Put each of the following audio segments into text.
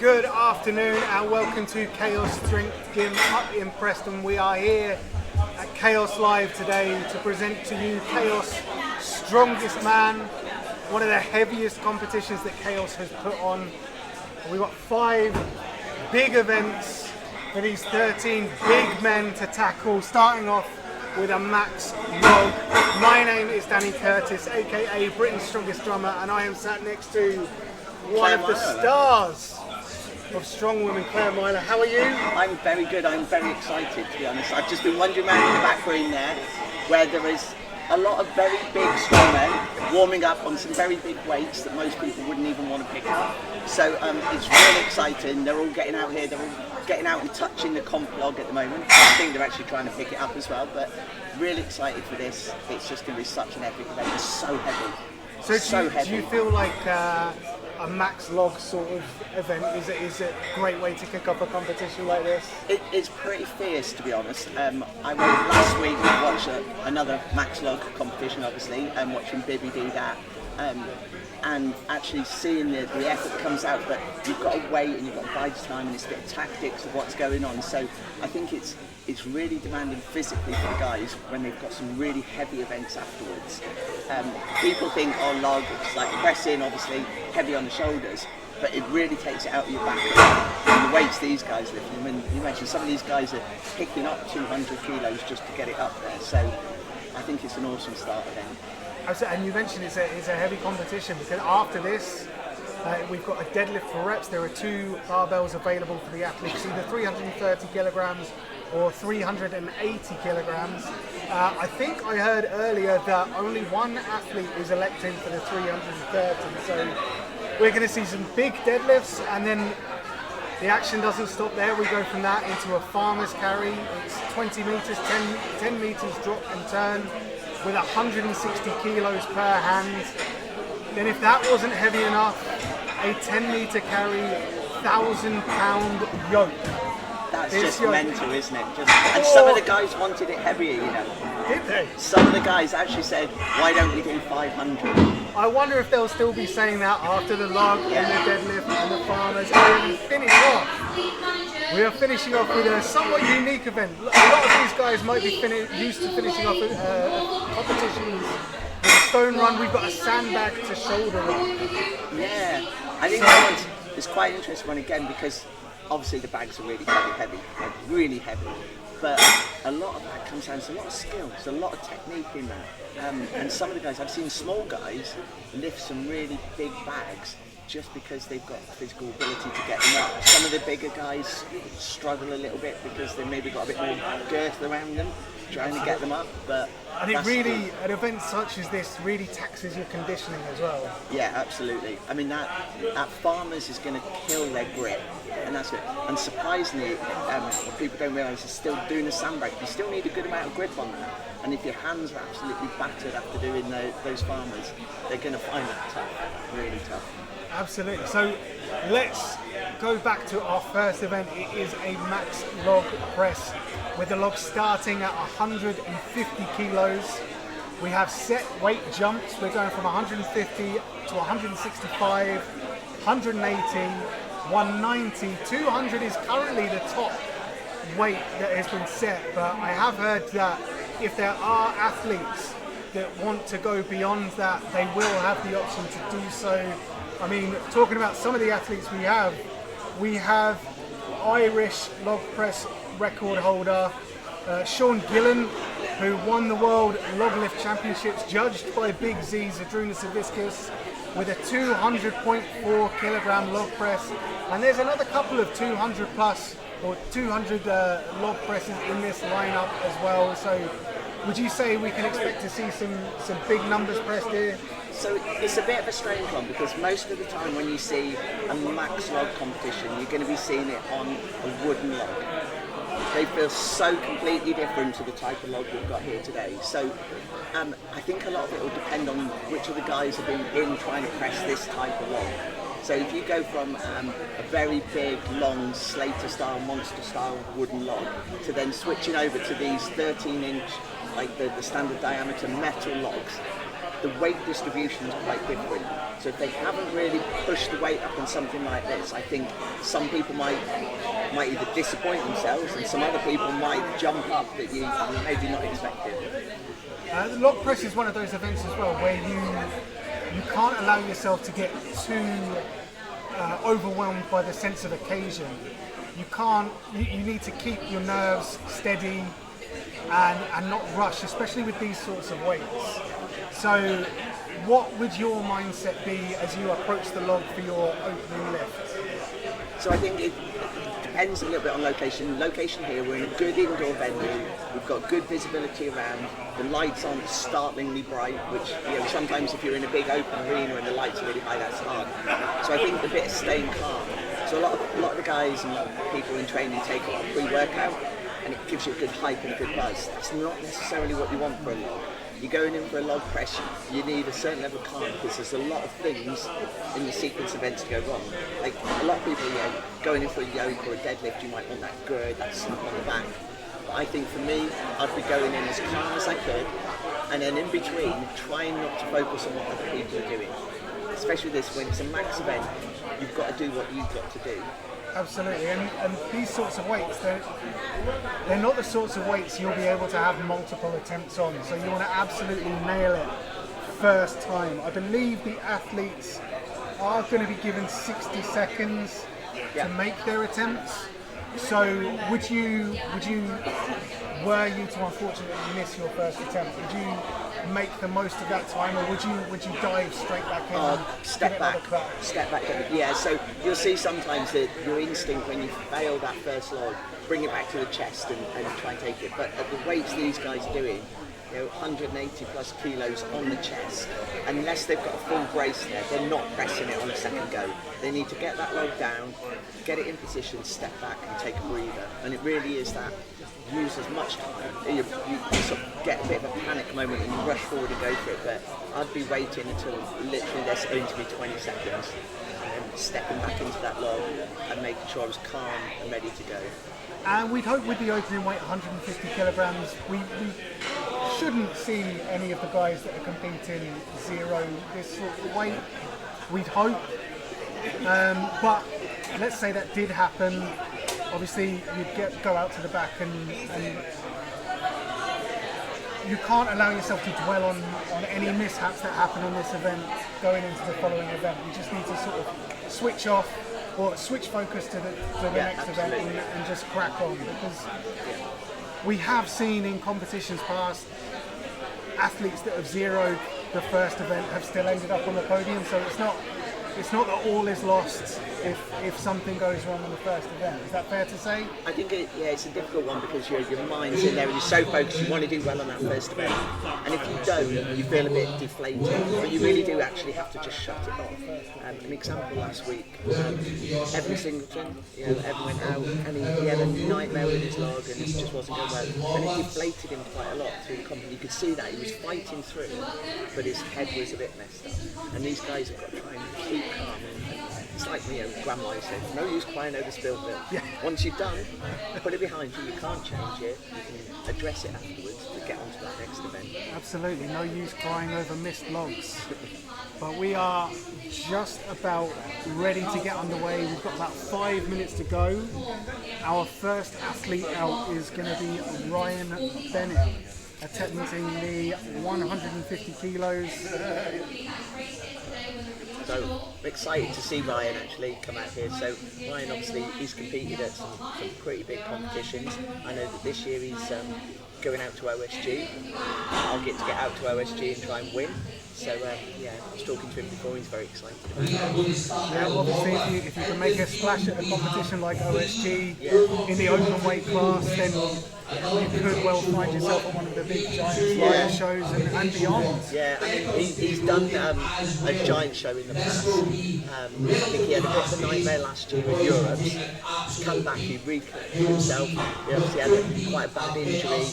Good afternoon and welcome to Kaos Strength Gym up in Preston. We are here at Kaos Live today to present to you Kaos Strongest Man, one of the heaviest competitions that Kaos has put on. We've got 5 big events for these 13 big men to tackle, starting off with a max log. My name is Danny Curtis, aka Britain's Strongest Drummer, and I am sat next to one of the stars of strong women, Claire Myler. How are you? I'm very good. I'm very excited, to be honest. I've just been wandering around in the back room there, where there is a lot of very big strong men warming up on some very big weights that most people wouldn't even want to pick up. So it's really exciting. They're all getting out here. They're all getting out and touching the comp log at the moment. I think they're actually trying to pick it up as well. But really excited for this. It's just going to be such an epic event. It's so heavy. So do you feel like a max log sort of event is a great way to kick off a competition like this? It's pretty fierce, to be honest. I went last week to watch another max log competition, obviously, and watching Bibby do that, and actually seeing the effort that comes out. But you've got to wait and you've got to bide your time, and it's a bit of tactics of what's going on. So I think it's really demanding physically for the guys when they've got some really heavy events afterwards. People think, oh, log, it's like pressing, obviously heavy on the shoulders, but it really takes it out of your back. And the weights these guys lift, I mean, you mentioned some of these guys are picking up 200 kilos just to get it up there. So I think it's an awesome start event. And you mentioned it's a heavy competition, because after this, we've got a deadlift for reps. There are 2 barbells available for the athletes, either 330 kilograms or 380 kilograms. I think I heard earlier that only one athlete is electing for the 330, so we're going to see some big deadlifts, and then the action doesn't stop there. We go from that into a farmer's carry. It's 20 meters, 10 meters drop and turn with 160 kilos per hand. Then if that wasn't heavy enough, a 10 meter carry, 1,000-pound yoke. That's just mental, isn't it? And some of the guys wanted it heavier, you know. Did they? Some of the guys actually said, why don't we do 500? I wonder if they'll still be saying that after the log and the deadlift and the farmers. And we finish off. We are finishing off with a somewhat unique event. A lot of these guys might be used to finishing off competitions with a stone run. We've got a sandbag to shoulder run. Yeah, I think that one's quite interesting one again, because obviously the bags are really heavy, like really heavy. But a lot of that comes down to a lot of skill. There's a lot of technique in that. And some of the guys, I've seen small guys lift some really big bags just because they've got the physical ability to get them up. Some of the bigger guys struggle a little bit because they've maybe got a bit more girth around them, trying to get them up. But and it really, an event such as this really taxes your conditioning as well. Yeah, absolutely. I mean, that farmers is going to kill their grip, and that's it. And surprisingly, what people don't realise is still doing a sandbag. You still need a good amount of grip on that. And if your hands are absolutely battered after doing those farmers, they're going to find it tough, really tough. Absolutely. So let's go back to our first event. It is a max log press with the log starting at 150 kilos. We have set weight jumps. We're going from 150 to 165, 180, 190, 200 is currently the top weight that has been set, but I have heard that if there are athletes that want to go beyond that, they will have the option to do so. I mean, talking about some of the athletes we have Irish log press record holder Sean Gillen, who won the World Log Lift Championships, judged by Big Z Zadrunas Saviscus, with a 200.4 kilogram log press. And there's another couple of 200 plus or 200 log presses in this lineup as well. So would you say we can expect to see some big numbers pressed here? So it's a bit of a strange one, because most of the time when you see a max log competition, you're going to be seeing it on a wooden log. They feel so completely different to the type of log we've got here today. So I think a lot of it will depend on which of the guys have been in trying to press this type of log. So if you go from a very big, long, Slater-style, monster-style wooden log to then switching over to these 13-inch, like the standard diameter metal logs, the weight distribution is quite different. So if they haven't really pushed the weight up on something like this, I think some people might either disappoint themselves, and some other people might jump up that you maybe not expected. The log press is one of those events as well where you can't allow yourself to get too overwhelmed by the sense of occasion. You need to keep your nerves steady and not rush, especially with these sorts of weights. So what would your mindset be as you approach the log for your opening lift? So I think it depends a little bit on location. Location here, we're in a good indoor venue. We've got good visibility around. The lights aren't startlingly bright, which sometimes if you're in a big open arena and the lights are really high, that's hard. So I think the bit of staying calm. So a lot of the guys and a lot of people in training take a lot of pre-workout, and it gives you a good hype and a good buzz. That's not necessarily what you want for a log. You're going in for a log press, you need a certain level of calm because there's a lot of things in the sequence events to go wrong. Like a lot of people, going in for a yoke or a deadlift, you might want that good, that slap on the back. But I think for me, I'd be going in as calm as I could, and then in between, trying not to focus on what other people are doing. Especially this, when it's a max event, you've got to do what you've got to do. Absolutely, and these sorts of weights, they're not the sorts of weights you'll be able to have multiple attempts on, so you want to absolutely nail it first time. I believe the athletes are going to be given 60 seconds to make their attempts. So were you to unfortunately miss your first attempt, would you make the most of that time, or would you dive straight back in and step back? Yeah, so you'll see sometimes that your instinct when you fail that first log, bring it back to the chest and try and take it. But at the weights these guys are doing, 180 plus kilos on the chest, unless they've got a full brace there, they're not pressing it on the second go. They need to get that log down, get it in position, step back and take a breather. And it really is that. Use as much time. You sort of get a bit of a panic moment and you rush forward and go for it, but I'd be waiting until literally there's going to be 20 seconds and then stepping back into that log and making sure I was calm and ready to go. And we'd hope with the opening weight 150 kilograms, we shouldn't see any of the guys that are competing zero this sort of weight. We'd hope, but let's say that did happen. Obviously, you'd go out to the back and you can't allow yourself to dwell on any mishaps that happen on this event going into the following event. You just need to sort of switch off or switch focus to the next event and just crack on, because we have seen in competitions past athletes that have zeroed the first event have still ended up on the podium, so it's not that all is lost if something goes wrong in the first event. Is that fair to say? I think it's a difficult one because your mind's in there and you're so focused, you want to do well on that first event. And if you don't, you feel a bit deflated. But you really do actually have to just shut it off. An example last week, Evan Singleton, Evan went out and he had a nightmare with his log and it just wasn't going well. And it deflated him quite a lot through the company. You could see that he was fighting through, but his head was a bit messed up. And these guys have got to try and keep calm. It's like grandma used to say, no use crying over spilled milk. Yeah. Once you've done, put it behind you, you can't change it, you can address it afterwards to get onto that next event. Absolutely, no use crying over missed logs. But we are just about ready to get underway. We've got about 5 minutes to go. Our first athlete out is going to be Ryan Bennett, attempting the 150 kilos. So I'm excited to see Ryan actually come out here. So Ryan obviously he's competed at some pretty big competitions. I know that this year he's going out to OSG. I'll get out to OSG and try and win. So I was talking to him before, he's very excited about it. Yeah, obviously if you can make a splash at a competition like OSG in the open weight class, then you could well find yourself at one of the big giant live shows and beyond. Yeah, I mean he's done a giant show in the past. I think he had a bit of a nightmare last year in Europe. He's come back, he reconnected himself. He obviously had quite a bad injury,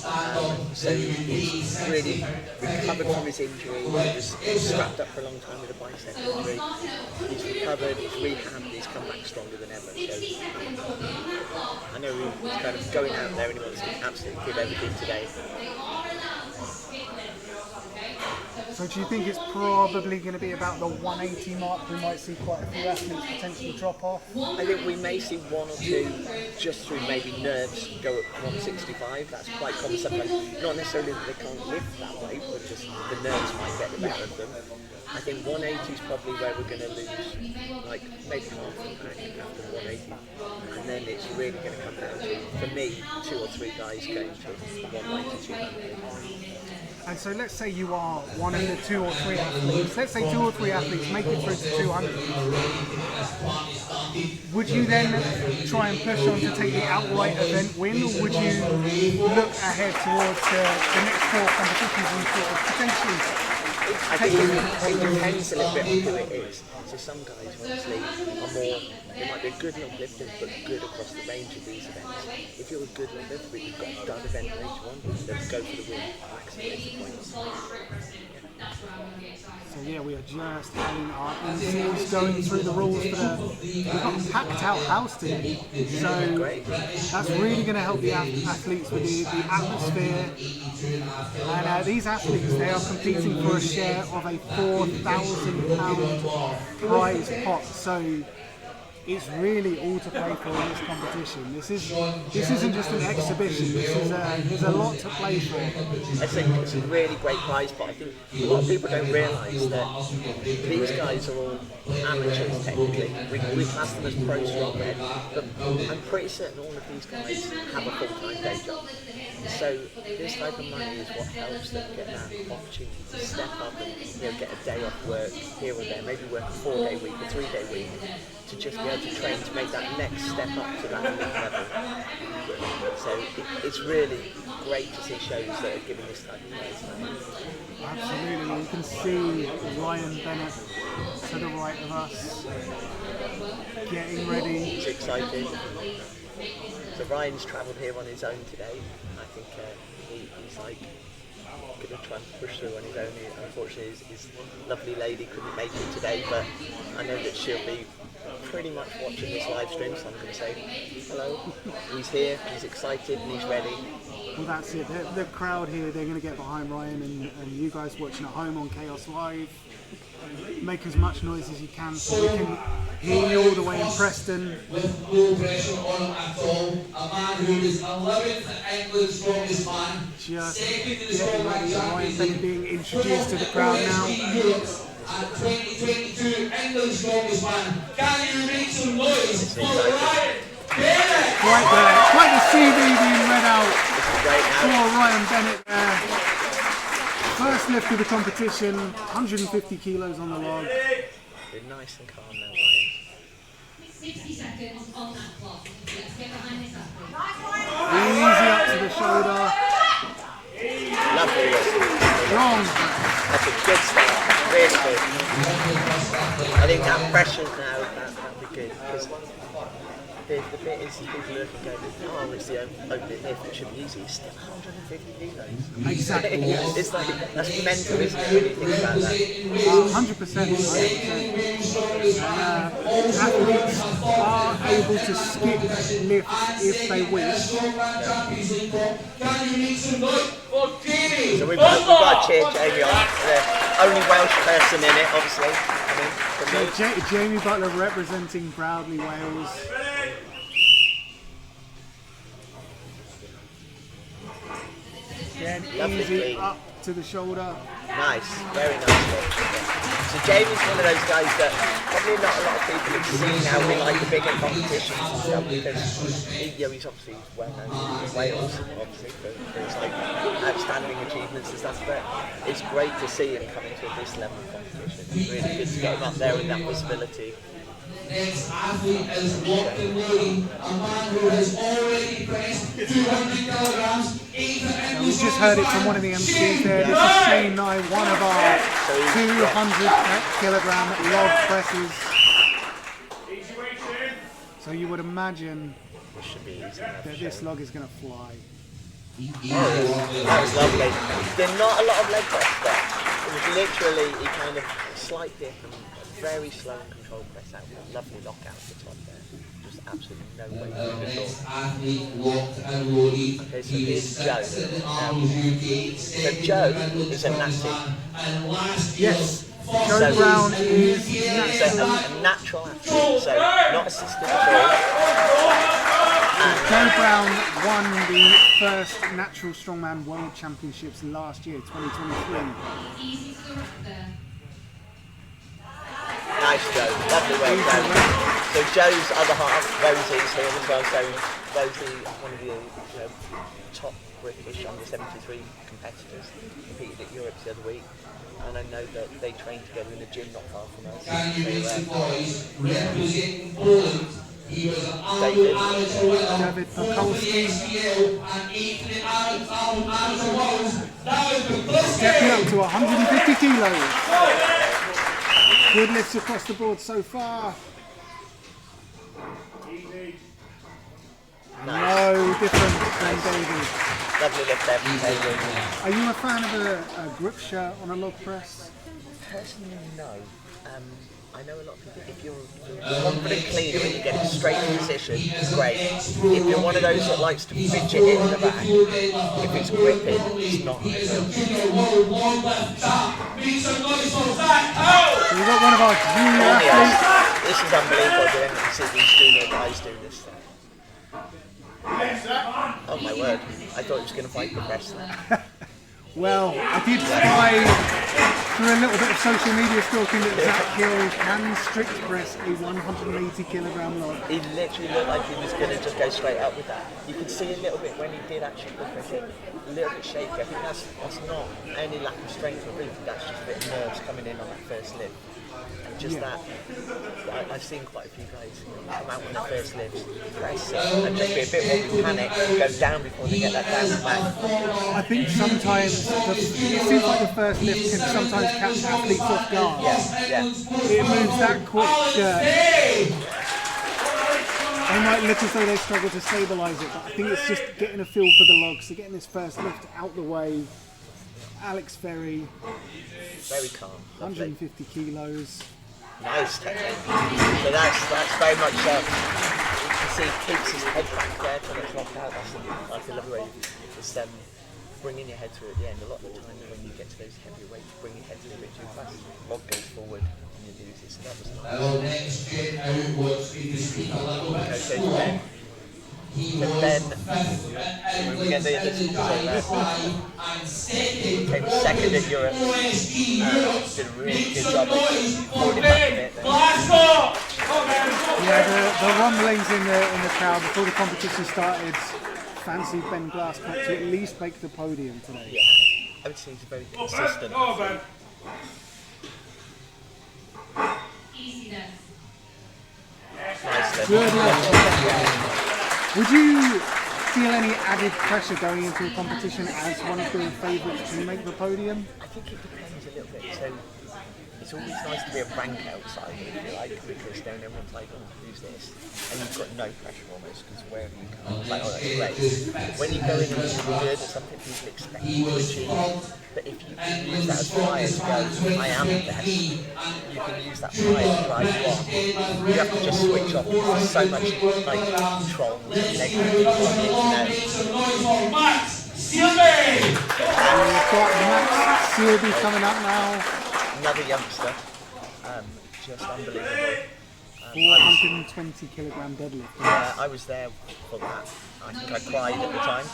so he's really recovered from his injury. He was strapped up for a long time with a bicep injury. He's recovered, he's rehabbed, he's come back stronger than ever. So I know he's kind of going out there and he wants to absolutely give everything today. So do you think it's probably going to be about the 180 mark? We might see quite a few athletes potentially drop off. I think we may see one or two just through maybe nerves go at 165. That's quite common sometimes. Not necessarily that they can't lift that way, but just the nerves might get the better of them. I think 180 is probably where we're going to lose, like maybe half the pack after 180, and then it's really going to come down to, for me, 2 or 3 guys going to 190, 200. And so let's say you are one of the 2 or 3 athletes. Let's say 2 or 3 athletes make it through to 200. Would you then try and push on to take the outright event win, or would you look ahead towards the next 4 competitions and sort of potentially? I think it depends a little bit on who it is. So some guys obviously are more, they might be a good log lifter but good across the range of these events. If you're a good log lifter but you've got a dud event in each one, then go for the win, maximize the points. So yeah, we are just having our installs going through the rules for we've got a packed out house today. So that's really going to help the athletes with the atmosphere. And these athletes, they are competing for a share of a £4,000 prize pot. So it's really all to play for in this competition. This isn't just an exhibition. There's a lot to play for. I think it's a really great prize pot. I think a lot of people don't realise that these guys are all amateurs technically. We class them as pro strongmen, but I'm pretty certain all of these guys have a full-time day job. So this type of money is what helps them get that opportunity to step up and get a day off work here or there, maybe work a 4-day week, a 3-day week, to just be able to train to make that next step up to that elite level. So it's really great to see shows that are giving this type of prize. Absolutely, you can see Ryan Bennett to the right of us, getting ready. He's excited. So Ryan's travelled here on his own today. I think he's like going to try and push through on his own. Unfortunately, his lovely lady couldn't make it today, but I know that she'll be pretty much watching this live stream, so I'm going to say hello. He's here, he's excited, and he's ready. Well, that's it. The crowd here, they're going to get behind Ryan, and you guys watching at home on Kaos Live, make as much noise as you can so we can hear you all the way in Preston. With no pressure on him at all. A man who is 11th England's strongest man. Just second in the getting strongman ready. Ryan championship. Bennett being introduced to the crowd now. And 2022 England's strongest man. Can you make some noise for Ryan Bennett? Quite the CV being read out for Right Ryan Bennett there. First lift of the competition, 150 kilos on the log. Be nice and calm now, Ryan. 60 seconds on that clock. Let's get behind this athlete. Easy up to the shoulder. Lovely listen. Long. That's a good start. Really good. I think that pressure now, that'll be good. Because the bit is people look and go, oh, it's the opening lift, it should be easy. It's still 150 kilos. Exactly. It's like, that's mental, isn't it, when you think about that? 100%. Athletes are able to skip lifts if they wish. So we've got to cheer Jamie on. The only Welsh person in it, obviously. So Jamie Butler representing proudly Wales. Again, easy up to the shoulder. Nice, very nice. So Jamie's one of those guys that probably not a lot of people have seen how we like the bigger competitions and stuff, because he's obviously well known in Wales, obviously, for his like outstanding achievements and stuff, but it's great to see him coming to this level of competition. It's really good to get him up there with that visibility. Next athlete is Lockton Looney, a man who has already pressed 200 kilograms. So we just heard it from one of the MCs there. This is Shane Nye, one of our 200 kilogram log presses. So you would imagine This should be easy. that this log is going to fly. That was lovely. There's not a lot of leg press there. It was literally a kind of slight dip and very slow and controlled press out with a lovely lockout at the top there. just absolutely no way through the door. athlete walked and rolled. Okay, so here's Joe. So So Joe is a natty. Yes, So Joe Brown is he's natural. a natural athlete, so not assisted at all. Joe Brown won the first Natural Strongman World Championships last year, 2023. Easy to the right there. Nice Joe, lovely work Joe. So Joe's other half, Rosie, is here as well. So Rosie, one of the top British under 73 competitors, competed at Europe the other week. And I know that they train together in a gym not far from us. Can you reach the boys representing Poland? He was an amateur winner for ACL and 8 amateur worlds. Now is the first Stepping up to 150 kilos. Good lifts across the board so far. No difference from David. Lovely lift there from David. Are you a fan of a grip shirt on a log press? Personally, no. I know a lot of people, if you're a confident cleaner and you get it straight in position, great. If you're one of those that likes to fidget it in the back, if it's gripping, it's not ideal. So we've got one of our junior athletes. This is unbelievable doing to see these junior guys do this thing. Oh my word, I thought he was going to fight the press there. Well, I did spy through a little bit of social media stalking that Zach Hill can strict press a 180 kilogram log. He literally looked like he was going to just go straight up with that. You could see a little bit when he did actually push it, a little bit shaky. I think that's not any lack of strength or ability, that's just a bit of nerves coming in on that first lift. And just that, I've seen quite a few guys come out on their first lifts, press and just be a bit more panic, go down before they get that down back. I think sometimes, it seems like the first lift can sometimes catch athletes off guard. Yeah. It moves that quick. They might look as though they struggle to stabilise it, but I think it's just getting a feel for the logs, so getting this first lift out the way. Alex Ferry, Very calm. Lovely. 150 kilos. Nice technique. So that's very much you can see he keeps his head back there till it's knocked out. That's a lovely way. It's bringing your head through at the end. A lot of the time when you get to those heavier weights, bring your head through a bit too fast. Log goes forward and you lose it. So that was nice. Our next straight out was to speak a little bit. Okay, so Ben. He So was Ben, fifth we get the in and second came second at Europe. Did a really good job of holding back a bit. Yeah, the rumblings in the crowd before the competition started fancied Ben Glasscock to at least make the podium today. Yeah, I would say he's very consistent. Easy there. Nice then. Good lift. Would you feel any added pressure going into a competition as one of the favourites to make the podium? I think it depends a little bit. So it's always nice to be a rank outsider, if you like, because then everyone's like, oh, who's this? And you've got no pressure almost, because wherever you come, it's like, oh, that's great. When you go in and you're good at something people expect you to achieve, but if you can use that as fire to go, I am the best, you can use that fire to drive you on. You have to just switch off, because there's so much like trolls and negative people on the internet. And we've got Max Searby coming up now. Another youngster, just unbelievable. 420 kilogram deadlift. Yeah, I was there for that. I think I cried at the time.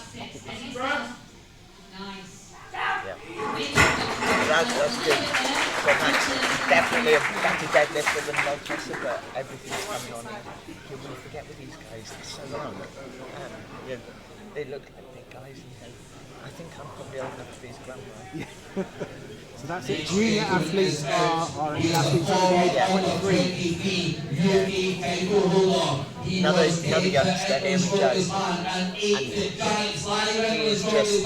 Nice. Yeah. That's good. So Max, definitely a better deadlifter than log presser, but everything's coming on. You forget with these guys, it's so long. They look like big guys. And I think I'm probably old enough to be his grandma. So that's it. Junior athletes are elite athletes under the age of 23. Another youngster here with Joe. And he is just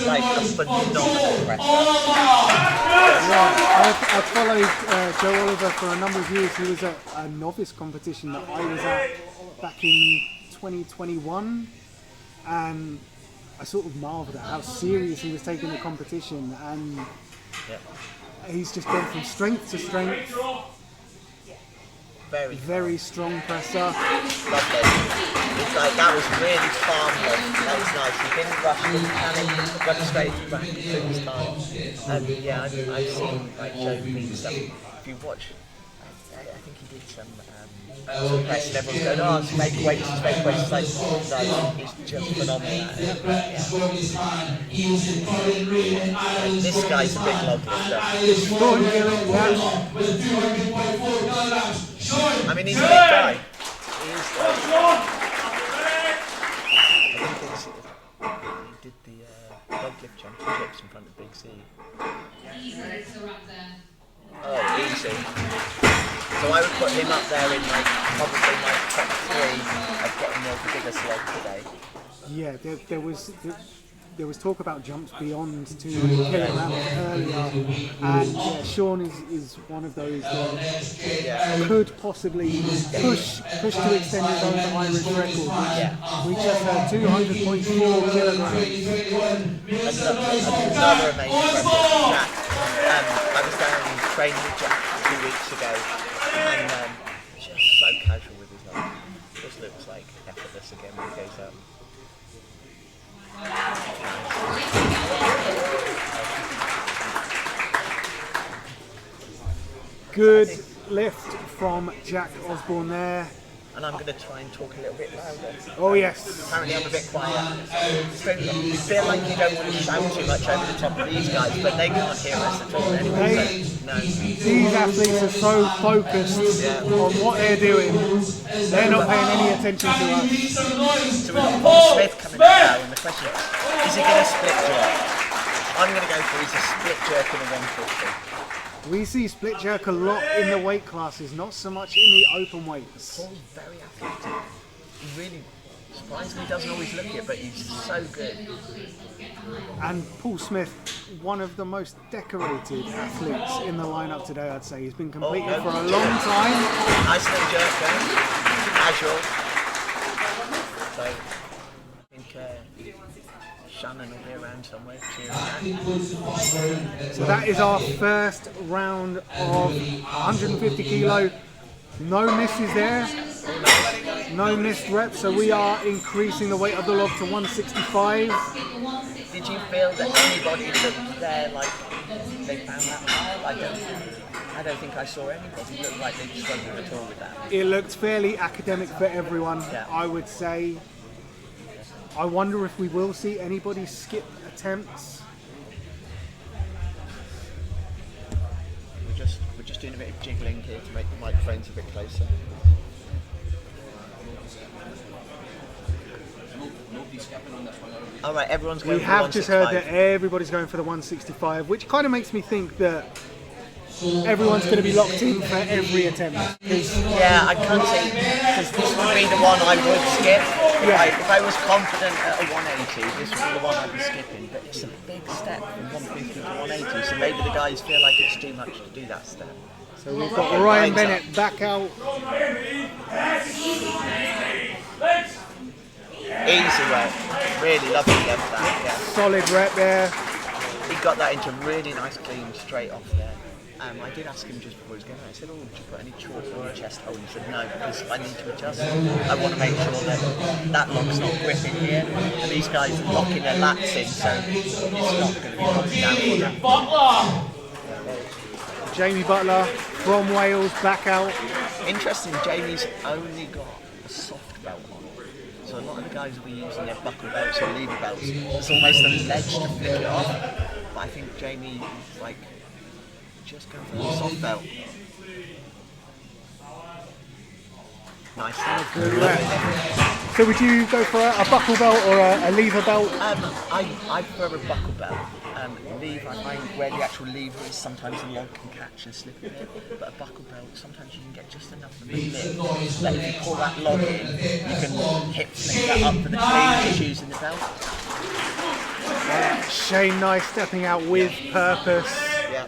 like a phenomenal wrestler. I followed Joe Oliver for a number of years. He was at a novice competition that I was at back in 2021, and I sort of marvelled at how serious he was taking the competition, and he's just gone from strength to strength. Very strong presser. Lovely. It's like, that was really calm. That was nice. He didn't rush, didn't panic, went straight back, took his time. And yeah, I've seen like Joe do stuff. If you watch, I think he did some press and everyone's going, oh, it's fake weights. It's like, no, he's just phenomenal at it. This guy's a big log lifter. I mean, he's a big guy. He is. He did the deadlift championships in front of Big C. Oh, easy. So I would put him up there in like probably my top 3 of getting the biggest log today. Yeah, there was talk about jumps beyond 200 kilograms earlier, and yeah, Sean is one of those that could possibly push to extend his own Irish record. We just had 200.4 kilograms. Another amazing record. Jack. I was down training with Jack 2 weeks ago, and just so casual with his arm. Just looks like effortless again when he goes up. Good lift from Jack Osborne there. And I'm going to try and talk a little bit louder. Oh yes. Apparently I'm a bit quiet. You feel like you don't want to shout too much over the top of these guys, but they can't hear us at all anyway. No. These athletes are so focused on what they're doing, they're not paying any attention to us. So we've got Paul Smith coming now, and the question is he going to split jerk? I'm going to go for he's a split jerk in a 150. We see split jerk a lot in the weight classes, not so much in the open weights. Paul's very athletic. He really, surprisingly, doesn't always look it, but he's so good. And Paul Smith, one of the most decorated athletes in the lineup today, I'd say. He's been competing for a long time. Nice little jerk there, casual. So, I think Shannon will be around somewhere cheering that. So that is our first round of 150 kilo. No misses there. No missed reps, so we are increasing the weight of the log to 165. Did you feel that anybody looked there like they found that hard? I don't think I saw anybody look like they struggled at all with that. It looked fairly academic for everyone, I would say. I wonder if we will see anybody skip attempts. We're just doing a bit of jiggling here to make the microphones a bit closer. Alright, everyone's going We for have just heard 165. that everybody's going for the 165, which kind of makes me think that everyone's going to be locked in for every attempt. Yeah, I can't say, because this would be the one I would skip. If I was confident at a 180, this would be the one I'd be skipping. But it's a big step from 150 to 180, so maybe the guys feel like it's too much to do that step. So we've got Ryan Bennett back out. Easy work. Really lovely left that, yeah. Solid rep there. He got that into really nice clean straight off there. I did ask him just before he was going out, I said, oh, did you put any chalk on your chest hole? And he said, no, because I need to adjust. I want to make sure that that lock's not gripping here. And these guys are locking their lats in, so it's not going to be popping down. Jamie Butler from Wales back out. Interesting, Jamie's only got a soft belt on. So a lot of the guys will be using their buckle belts or lever belts. It's almost a ledge to flick it off. But I think Jamie is like, just going for the soft belt. Nice. So would you go for a buckle belt or a lever belt? I prefer a buckle belt. Lever, I find where the actual lever is, sometimes the log can catch and slip a bit. But a buckle belt, sometimes you can get just enough of the lip that if you pull that log in, you can hip flick that up for the clean just using the belt. Shane Nye stepping out with purpose. Yeah.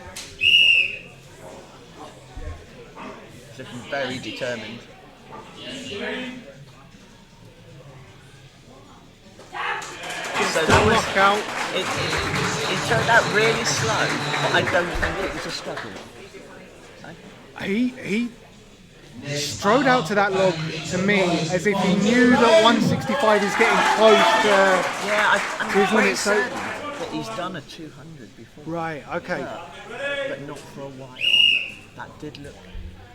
Looking very determined. So that was, knockout. It turned out really slow, but I don't think it was a struggle. strode out to that log to me as if he knew that 165 is getting close to I'm his quite limit. So certain that he's done a 200 before. right, okay. But not for a while. That did look.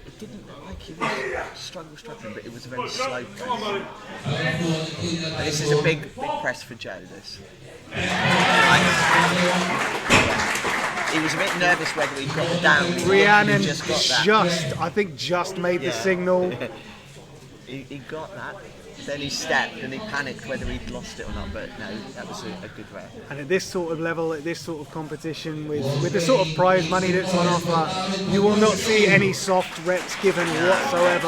It didn't look like he was struggling, but it was a very slow press. But this is a big press for Joe. This. He was a bit nervous whether he got it down. Rhiannon just got that. I think just made the signal. He got that. Then he stepped and he panicked whether he'd lost it or not. But no, that was a good rep. And at this sort of level, at this sort of competition, with the sort of prize money that's on offer, you will not see any soft reps given whatsoever.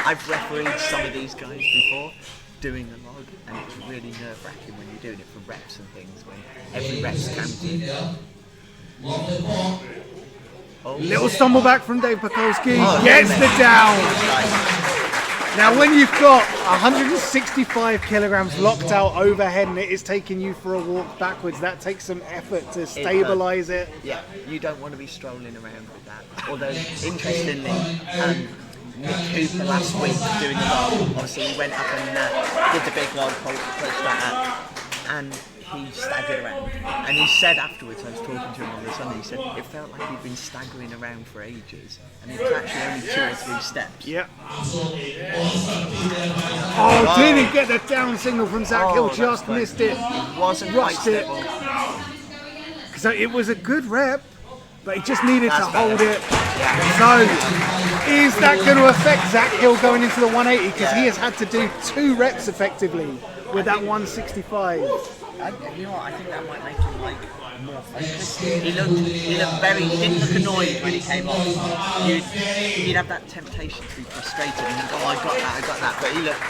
I've refereed some of these guys before doing a log, and it's really nerve-wracking when you're doing it for reps and things, when every rep's counted. Little stumble back from Dave Bukowski, gets the down. Now when you've got 165 kilograms locked out overhead and it is taking you for a walk backwards, that takes some effort to stabilise it. Yeah, you don't want to be strolling around with that. Although, interestingly, Nick Cooper last week doing the log, obviously he went up and did the big log, pushed that up, and he staggered around. And he said afterwards, I was talking to him on the Sunday, he said it felt like he'd been staggering around for ages, and it was actually only 2 or 3 steps. Yeah. Oh, didn't get the down signal from Zach Hill, just missed it. It wasn't Rushed it. So it was a good rep, but he just needed to hold it. So, is that going to affect Zach Hill going into the 180? Because he has had to do 2 reps effectively with that 165. You know what, I think that might make him like more focused. He didn't look annoyed when he came off. You'd have that temptation to be frustrated and think, oh, I got that. But he looked,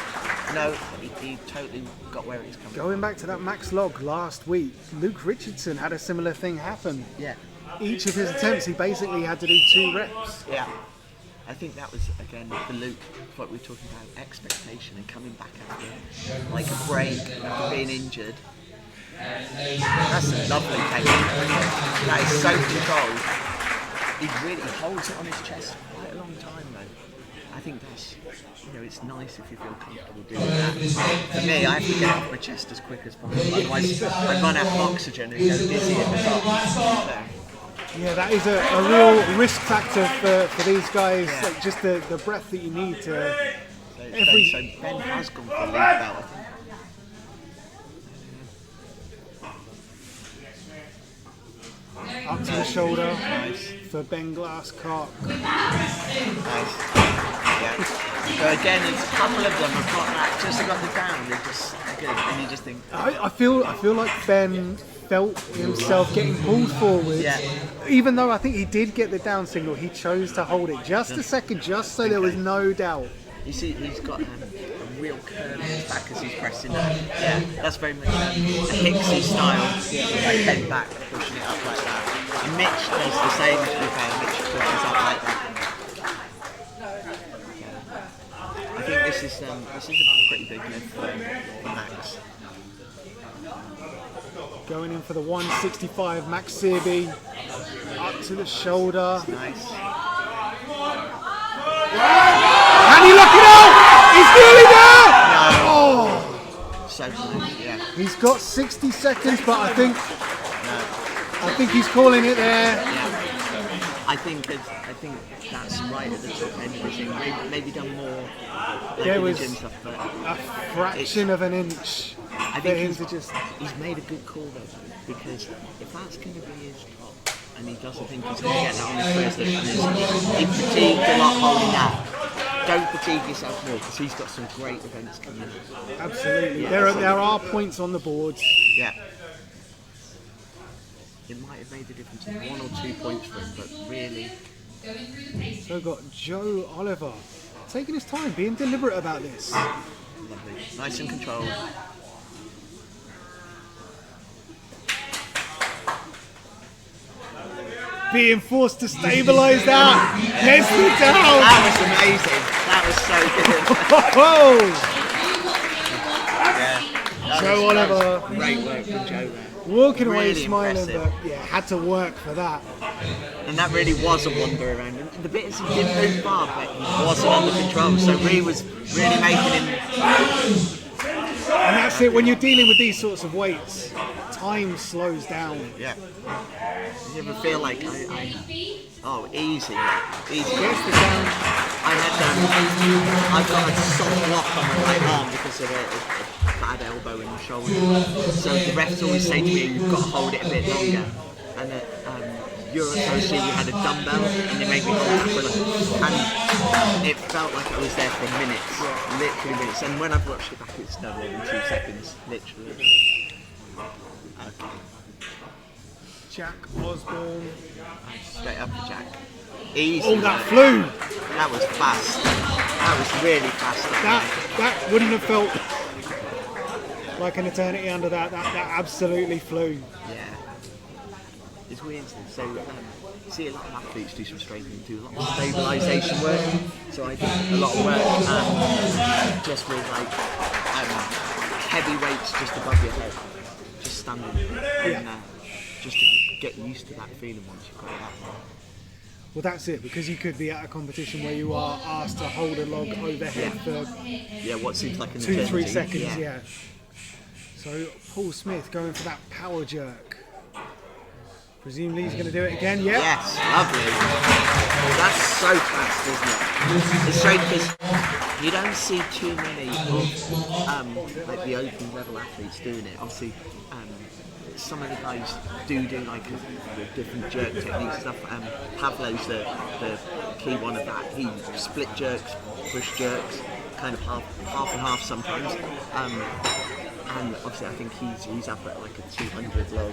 no, he totally got where he was coming from. Going back to that max log last week, Luke Richardson had a similar thing happen. Yeah. Each of his attempts, he basically had to do 2 reps. Yeah. I think that was, again, for Luke, what we were talking about, expectation and coming back after like a break, after being injured. That's a lovely technique. That is so controlled. He really holds it on his chest for quite a long time though. I think that's, it's nice if you feel comfortable doing that. For me, I have to get it off my chest as quick as possible. Otherwise, I run out of oxygen and go dizzy at the top. Yeah, that is a real risk factor for these guys. Like just the breath that you need to. So Ben has gone for a lead belt, I think. Up to the shoulder for Ben Glasscock. Nice. Yeah. So again, it's a couple of them have got that, just got the down, they're just good, and you just think. I feel like Ben felt himself getting pulled forward. Yeah. Even though I think he did get the down signal, he chose to hold it just a second, just so there was no doubt. You see, he's got a real curve in his back as he's pressing that. Yeah, that's very much a Hicksy style. Like bend back, pushing it up like that. And Mitch does the same, to be fair. Mitch pushes up like that. I think this is a pretty big lift for Max. Going in for the 165, Max Searby. Up to the shoulder. Nice. Can he lock it out? He's nearly there! No. Oh! So close, yeah. He's got 60 seconds, but I think he's calling it there. Yeah. I think that's right at the top end of the thing. Maybe done more. There was gym stuff, but a fraction of an inch I for think him to just. he's made a good call though, because if that's going to be his top, and he doesn't think he's going to get that on his first lift, he fatigued a lot holding that. Don't fatigue yourself more, because he's got some great events coming up. Absolutely. Yeah, there are points on the boards. Yeah. It might have made a difference in 1 or 2 points for him, but really. So we've got Joe Oliver taking his time, being deliberate about this. Lovely. Nice and controlled. Being forced to stabilise that. Gets it down. That was amazing. That was so good. Oh! Yeah. Joe Oliver. Great work from Joe there. Walking away Really smiling, impressive. but yeah, had to work for that. And that really was a wander around. And the bit is he didn't move far, but he wasn't under control. So Ree was really making him. And that's it, when you're dealing with these sorts of weights, time slows down. Yeah. You ever feel like oh, easy. Gets the sound. I've got a soft lock on my right arm because of a bad elbow in the shoulder. So the refs always say to me, you've got to hold it a bit longer. And at Europe, we had a dumbbell and they made me hold it for and it felt like I was there for minutes, literally minutes. And when I've watched it back, it's no more than 2 seconds, literally. Okay. Jack Osborne. Straight up for Jack. Easy. Oh, that flew! That was fast. That was really fast. That wouldn't have felt like an eternity under that. That absolutely flew. Yeah. It's weird. So, see a lot of athletes do some strengthening, do a lot of stabilisation work. So I do a lot of work just with like heavy weights just above your head, just standing and just to get used to that feeling once you've got that. Well, that's it, because you could be at a competition where you are asked to hold a log overhead for what seems like an 2-3 eternity. seconds. Yeah. So Paul Smith going for that power jerk. Presumably he's going to do it again. Yeah. Yes, lovely. That's so fast, isn't it? It's strange because you don't see too many of like the open level athletes doing it. Obviously, some of the guys do like the different jerk techniques and stuff. Pavlo's the key one of that. He split jerks, push jerks, kind of half and half sometimes. And obviously I think he's up at like a 200 log,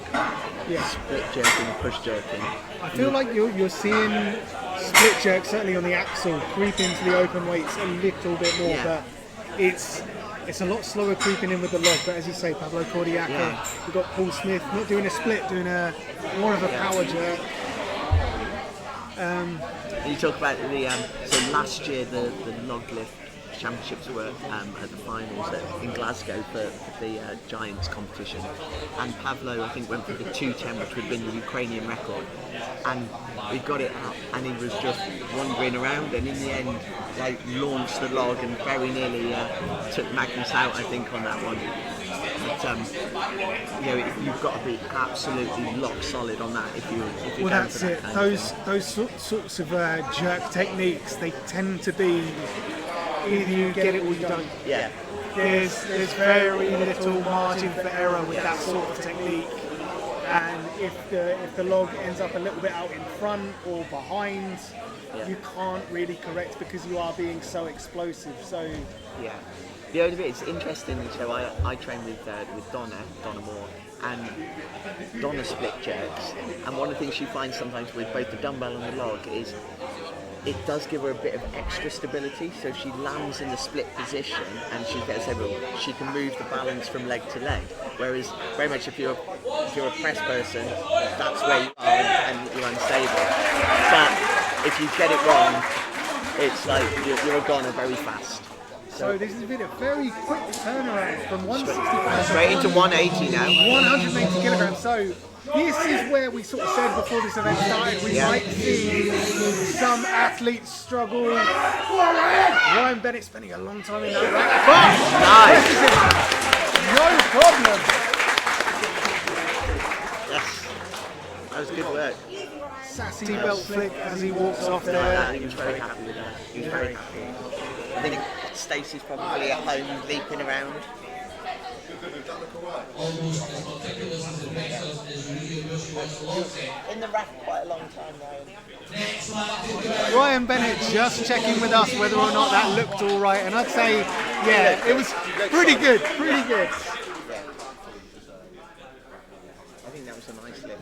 split jerking, push jerking. I feel like you're seeing split jerk, certainly on the axle, creep into the open weights a little bit more, but it's a lot slower creeping in with the log. But as you say, Pablo Cordiaca, we've got Paul Smith not doing a split, doing more of a power jerk. You talk about the so last year the log lift championships were at the finals in Glasgow for the Giants competition, and Pavlo I think went for the 210, which would have been the Ukrainian record, and we got it out and he was just wandering around and in the end like launched the log and very nearly took Magnus out I think on that one. But you've got to be absolutely lock solid on that if you're well, that's it. Those sorts of jerk techniques, they tend to be either you get it or you don't. Yeah. There's very little margin for error with that sort of technique, and if the log ends up a little bit out in front or behind, you can't really correct because you are being so explosive. So the only bit, it's interesting. So I train with Donna Moore, and Donna split jerks, and one of the things she finds sometimes with both the dumbbell and the log is it does give her a bit of extra stability, so she lands in the split position and she gets able, she can move the balance from leg to leg. Whereas very much if you're a press person, that's where you are and you're unstable. But if you get it wrong, it's like you're a goner very fast. So this has been a very quick turnaround from 165 straight into 180 now. 180 kilograms. So this is where we sort of said before this event started, we might see some athletes struggle. Ryan Bennett spending a long time in that rack, but no problem. Yes, that was good work. Sassy belt flick as he walks off there. He was very happy with that. He was very happy. I think Stacey's probably at home leaping around. In the rack quite a long time, Ryan. Ryan Bennett just checking with us whether or not that looked all right, and I'd say, it was pretty good, pretty good. I think that was a nice lift.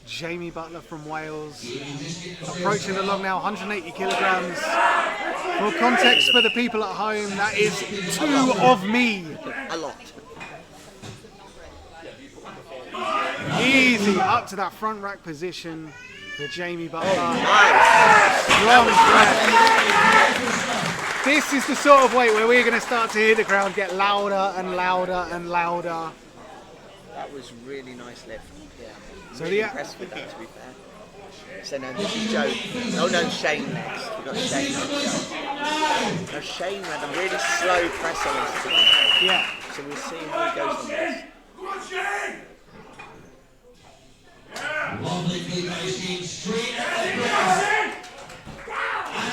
Jamie Butler from Wales, approaching the log now, 180 kilograms. For context for the people at home, that is 2 of me. A lot. Easy up to that front rack position for Jamie Butler. Nice. Strong press. This is the sort of weight where we're going to start to hear the crowd get louder and louder and louder. That was really nice lift. Yeah. So Really the- impressed with that, to be fair. So now this is Joe. Oh no, Shane next. We've got Shane on Joe. Now Shane had a really slow press on us today. Yeah. So we'll see how he goes on this.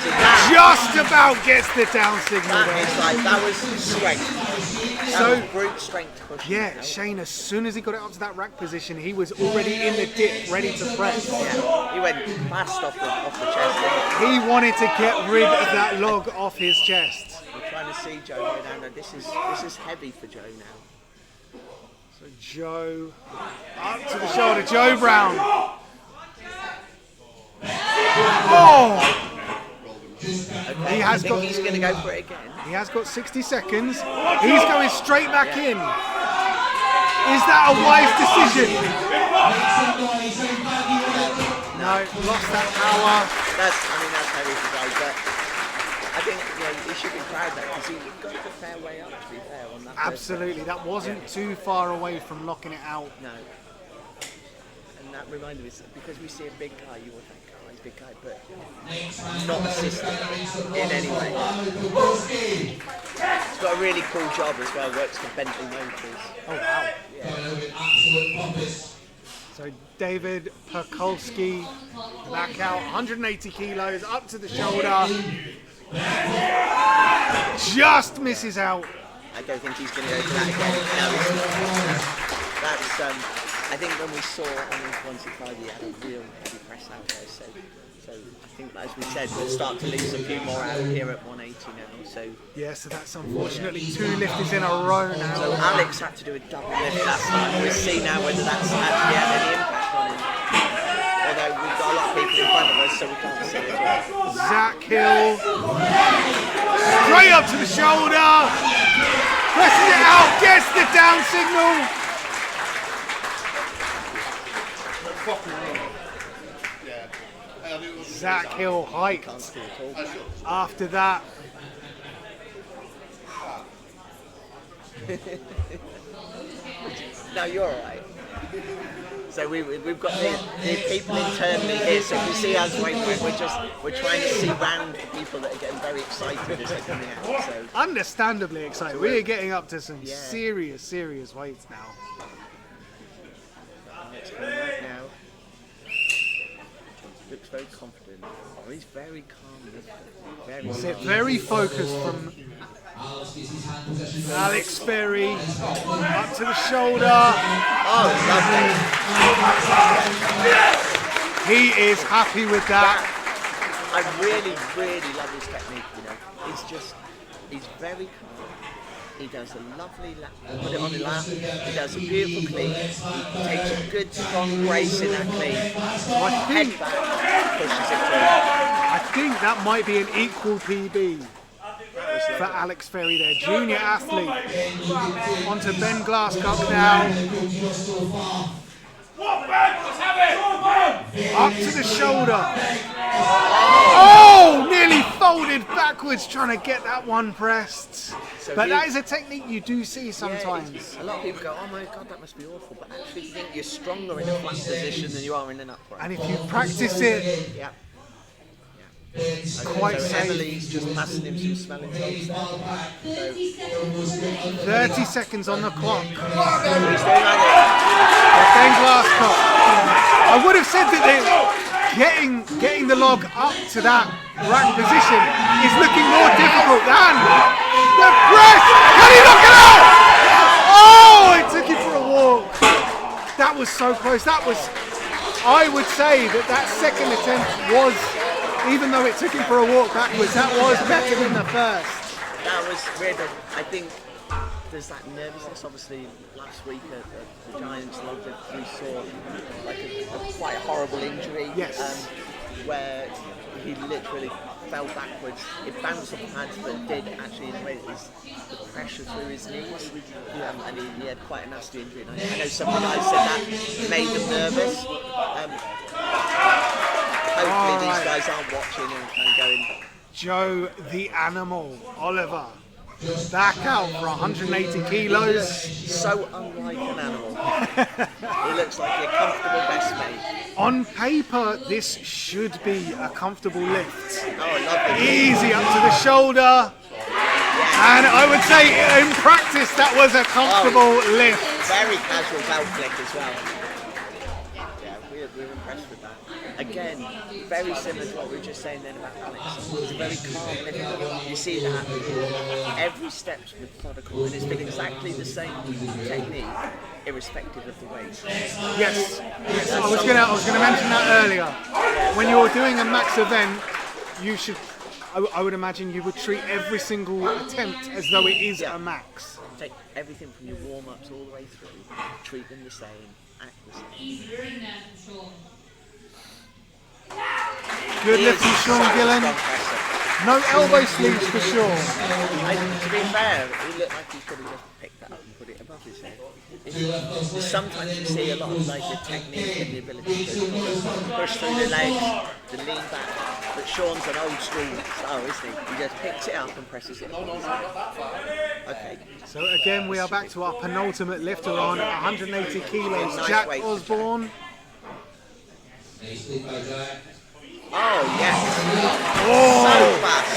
So Just about gets the down signal that there. is like, that was strength. That So- was brute strength push. Yeah, Shane, as soon as he got it up to that rack position, he was already in the dip, ready to press. Yeah, he went fast off the chest. Didn't He wanted to get rid of that log off his chest. he? We're trying to see Joe here now. This is heavy for Joe now. So Joe, up to the shoulder, Joe Brown. Oh! Okay, He has I think got- he's going to go for it again. He has got 60 seconds. He's going straight back in. Is that a wise decision? No, lost that power. That's heavy for Joe, but I think he should be proud of that because he got the fair way up, to be fair, on that. Absolutely, that wasn't too far away from locking it out. No. And that reminded me, because we see a big guy, you would think, oh, he's a big guy, but not assistant in any way. He's got a really cool job as well, works for Bentley Motors. Oh wow. So David Perkolski back out, 180 kilos, up to the shoulder. Just misses out. I don't think he's going to go for that again. No, that's, I think when we saw on his 165, he had a real heavy press out there. So I think, as we said, we'll start to lose a few more out here at 180 now. So Yeah, so that's unfortunately 2 lifters in a row now. So Alex had to do a double lift last time. We'll see now whether that's actually had any impact on him. Although we've got a lot of people in front of us, so we can't see it as well. Zach Hill, straight up to the shoulder, presses it out, gets the down signal. Zach Hill hiked after that. No, you're alright. So we've got the people internally here, so you see us waiting, we're trying to see round the people that are getting very excited as they're coming out. So Understandably excited. We are getting up to some Yeah. serious weights now. it's coming out now. Looks very confident. Oh, he's very calm. Very So calm. very focused from Alex Ferry, up to the shoulder. Oh, lovely. He is happy with that. I really love his technique, you know. He's very calm. He does a lovely lap, put it on the lap. He does a beautiful clean. He takes a good strong brace in that clean. Head back, pushes it through. I think that might be an equal PB for Alex Ferry there. Junior athlete. Onto Ben Glasscock now. Up to the shoulder. Oh, nearly folded backwards trying to get that one pressed. But that is a technique you do see sometimes. A lot of people go, oh my god, that must be awful. But actually, you think you're stronger in a flat position than you are in an upright. And if you practice it, Yeah. quite So safe. Emily's just passing him some smelling salts there. 30 seconds on the clock. He's doing like Ben Glasscock. I would have said that getting the log up to that rack position is looking more difficult than the press. Can he knock it out? Oh, it took him for a walk. That was so close. I would say that second attempt was, even though it took him for a walk backwards, that was better than the first. That was weird. I think there's that nervousness. Obviously, last week at the Giants log that we saw like a quite horrible injury. Yes. Where he literally fell backwards. It bounced off the pads, but it did actually, in a way, it was the pressure through his knees. And he had quite a nasty injury. And I know some of the guys said that made them nervous. Hopefully these guys aren't watching and going. Joe the Animal Oliver back out for 180 kilos. So unlike an animal. He looks like a comfortable best mate. On paper, this should be a comfortable lift. Oh, lovely. Easy up to the shoulder. And I would say in practice that was a comfortable lift. Very casual belt flick as well. Yeah, we're impressed with that. Again, very similar to what we were just saying then about Alex. It's a very calm lift. You see that every step's methodical, and it's been exactly the same technique, irrespective of the weight. Yes. I was gonna mention that earlier. When you're doing a max event, you should. I would imagine you would treat every single attempt as though it is a max. Take everything from your warm-ups all the way through, treat them the same, act the same. Easy bring there from Sean. Good lift from Sean Gillen. No elbow sleeves for Sean. To be fair, he looked like he could have just picked that up and put it above his head. Sometimes you see a lot of like the technique and the ability to push through the legs, the lean back. But Sean's an old school style, isn't he? He just picks it up and presses it. Okay. So again, we are back to our penultimate lifter on 180 kilos. Nice Jack weight for Osborne. Oh yes. Oh, So fast.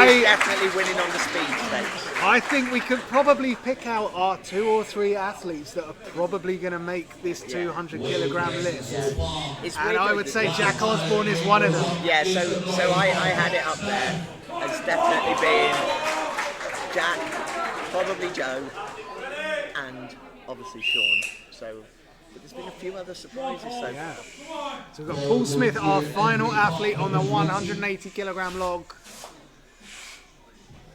He's definitely winning on the speed stakes. I think we could probably pick out our 2 or 3 athletes that are probably going to make this 200 kilogram lift. It's And weird I though, would say Jack Osborne is one of them. Yeah, so I had it up there as definitely being Jack, probably Joe, and obviously Sean. So, but there's been a few other surprises so far. So we've got Paul Smith, our final athlete on the 180 kilogram log.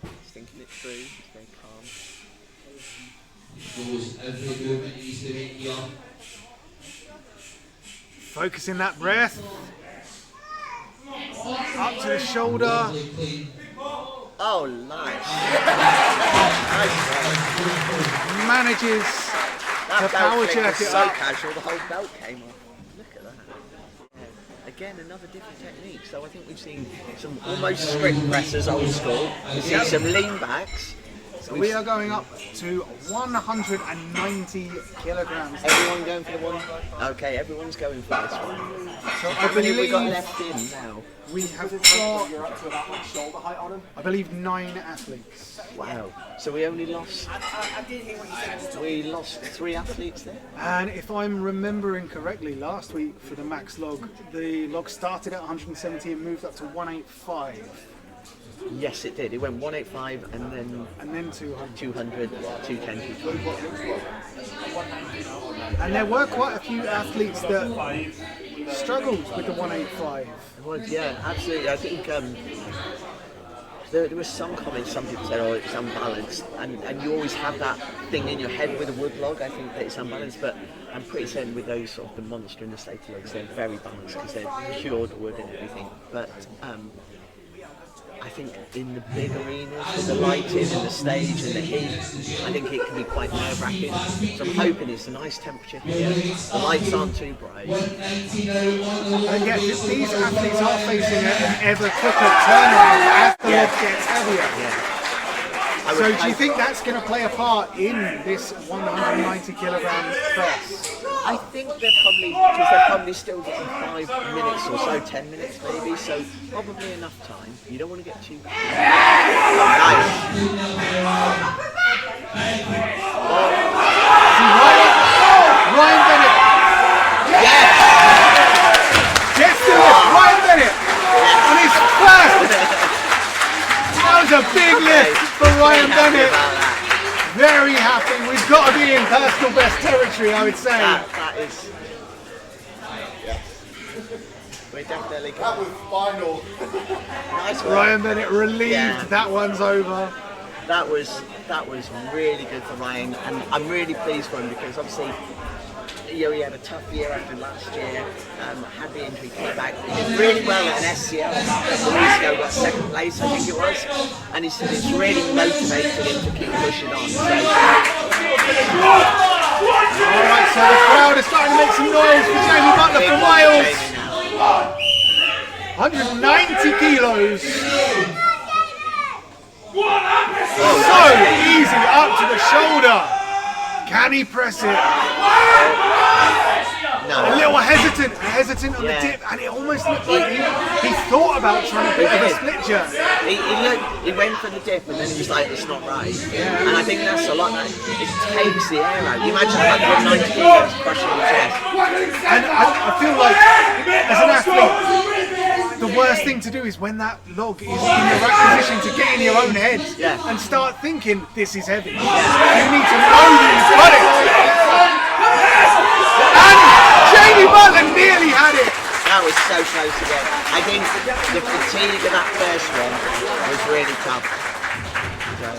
He's thinking it through, he's very calm. Focusing that breath. Up to the shoulder. Oh, nice. Nice. Manages That to power belt flick jerk was it so up. casual, the whole belt came off. Look at that. Yeah. Again, another different technique. So I think we've seen some almost strict presses, old school. We've seen some lean backs. So we are going up to 190 kilograms. Everyone going for the one? Okay, everyone's going for this one. So I How many have we got believe left in now? we have got, You're up to about like shoulder height on him. I believe 9 athletes. Wow. So we only lost, I did hear what you said. we lost 3 athletes there? And if I'm remembering correctly, last week for the max log, the log started at 170 and moved up to 185. Yes, it did. It went 185 and then 200. 200, 210, 220. And there were quite a few athletes that struggled with the 185. Well, yeah, absolutely. I think there was some comments, some people said, oh, it's unbalanced. And you always have that thing in your head with a wood log, I think that it's unbalanced. But I'm pretty certain with those sort of the monster and the stator logs, they're very balanced because they're cured wood and everything. But I think in the big arenas with the lighting and the stage and the heat, I think it can be quite nerve-wracking. So I'm hoping it's a nice temperature here. The lights aren't too bright. And yet these athletes are facing an ever quicker turnaround as the log gets heavier. Yeah. So do you think that's going to play a part in this 190 kilogram press? I think they're probably, because they're probably still getting 5 minutes or so, 10 minutes maybe, so probably enough time. You don't want to get too... Oh, nice. Ryan Bennett Yes! gets to lift. Ryan Bennett on his first. That was a big lift for Ryan Happy Bennett. about that. Very happy. We've got to be in personal best territory, I would say. That is... We're definitely... That was final. Nice work. Ryan Bennett relieved Yeah. that one's over. That was really good for Ryan, and I'm really pleased for him because obviously, you know, he had a tough year after last year, had the injury, came back, he did really well at an SCL a couple of weeks ago, got 2nd place I think it was, and he said it's really motivated him to keep pushing on. So, Alright, so the crowd is starting to make some noise for Jamie Butler big from one for Wales. Jamie now. 190 kilos. So easy, up to the shoulder. Can he press it? A little hesitant on the dip, and it almost looked like he thought about trying to pick up a split jerk. He went for the dip, and then he was like, it's not right. And I think that's a lot. It takes the air out. You imagine 190 kilos crushing the chest. And I feel like, as an athlete, the worst thing to do is when that log is in the right position to get in your own head and start thinking, this is heavy. You need to know that you've got it. And Jamie Butler nearly had it. That was so close again. I think the fatigue of that first one was really tough.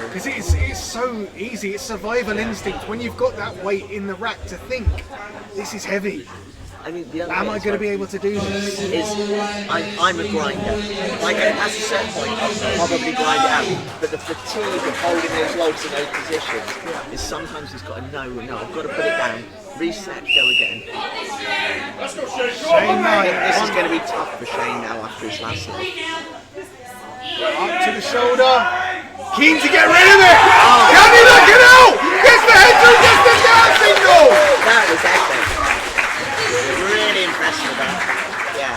Because it's so easy, it's survival instinct. When you've got that weight in the rack to think, this is heavy. I mean, the other Am I going to be able to do this? I'm a grinder. Like at a certain point, I'll probably grind it out. But the fatigue of holding those logs in those positions is sometimes he's got to know, no, I've got to put it down, reset, go again. Shane Knight. This is going to be tough for Shane now after his last log. Up to the shoulder. Keen to get rid of it. Can he knock it out? Gets the head through, gets the down signal. That was epic. Really impressed with that. Yeah.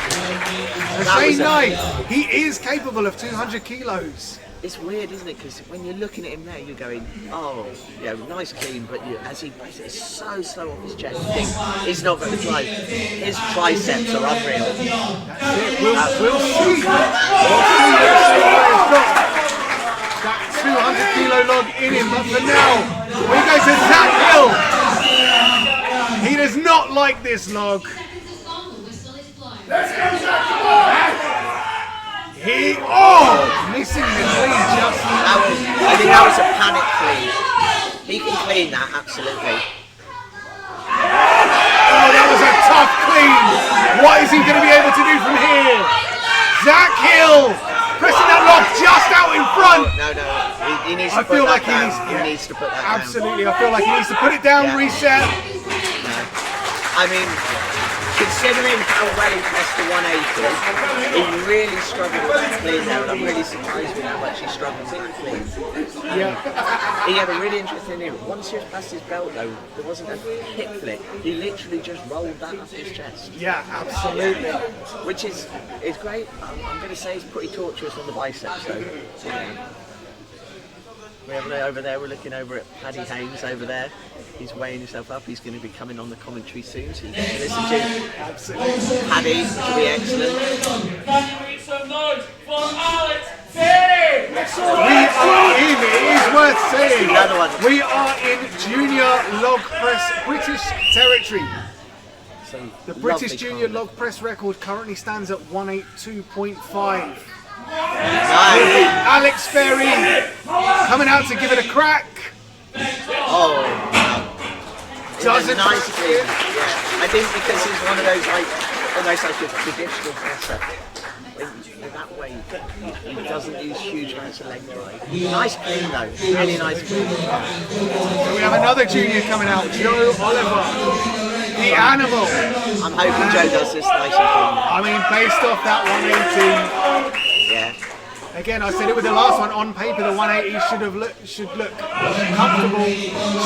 Shane Knight, he is capable of 200 kilos. It's weird, isn't it? Because when you're looking at him there, you're going, oh, yeah, nice clean, but as he presses it, it's so slow off his chest. You think he's not going to drive. His triceps are unreal. We'll see. We'll see where that 200 kilo log in him, but for now, we go to Zach Hill. He does not like this log. Missing the clean just. I think that was a panic clean. He can clean that, absolutely. Oh, that was a tough clean. What is he going to be able to do from here? Zach Hill pressing that log just out in front. No, he needs to put that down. He needs to put that down. Absolutely, I feel like he needs to put it down, reset. No. I mean, considering how well he pressed the 180, he really struggled with that clean there, and I'm really surprised with how much he struggled with the clean. He had a really interesting thing. Once he was past his belt though, there wasn't a hip flick. He literally just rolled that up his chest. Yeah, absolutely. Which is great. I'm going to say it's pretty torturous on the biceps though. We have over there, we're looking over at Paddy Haynes over there. He's weighing himself up. He's going to be coming on the commentary soon, so you can listen to Absolutely. Paddy, which will be excellent. It is worth saying, Another one. we are in junior log press British territory. So, The British lovely junior comment. log press record currently stands at 182.5. Nice. Alex Ferry coming out to give it a crack. Oh, Doesn't nice clean. Yeah. I think because he's one of those almost like a traditional presser. With that weight, he doesn't use huge amounts of leg drive. Nice clean though, really nice clean. So we have another junior coming out, Joe Oliver, the animal. I'm hoping Joe does this nice and clean. I mean, based off that 180. Yeah. Again, I said it with the last one. On paper, the 180 should look comfortable.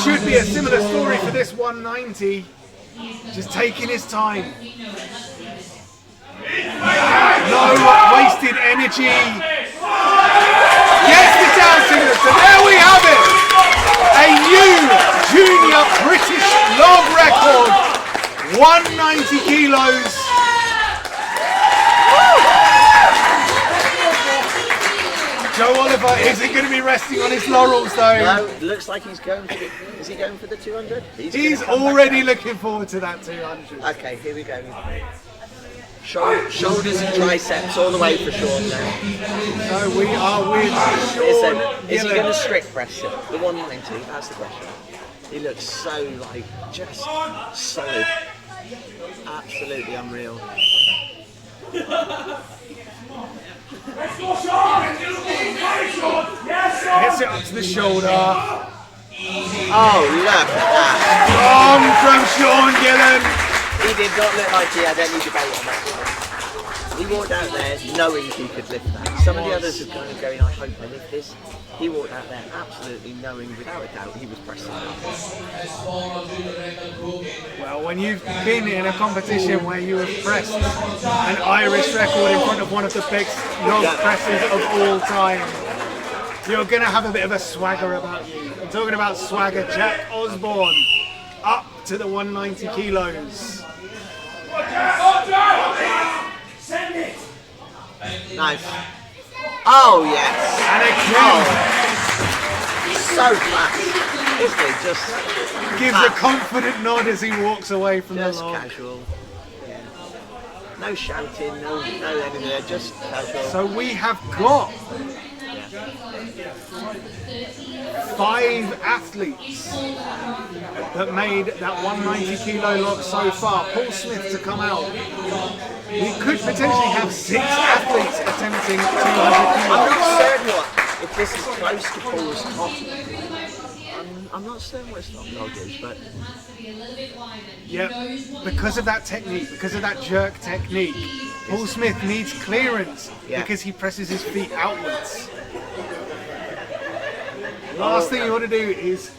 Should be a similar story for this 190. Just taking his time. No wasted energy. Yes, the down signal. So there we have it. A new junior British log record. 190 kilos. Joe Oliver isn't going to be resting on his laurels though. No, it looks like he's going for it. Is he going for the 200? He's already looking forward to that 200. Okay, here we go. Shoulders and triceps all the way for Sean now. So we are with Sean Is he Gillen. going to strict press it? The 190, that's the question. He looks so like, just solid. Absolutely unreal. Gets it up to the shoulder. Oh, look at that. From Sean Gillen. He did not look like he had any debate on that. He walked out there knowing he could lift that. Some of the others are kind of going, I hope I lift this. He walked out there absolutely knowing, without a doubt, he was pressing that. Well, when you've been in a competition where you have pressed an Irish record in front of one of the best log presses of all time, you're going to have a bit of a swagger about you. I'm talking about swagger. Jack Osborne up to the 190 kilos. Nice. Oh yes. And again, So fast. Isn't it? Just gives fast. a confident nod as he walks away from Just the log. casual. Yeah. No shouting, no anything there, just casual. So we have got 5 athletes that made that 190 kilo log so far. Paul Smith to come out. We could potentially have 6 athletes attempting 200 I'm kilos. not certain if this is close to Paul's top. I'm not certain what his top log is, but Yep, because of that technique, because of that jerk technique, Paul Smith needs clearance because he presses his feet outwards. Last thing you want to do is...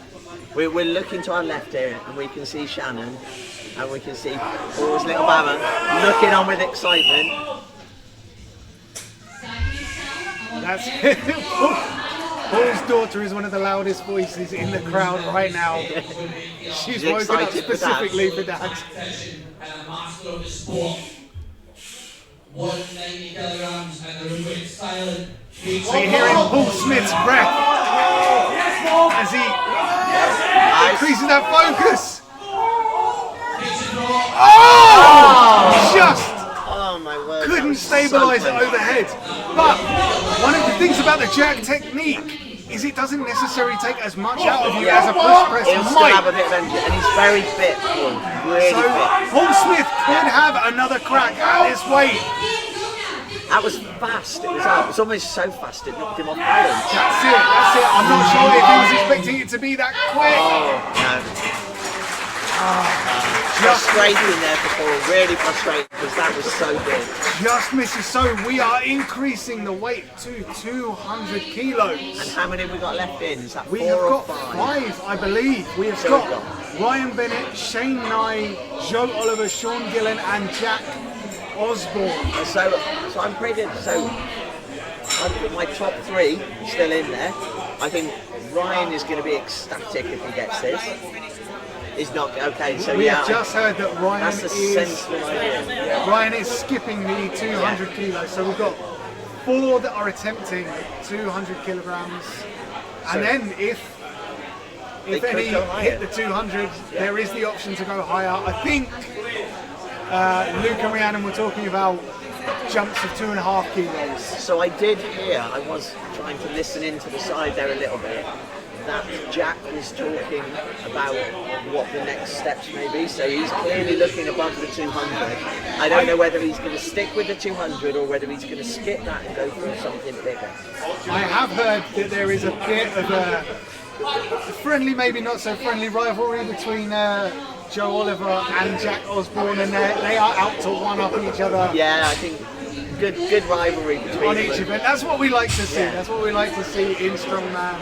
we're looking to our left here and we can see Shannon and we can see Paul's little Bama looking on with excitement. That's it. Paul's daughter is one of the loudest voices in the crowd right now. She's woken up excited for specifically for Dad. 190 kilograms and the room went silent. So you're hearing Paul Smith's breath as he increases that focus. Oh! Just Oh my word. couldn't stabilize it overhead. But one of the things about the jerk technique is it doesn't necessarily take as much out of you as a push press He'll still have a might. bit of energy and he's very fit, Paul. Really So fit. Paul Smith could have another crack at this weight. That was fast. It was almost so fast it knocked him off balance. That's it, that's it. I'm not sure if he was expecting it to be that quick. Oh no. Frustrating there for Paul, really frustrating because that was so good. Just misses. So we are increasing the weight to 200 kilos. And how many have we got left in? Is that We 4 have or got 5? 5, I believe. We have So got we've got- Ryan Bennett, Shane Nye, Joe Oliver, Sean Gillen, and Jack Osborne. So I'm pretty good. So I've got my top 3 still in there. I think Ryan is going to be ecstatic if he gets this. He's not okay. So We yeah, have just heard that Ryan that's a sensible idea. Ryan is skipping the 200 kilos. So we've got 4 that are attempting 200 kilograms, and then if They could any go higher. hit the 200, there is the option to go higher. I think Luke and Rhiannon were talking about jumps of 2.5 kilos. So I did hear, I was trying to listen into the side there a little bit, that Jack was talking about what the next steps may be. So he's clearly looking above the 200. I don't know whether he's going to stick with the 200 or whether he's going to skip that and go for something bigger. I have heard that there is a bit of a friendly, maybe not so friendly rivalry between Joe Oliver and Jack Osborne, and they are out to one-up each other. Yeah, I think good rivalry between On them. each event. That's what we like to see. That's what we like to see in strongman.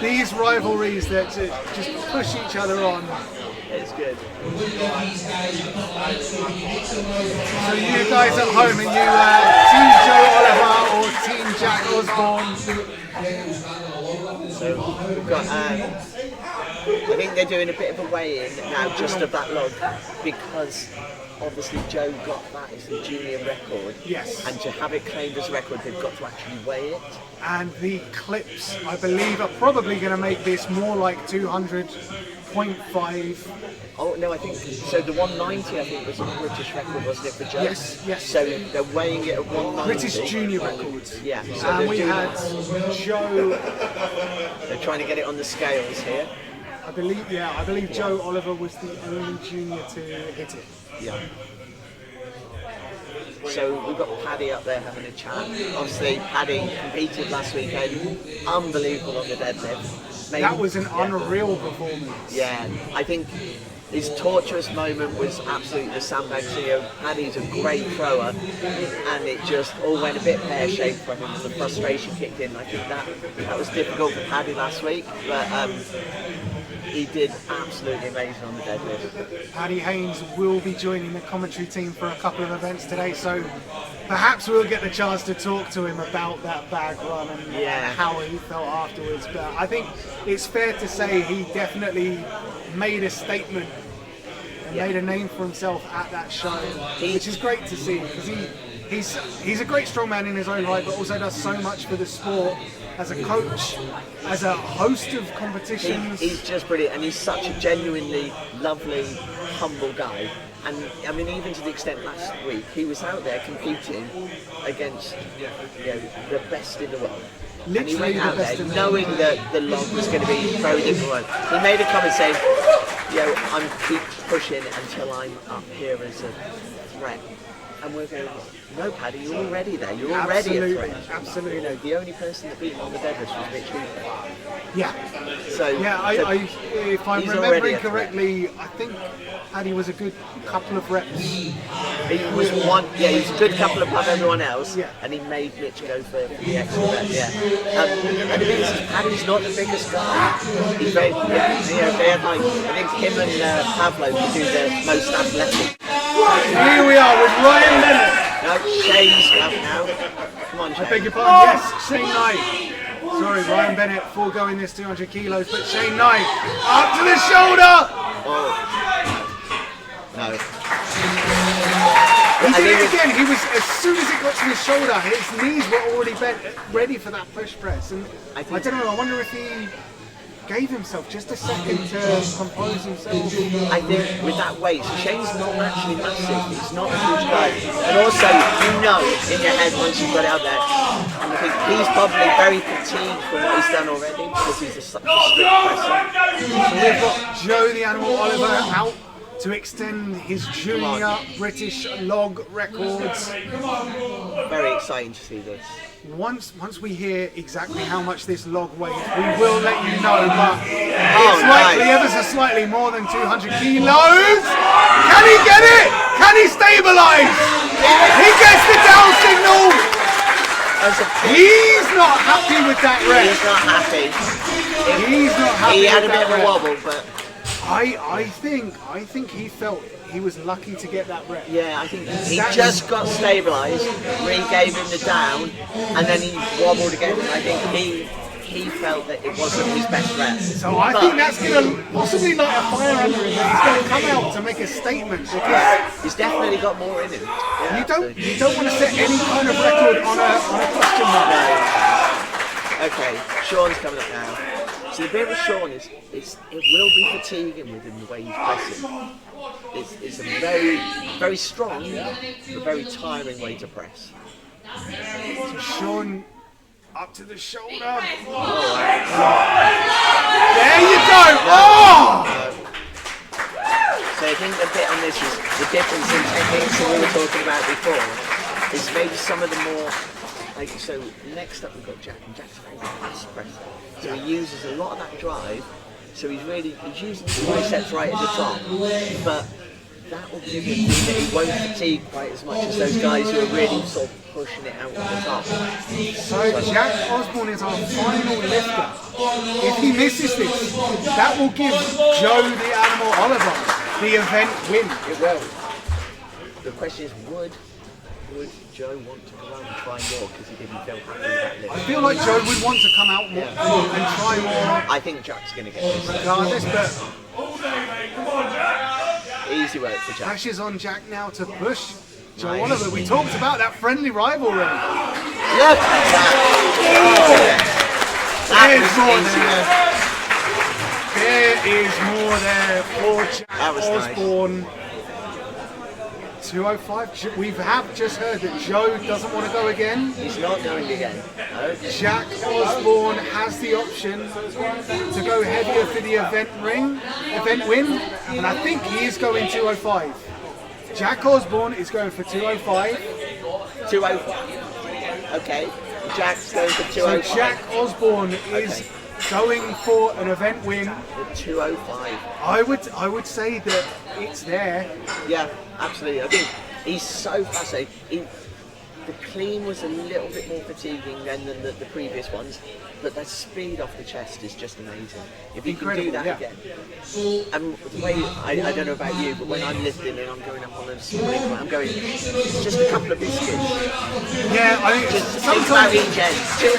These rivalries that just push each other on. It's good. So you guys at home, are you Team Joe Oliver or Team Jack Osborne? So we've got, I think they're doing a bit of a weigh-in now just of that log because obviously Joe got that as a junior record. Yes. And to have it claimed as a record, they've got to actually weigh it. And the clips, I believe, are probably going to make this more like 200.5. Oh no, I think so. The 190, I think, was a British record, wasn't it, for Joe? Yes, yes. So they're weighing it at 190. British junior records. Yeah. So And they're we doing had that. Joe, They're trying to get it on the scales here. I believe Joe Oliver was the only junior to hit it. Yeah. So we've got Paddy up there having a chat. Obviously, Paddy competed last weekend. Unbelievable on the deadlift. Maybe, That was an unreal performance. Yeah, I think His torturous moment was absolutely the sandbag CEO. Paddy's a great thrower, and it just all went a bit pear-shaped for him, and the frustration kicked in. I think that was difficult for Paddy last week, but he did absolutely amazing on the deadlift. Paddy Haynes will be joining the commentary team for a couple of events today, so perhaps we'll get the chance to talk to him about that bag run and how he felt afterwards. But I think it's fair to say he definitely made a statement and made a name for himself at that show, which is great to see, because he's a great strongman in his own right, but also does so much for the sport as a coach, as a host of competitions. He's just brilliant, and he's such a genuinely lovely, humble guy. And I mean, even to the extent last week, he was out there competing against the best in the world. Literally and he went the out best there in the knowing world. that the log was going to be very difficult. He made a comment saying, I'm keep pushing until I'm up here as a threat. And we're going, no, Paddy, you're already there. You're already a threat. Absolutely. The only person that beat him on the deadlift was Mitch Hooper. Yeah. So If I'm he's remembering correctly, I think Paddy was a good couple of reps. He was he was a good couple above everyone else, Yeah. and he made Mitch go for the extra rep, and the thing is, Paddy's not the biggest guy. He's very, they had like, I think him and Pablo could do the most athletic. Here we are with Ryan Bennett. No, Shane's coming now. Come on, Shane. I beg your pardon, yes, Shane Knight. Sorry, Ryan Bennett foregoing this 200 kilos, but Shane Knight up to the shoulder. No. He did it again. He was, as soon as it got to his shoulder, his knees were already bent, ready for that push press. And I don't know. I wonder if he gave himself just a second to compose himself. I think with that weight, so Shane's not actually massive. He's not a huge guy. And also, in your head once you've got it out there, and I think he's probably very fatigued from what he's done already because he's such a strict presser. So we've got Joe the Animal Oliver out to extend his junior British log records. Very exciting to see this. Once we hear exactly how much this log weighs, we will let you know, but it's likely ever so slightly more than 200 kilos. Can he get it? Can he stabilise? He gets the down signal. He's not happy with that rep. He's not happy. He's not happy. He had with a bit that of a rep. wobble, but I think he felt he was lucky to get that rep. yeah, I think he just got stabilised. Ring gave him the down, and then he wobbled again. I think he felt that it wasn't his best rep. So I think that's going to possibly light a fire under him. He's going to come out to make a statement, because He's definitely got more in him. Yeah, you don't want to set any kind of record on a question mark. Okay, Sean's coming up now. So the bit with Sean is it will be fatiguing with him the way he's pressing. It's a very, very strong but very tiring way to press. So Sean up to the shoulder. There you go. Oh! So I think the bit on this is the difference in techniques that we were talking about before is maybe some of the more so next up we've got Jack, and Jack's a very fast presser. So he uses a lot of that drive. So he's using his biceps right at the top, but that will give him that he won't fatigue quite as much as those guys who are really sort of pushing it out at the top. So Jack Osborne is our final lifter. If he misses this, that will give Joe the Animal Oliver the event win. It will. The question is, would Joe want to go out and try more because he didn't feel happy with that lift? I feel like Joe would want to come out more and try more. I think Jack's going to get this. Regardless, but Easy work for Jack. Ashes on Jack now to push Joe Oliver. We talked about that friendly rivalry. Look at that! There is more there for Jack That was nice. Osborne. 205. We have just heard that Joe doesn't want to go again. He's not going again. Okay. Jack Osborne has the option to go heavier for the event win, and I think he is going 205. Jack Osborne is going for 205. 205. Okay. Jack's going for 205. So Jack Osborne is going for an event win. The 205. I would say that it's there. Yeah, absolutely. I think he's so fast. The clean was a little bit more fatiguing than the previous ones, but the speed off the chest is just amazing. If he can do that again. And the way, I don't know about you, but when I'm lifting and I'm going up on a small incline, I'm going, just a couple of biscuits. Yeah, I think Just think about each end. 2.5,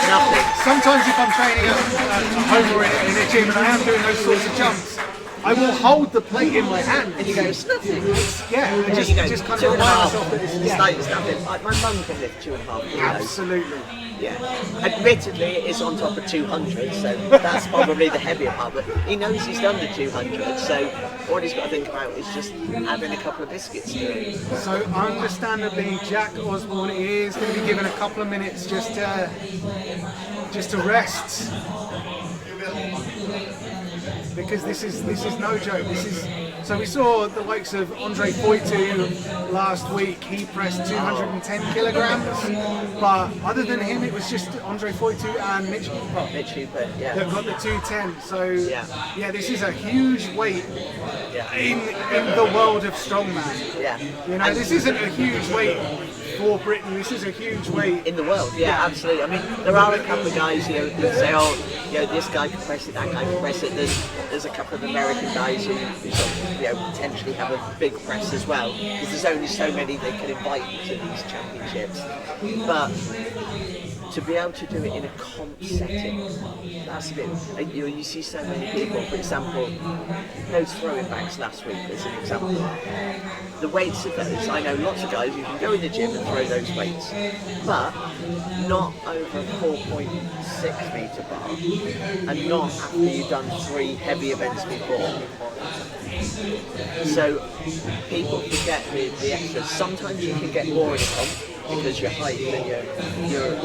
nothing. Sometimes if I'm training at home or in a gym and I am doing those sorts of jumps, I will hold the plate in my hand. And you go, it's nothing. Yeah, and And you go, just kind 2.5. of remind myself that It's like it's nothing. My mum can lift 2.5 kilos. absolutely. Yeah. Admittedly, it is on top of 200, so that's probably the heavier part. But he knows he's done the 200, so what he's got to think about is just adding a couple of biscuits to it. So understandably, Jack Osborne is going to be given a couple of minutes just to rest. Because this is no joke. So we saw the likes of Andre Foytu last week. He pressed 210 kilograms, but other than him, it was just Andre Foytu and Mitch Hooper, yeah. that got the 210. So Yeah. this is a huge weight Yeah. in the world of strongman. Yeah. You know, this isn't a huge weight for Britain. This is a huge weight. In the world, yeah, absolutely. I mean, there are a couple of guys, who say, oh, this guy can press it, that guy can press it. There's a couple of American guys who sort of, potentially have a big press as well, because there's only so many they can invite to these championships. But to be able to do it in a comp setting, that's a bit. You see so many people, for example, those throwing backs last week as an example. The weights of those, I know lots of guys who can go in the gym and throw those weights, but not over a 4.6 metre bar, and not after you've done 3 heavy events before. So people forget the extras. Sometimes you can get more in a comp because you're height and you're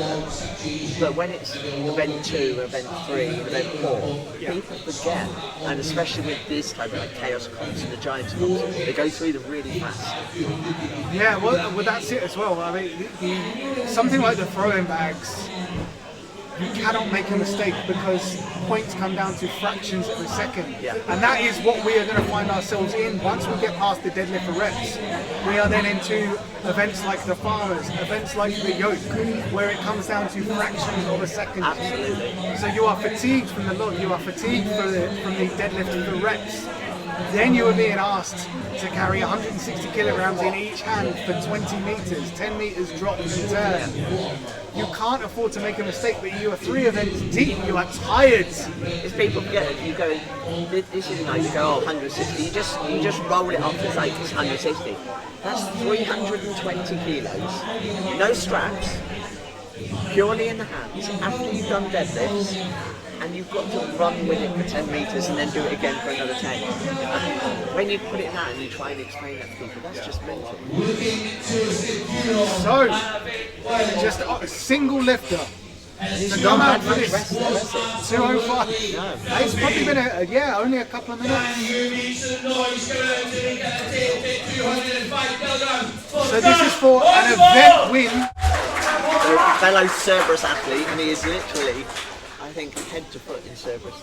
but when it's event 2, event 3, and event 4, people forget, and especially with this type of like Kaos comps and the Giants comps, they go through them really fast. Yeah, well, that's it as well. I mean, something like the throwing bags, you cannot make a mistake because points come down to fractions of a second. Yeah. And that is what we are going to find ourselves in once we get past the deadlift for reps. We are then into events like the farmers, events like the yoke, where it comes down to fractions of a second. Absolutely. So you are fatigued from the log, you are fatigued from the deadlift for reps. Then you are being asked to carry 160 kilograms in each hand for 20 meters, 10 meters drop and turn. You can't afford to make a mistake, but you are 3 events deep, you are tired. If people forget it, you go, this isn't like you go, 160, you just roll it off as like it's 160. That's 320 kilos, no straps, purely in the hands, after you've done deadlifts, and you've got to run with it for 10 metres and then do it again for another 10. And when you put it in that and you try and explain that to people, that's just mental. So, just a single lifter. To come out for this 205. It's probably been only a couple of minutes. So this is for an event win. So, fellow Cerberus athlete, and he is literally, I think, head to foot in Cerberus.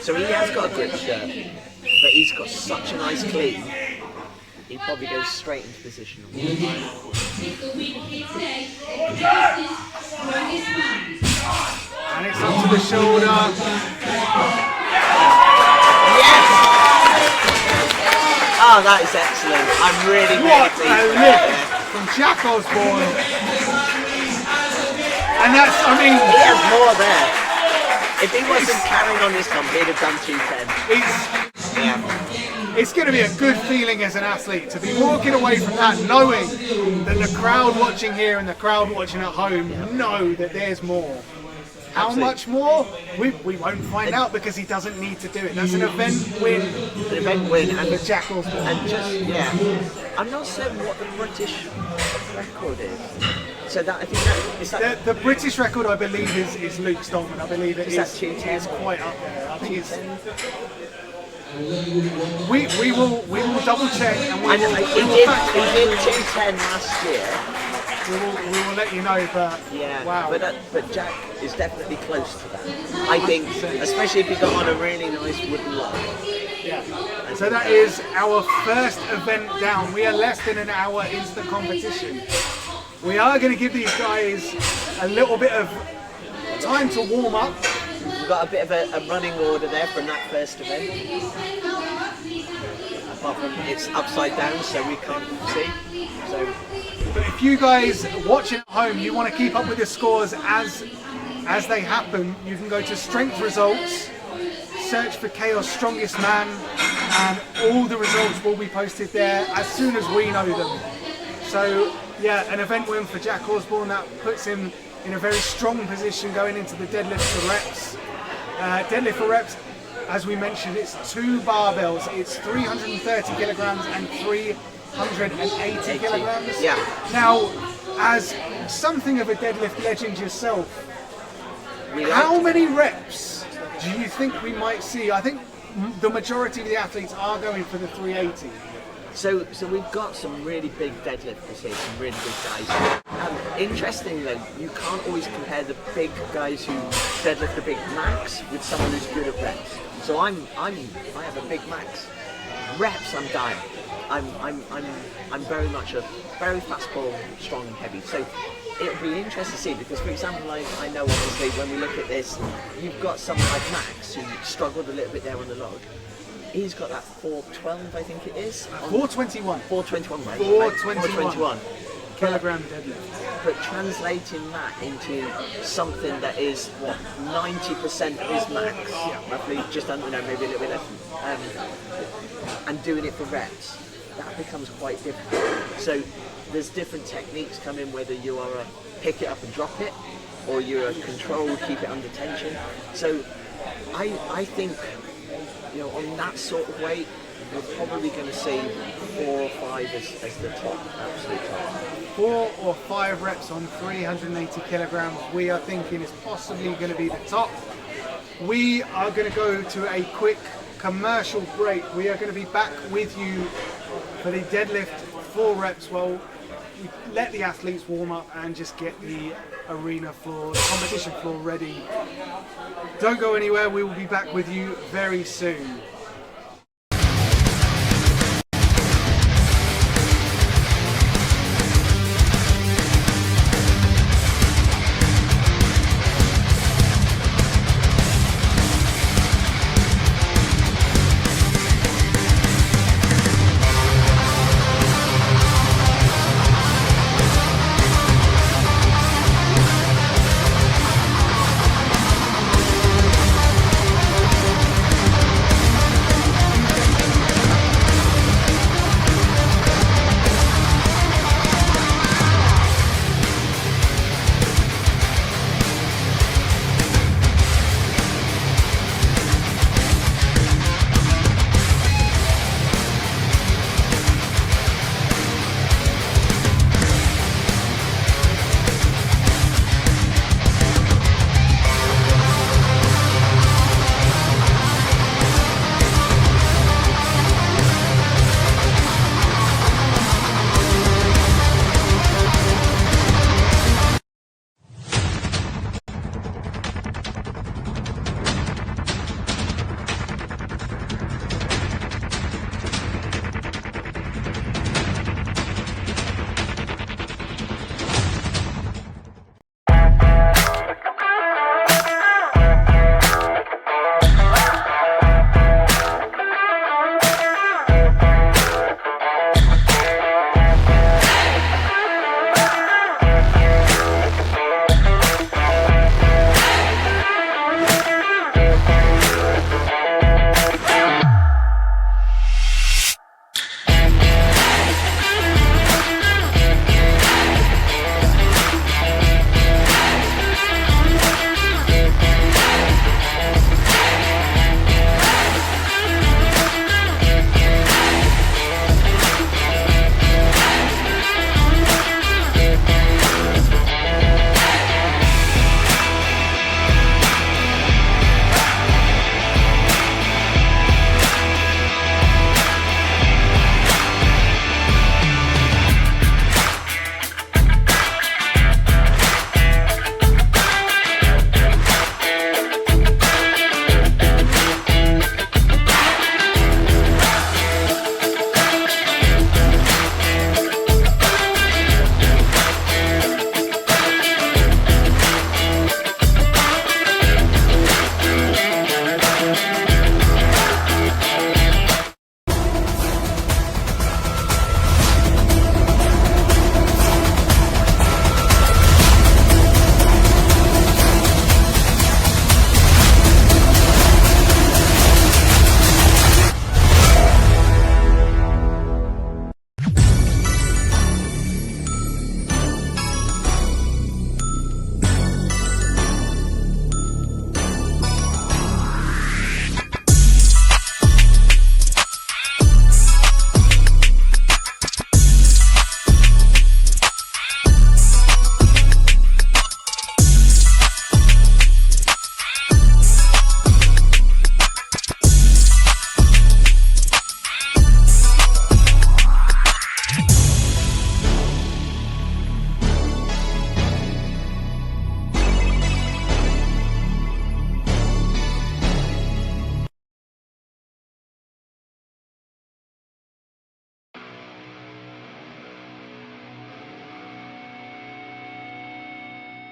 So he has got a grip shirt, but he's got such a nice clean. He probably goes straight into position. The win here today, Kaos Strongest Man. And it's up to the shoulder. Yes! Oh, that is excellent. I'm really What pleased a with lift that. from Jack Osborne. And that's, I mean, He has more there. If he wasn't carrying on this comp, he'd have done 210. it's going to be a good feeling as an athlete to be walking away from that knowing that the crowd watching here and the crowd watching at home know that there's more. How Absolutely. much more? We won't find out because he doesn't need to do it. That's an event win. An event win and For Jack Osborne. And I'm not certain what the British record is. So that I think that is that. The British record, I believe, is Luke Stolman. I believe it Is that is 210? it's quite up there. I think it's. We will double check and we And will. he did 210 last year. we will let you know. But Yeah, wow. but Jack is definitely close to that. I think, especially if he got on a really nice wooden log. Yeah. So that is our first event down. We are less than an hour into the competition. We are going to give these guys a little bit of time to warm up. We've got a bit of a running order there from that first event. Apart from it's upside down, so we can't see. So, But if you guys watching at home, you want to keep up with the scores as they happen, you can go to Strength Results, search for Kaos Strongest Man, and all the results will be posted there as soon as we know them. So yeah, an event win for Jack Osborne, that puts him in a very strong position going into the deadlift for reps. Deadlift for reps, as we mentioned, it's 2 barbells. It's 330 kilograms and 380 kilograms. Yeah. Now, as something of a deadlift legend yourself, we like how to- many reps do you think we might see? I think the majority of the athletes are going for the 380. So we've got some really big deadlifters here, some really big guys. Interesting though, you can't always compare the big guys who deadlift a big max with someone who's good at reps. So I have a big max. Reps, I'm dying. I'm very much a very fast ball, strong and heavy. So it'll be interesting to see because, for example, I know obviously when we look at this, you've got someone like Max who struggled a little bit there on the log. He's got that 412, I think it is. 421. 421, right? 421. Kilogram deadlift. But translating that into something that is, what, 90% of his max, roughly, just under, maybe a little bit less, and doing it for reps, that becomes quite difficult. So there's different techniques come in, whether you are a pick it up and drop it, or you're a controlled, keep it under tension. So I think, you know, on that sort of weight, we're probably going to see 4 or 5 as the top, absolute top. 4 or 5 reps on 380 kilograms, we are thinking is possibly going to be the top. We are going to go to a quick commercial break. We are going to be back with you for the deadlift 4 reps while we let the athletes warm up and just get the arena floor, the competition floor ready. Don't go anywhere, we will be back with you very soon.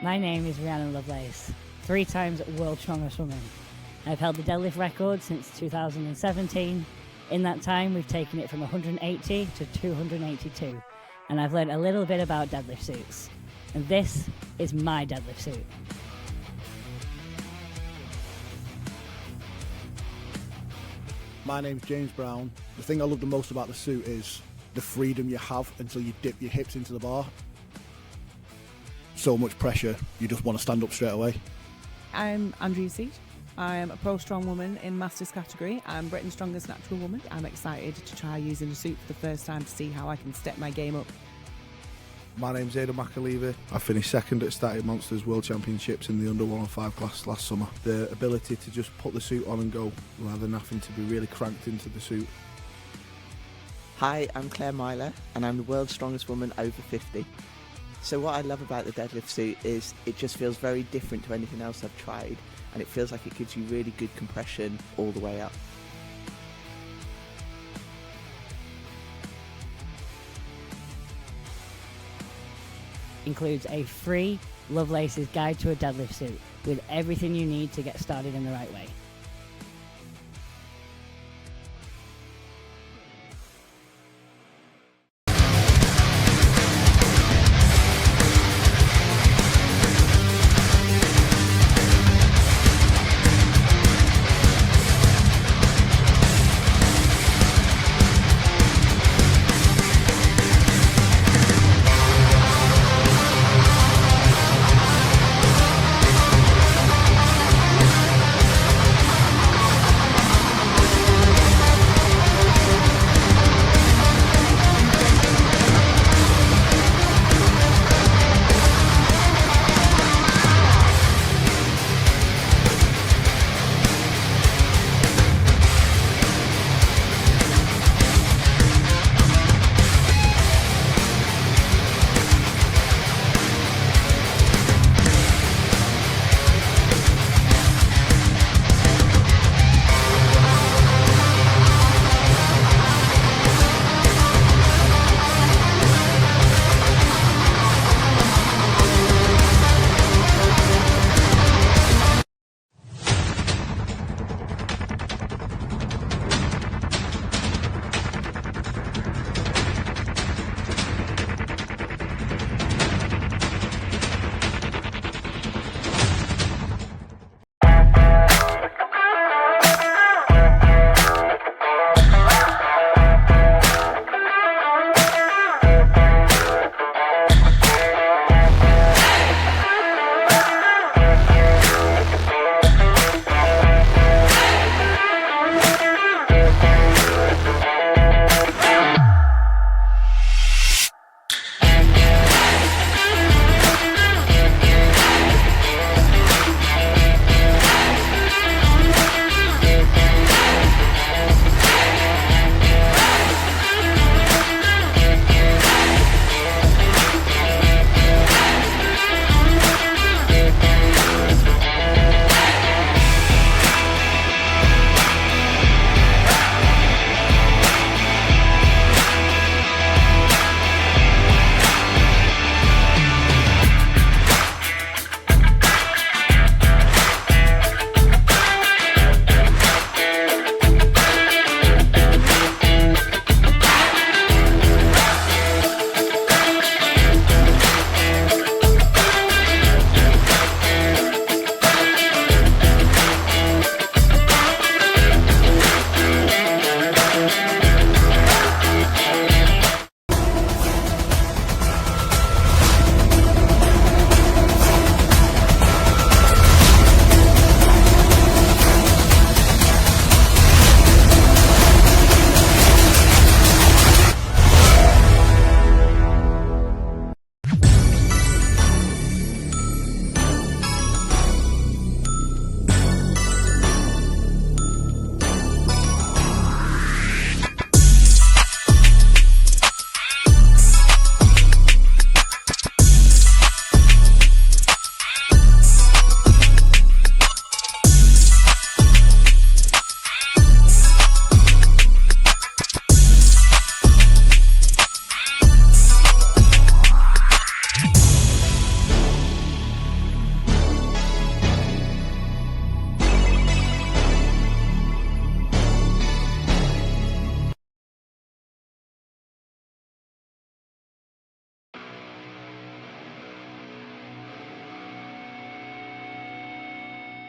My name is Rhiannon Lovelace, 3 times World's Strongest Woman. I've held the deadlift record since 2017. In that time, we've taken it from 180 to 282, and I've learned a little bit about deadlift suits. And this is my deadlift suit. My name's James Brown. The thing I love the most about the suit is the freedom you have until you dip your hips into the bar. So much pressure, you just want to stand up straight away. I'm Andrea Seat. I'm a pro strong woman in Masters category. I'm Britain's strongest natural woman. I'm excited to try using the suit for the first time to see how I can step my game up. My name's Aidan McAleavey. I finished second at Static Monsters World Championships in the under 105 class last summer. The ability to just put the suit on and go rather than having to be really cranked into the suit. Hi, I'm Claire Myler and I'm the world's strongest woman over 50. So what I love about the deadlift suit is it just feels very different to anything else I've tried, and it feels like it gives you really good compression all the way up. Includes a free Lovelace's Guide to a Deadlift Suit with everything you need to get started in the right way.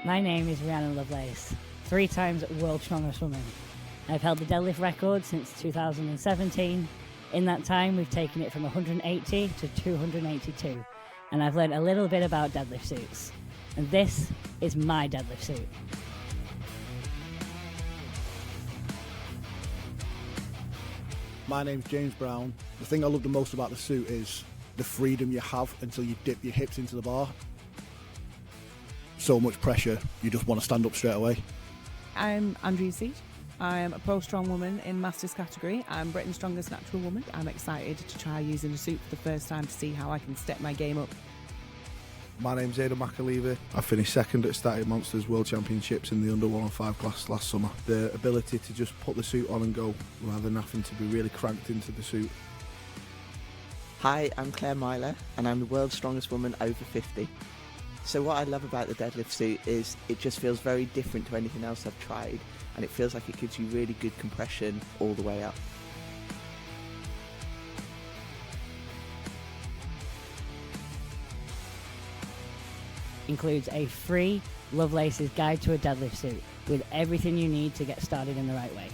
My name is Rhiannon Lovelace, 3 times world strongest woman. I've held the deadlift record since 2017. In that time, we've taken it from 180 to 282, and I've learned a little bit about deadlift suits. And this is my deadlift suit. My name's James Brown. The thing I love the most about the suit is the freedom you have until you dip your hips into the bar. So much pressure, you just want to stand up straight away. I'm Andrew Seat. I'm a pro strong woman in Masters category. I'm Britain's strongest natural woman. I'm excited to try using a suit for the first time to see how I can step my game up. My name's McAleaver. I finished second at Static Monsters World Championships in the under 105 class last summer. The ability to just put the suit on and go rather than having to be really cranked into the suit. Hi, I'm Claire Myler and I'm the world's strongest woman over 50. So what I love about the deadlift suit is it just feels very different to anything else I've tried, and it feels like it gives you really good compression all the way up. Includes a free Lovelace's Guide to a Deadlift Suit with everything you need to get started in the right way.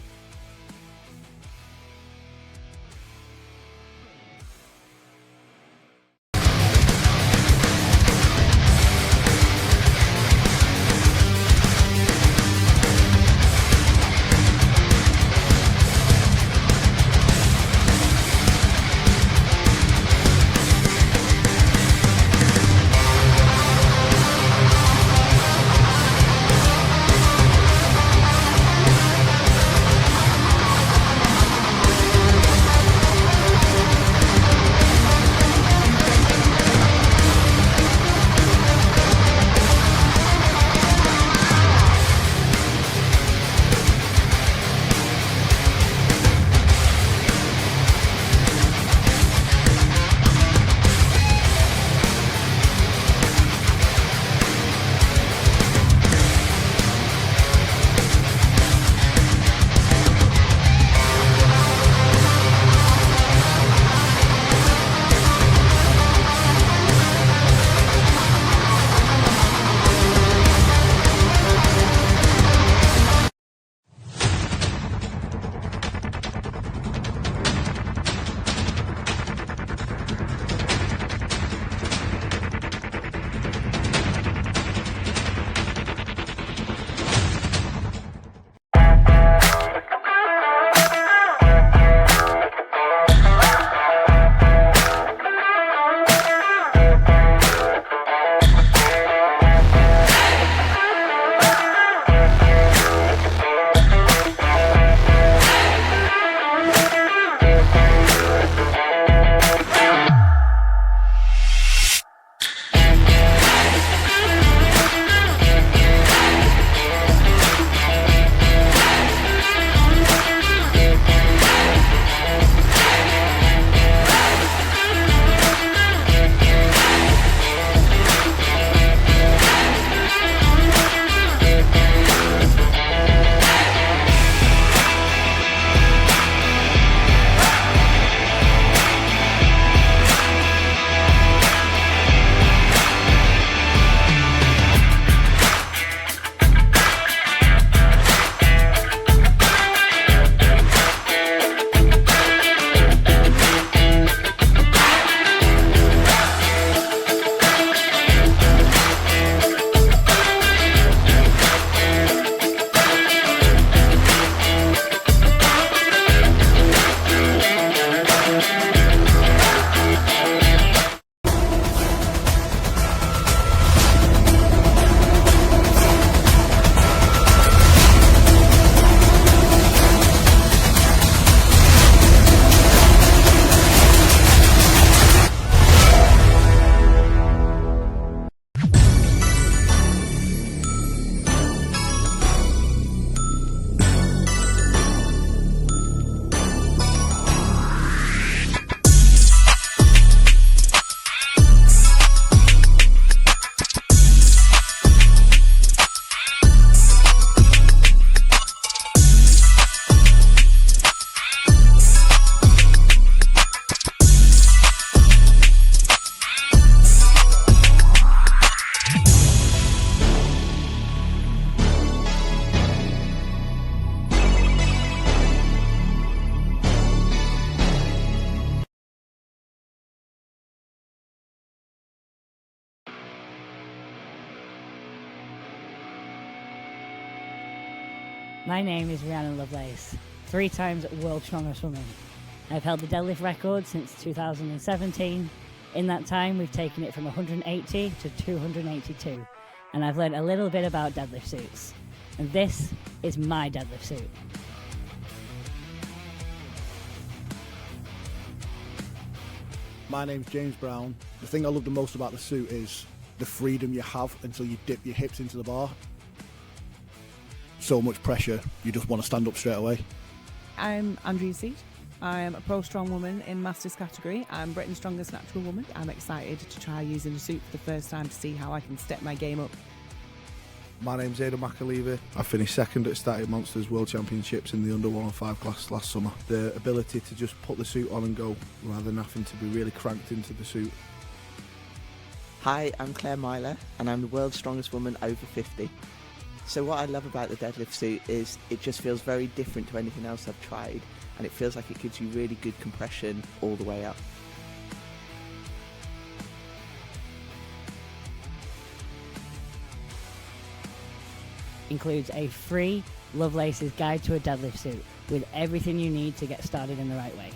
My name is Rhiannon Lovelace, 3 times World Strongest Woman. I've held the deadlift record since 2017. In that time, we've taken it from 180 to 282, and I've learned a little bit about deadlift suits. And this is my deadlift suit. My name's James Brown. The thing I love the most about the suit is the freedom you have until you dip your hips into the bar. So much pressure, you just want to stand up straight away. I'm Andrea Seat. I'm a pro strong woman in Masters category. I'm Britain's strongest natural woman. I'm excited to try using the suit for the first time to see how I can step my game up. My name's Aidan McAleaver. I finished second at Static Monsters World Championships in the under 105 class last summer. The ability to just put the suit on and go rather than having to be really cranked into the suit. Hi, I'm Claire Myler and I'm the world's strongest woman over 50. So what I love about the deadlift suit is it just feels very different to anything else I've tried, and it feels like it gives you really good compression all the way up. Includes a free Lovelace's Guide to a Deadlift Suit with everything you need to get started in the right way.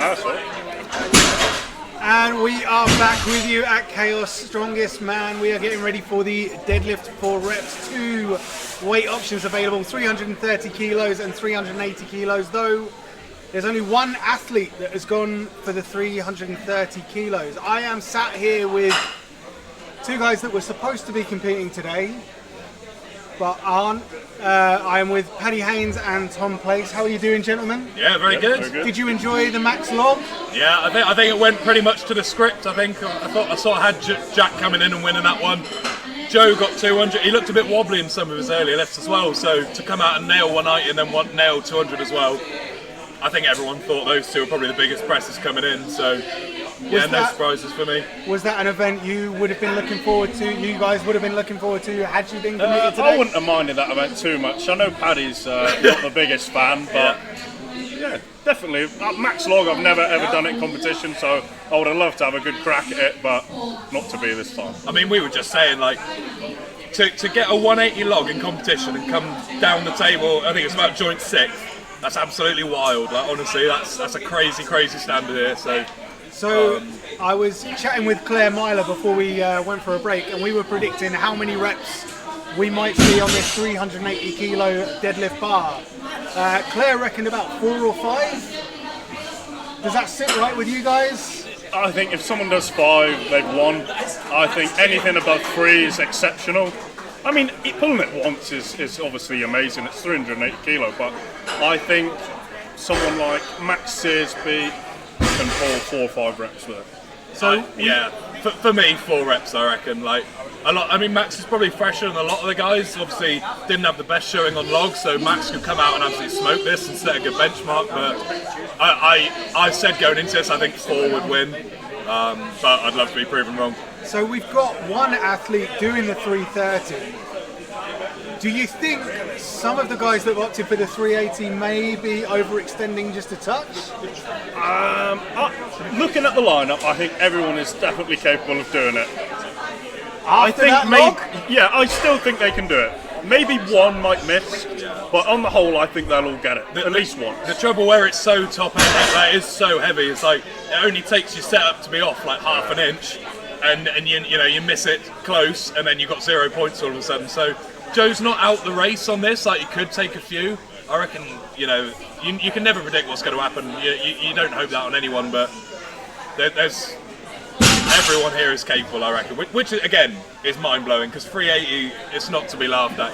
That's right. And we are back with you at Kaos Strongest Man. We are getting ready for the deadlift 4 reps. 2 weight options available, 330 kilos and 380 kilos, though there's only one athlete that has gone for the 330 kilos. I am sat here with 2 guys that were supposed to be competing today, but aren't. I am with Paddy Haynes and Tom Place. How are you doing, gentlemen? Yeah, very good. Did you enjoy the max log? Yeah, I think it went pretty much to the script. I thought I sort of had Jack coming in and winning that one. Joe got 200. He looked a bit wobbly in some of his earlier lifts as well. So to come out and nail 190 and then nail 200 as well, I think everyone thought those 2 were probably the biggest presses coming in. So yeah, no surprises for me. Was that an event you would have been looking forward to? You guys would have been looking forward to had you been committed today? I wouldn't have minded that event too much. I know Paddy's not the biggest fan, but yeah, definitely. At max log, I've never ever done it in competition, so I would have loved to have a good crack at it, but not to be this time. I mean, we were just saying, like, to get a 180 log in competition and come down the table, I think it's about joint 6th. That's absolutely wild. Like, honestly, that's a crazy standard here. So I was chatting with Claire Myler before we went for a break, and we were predicting how many reps we might see on this 380 kilo deadlift bar. Claire reckoned about 4 or 5. Does that sit right with you guys? I think if someone does 5, they've won. I think anything above 3 is exceptional. I mean, pulling it once is obviously amazing. It's 380 kilo, but I think someone like Max Searsby can pull 4 or 5 reps with it. So yeah, for me, 4 reps, I reckon. Like a lot. I mean, Max is probably fresher than a lot of the guys. Obviously, didn't have the best showing on logs, so Max could come out and absolutely smoke this and set a good benchmark. But I said going into this, I think 4 would win. But I'd love to be proven wrong. So we've got one athlete doing the 330. Do you think some of the guys that opted for the 380 may be overextending just a touch? Looking at the lineup, I think everyone is definitely capable of doing it. I still think they can do it. Maybe one might miss, but on the whole, I think they'll all get it. At least one. The trouble where it's so top heavy, like, it's so heavy. It's like it only takes your setup to be off like half an inch, and you miss it close, and then you've got 0 points all of a sudden. So Joe's not out the race on this. Like, he could take a few. I reckon. You can never predict what's going to happen. You don't hope that on anyone, but there's. Everyone here is capable, I reckon, which again is mind-blowing, because 380, it's not to be laughed at,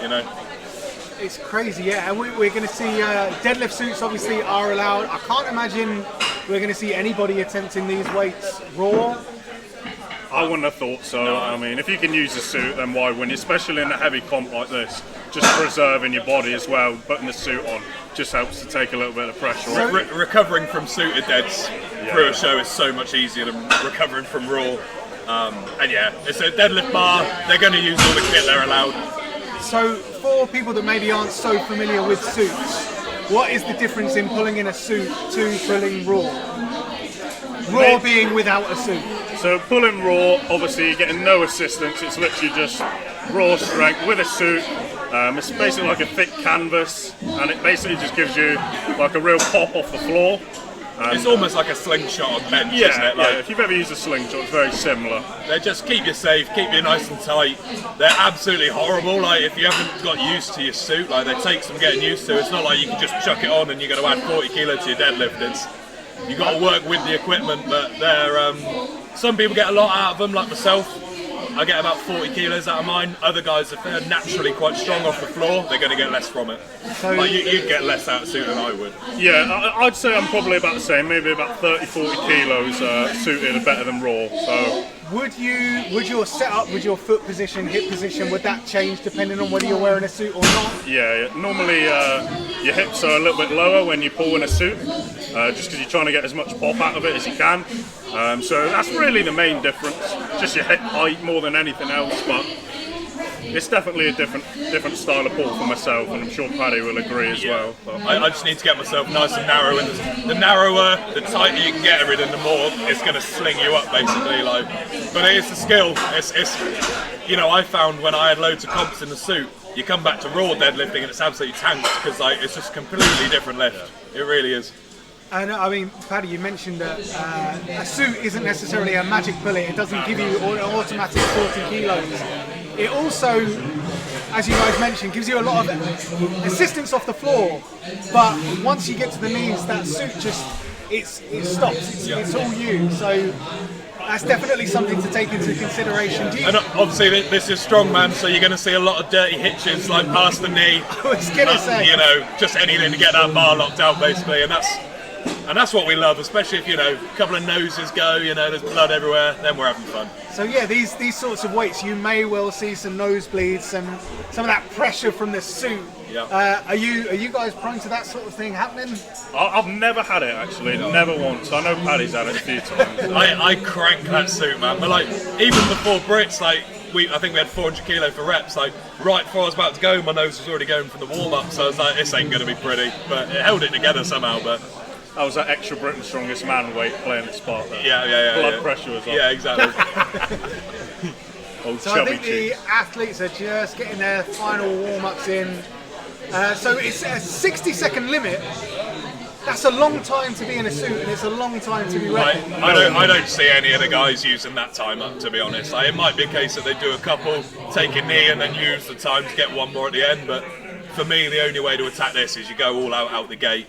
It's crazy, yeah, and we're going to see deadlift suits obviously are allowed. I can't imagine we're going to see anybody attempting these weights raw. I wouldn't have thought so. No. I mean, if you can use a suit, then why wouldn't you? Especially in a heavy comp like this, just preserving your body as well, putting the suit on just helps to take a little bit of pressure off. Recovering from suited deads through a show is so much easier than recovering from raw. And yeah, it's a deadlift bar. They're going to use all the kit they're allowed. So for people that maybe aren't so familiar with suits, what is the difference in pulling in a suit to pulling raw? Raw being without a suit. So pulling raw, obviously you're getting no assistance. It's literally just raw strength with a suit. It's basically like a thick canvas, and it basically just gives you like a real pop off the floor. It's almost like a slingshot on bench, isn't it? Like, if you've ever used a slingshot, it's very similar. They just keep you safe, keep you nice and tight. They're absolutely horrible. Like, if you haven't got used to your suit, like, they take some getting used to. It's not like you can just chuck it on and you're going to add 40 kilo to your deadlift. You've got to work with the equipment, but they're some people get a lot out of them, like myself. I get about 40 kilos out of mine. Other guys, if they're naturally quite strong off the floor, they're going to get less from it. So like you'd get less out of suit than I would. Yeah, I'd say I'm probably about the same, maybe about 30-40 kilos suited are better than raw. So would your setup, would your foot position, hip position, would that change depending on whether you're wearing a suit or not? Yeah. Normally your hips are a little bit lower when you pull in a suit, just because you're trying to get as much pop out of it as you can. So that's really the main difference, just your hip height more than anything else, but it's definitely a different style of pull for myself, and I'm sure Paddy will agree as well. I just need to get myself nice and narrow, and the narrower, the tighter you can get everything, the more it's going to sling you up, basically. But it is the skill. It's I found when I had loads of comps in the suit, you come back to raw deadlifting and it's absolutely tanked, because it's just a completely different lift. It really is. And I mean, Paddy, you mentioned that a suit isn't necessarily a magic bullet. It doesn't give you an automatic 40 kilos. It also, as you guys mentioned, gives you a lot of assistance off the floor. But once you get to the knees, that suit just it stops. It's all you. So that's definitely something to take into consideration. And obviously this is strongman, so you're going to see a lot of dirty hitches, like past the knee. I was going to say, you know, just anything to get that bar locked out, basically, and that's what we love, especially if, you know, a couple of noses go, you know, there's blood everywhere, then we're having fun. So yeah, these sorts of weights, you may well see some nosebleeds, some of that pressure from the suit. Yeah. Are you guys prone to that sort of thing happening? I've never had it actually, never once. I know Paddy's had it a few times. I crank that suit, man. But like even before Brits, like I think we had 400 kilo for reps. Like right before I was about to go, my nose was already going from the warm up, so I was like, this ain't gonna be pretty. But it held it together somehow. But that was that extra Britain's Strongest Man weight playing its part there. Yeah. Blood pressure was on. Yeah, exactly. So I think the athletes are just getting their final warm-ups in. So it's a 60-second limit. That's a long time to be in a suit, and it's a long time to be repping. I don't see any of the guys using that time up, to be honest. Like, it might be a case that they do a couple, take a knee, and then use the time to get one more at the end. But for me, the only way to attack this is you go all out the gate.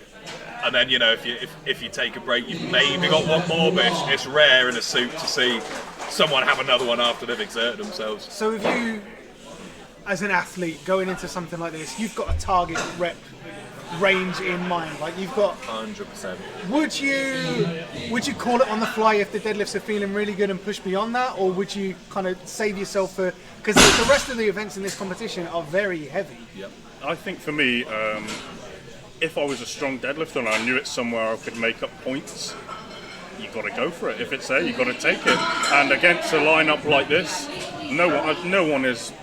And then, you know, if you take a break, you've maybe got one more, but it's rare in a suit to see someone have another one after they've exerted themselves. So if you, as an athlete, going into something like this, you've got a target rep range in mind, like you've got 100%. Would you call it on the fly if the deadlifts are feeling really good and push beyond that, or would you kind of save yourself for, because the rest of the events in this competition are very heavy? Yep. I think for me, if I was a strong deadlifter and I knew it somewhere I could make up points, you got to go for it. If it's there, you got to take it. And against a lineup like this, no one is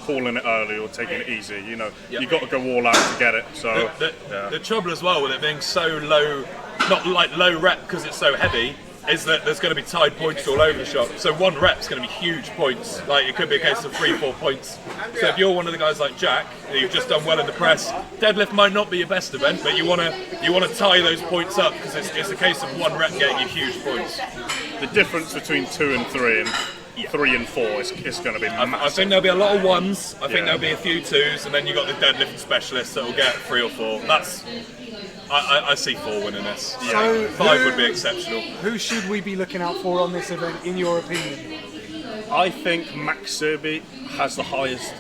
calling it early or taking it easy. You know, you got to go all out to get it. So the trouble as well with it being so low, not like low rep because it's so heavy, is that there's going to be tied points all over the shop. So one rep's going to be huge points. Like it could be a case of 3-4 points. So if you're one of the guys like Jack, you've just done well in the press, deadlift might not be your best event, but you want to tie those points up because it's a case of one rep getting you huge points. The difference between 2 and 3 and 3 and 4 is going to be massive. I think there'll be a lot of ones. I think there'll be a few 2s, and then you've got the deadlift specialists that will get 3 or 4. I see 4 winning this. So 5 would be exceptional. Who should we be looking out for on this event, in your opinion? I think Max Serby has the highest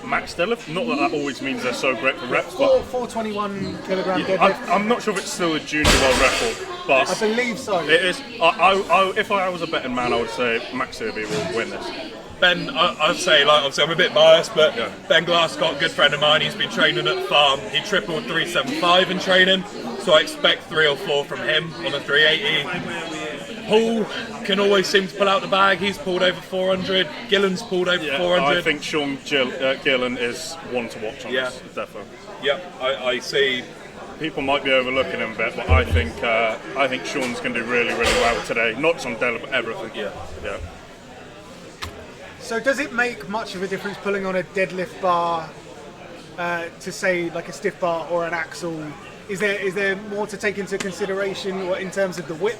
max deadlift. Not that always means they're so great for reps, but 421 kilogram deadlift. I'm not sure if it's still a junior world record, but I believe so. It is. If I was a betting man, I would say Max Serby will win this. Ben, I'd say, like, obviously I'm a bit biased, but Ben Glasscott, a good friend of mine, he's been training at the farm. He tripled 375 in training, so I expect 3 or 4 from him on a 380. Paul can always seem to pull out the bag. He's pulled over 400. Gillen's pulled over 400. I think Sean Gillen is one to watch on this, definitely. Yep, I see. People might be overlooking him a bit, but I think Sean's going to do really, really well today. Not just on deadlift, but everything. Yeah. So does it make much of a difference pulling on a deadlift bar to say like a stiff bar or an axle? Is there more to take into consideration in terms of the whip?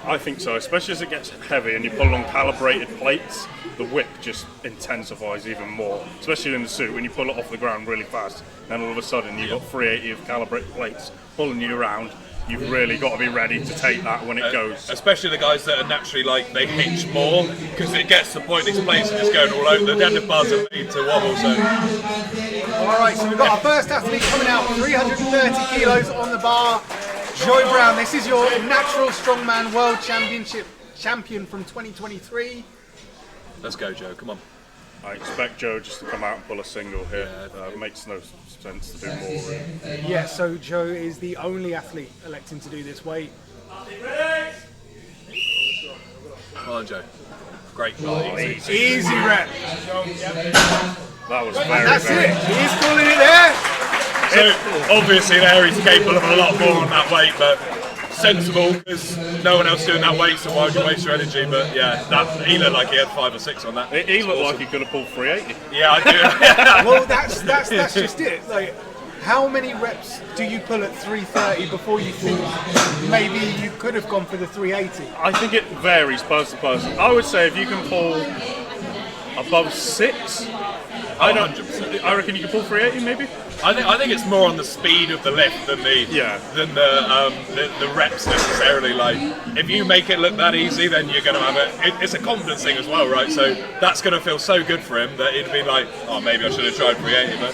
I think so, especially as it gets heavy and you pull on calibrated plates, the whip just intensifies even more, especially in the suit when you pull it off the ground really fast, then all of a sudden you've got 380 of calibrated plates pulling you around. You've really got to be ready to take that when it goes. Especially the guys that are naturally like, they hinge more, because it gets to the point these plates are just going all over. The deadlift bars are made to wobble, so. Alright, so we've got our first athlete coming out, 330 kilos on the bar. Joe Brown, this is your natural strongman world championship champion from 2023. Let's go, Joe, come on. I expect Joe just to come out and pull a single here. It makes no sense to do more. Really. Yeah, so Joe is the only athlete electing to do this weight. Come on, Joe. Great. Easy rep. That was very, that's it. He's calling it there. So obviously there he's capable of a lot more on that weight, but sensible because no one else doing that weight, so why would you waste your energy? But yeah, he looked like he had 5 or 6 on that. He looked like he could have pulled 380. Yeah, I do. Well, that's just it. Like, How many reps do you pull at 330 before you think maybe you could have gone for the 380? I think it varies person to person. I would say if you can pull above 6, I reckon you can pull 380 maybe. I think it's more on the speed of the lift than the reps necessarily. Like, if you make it look that easy, then you're going to have it's a confidence thing as well, right? So that's going to feel so good for him that it'd be like, oh, maybe I should have tried 380, but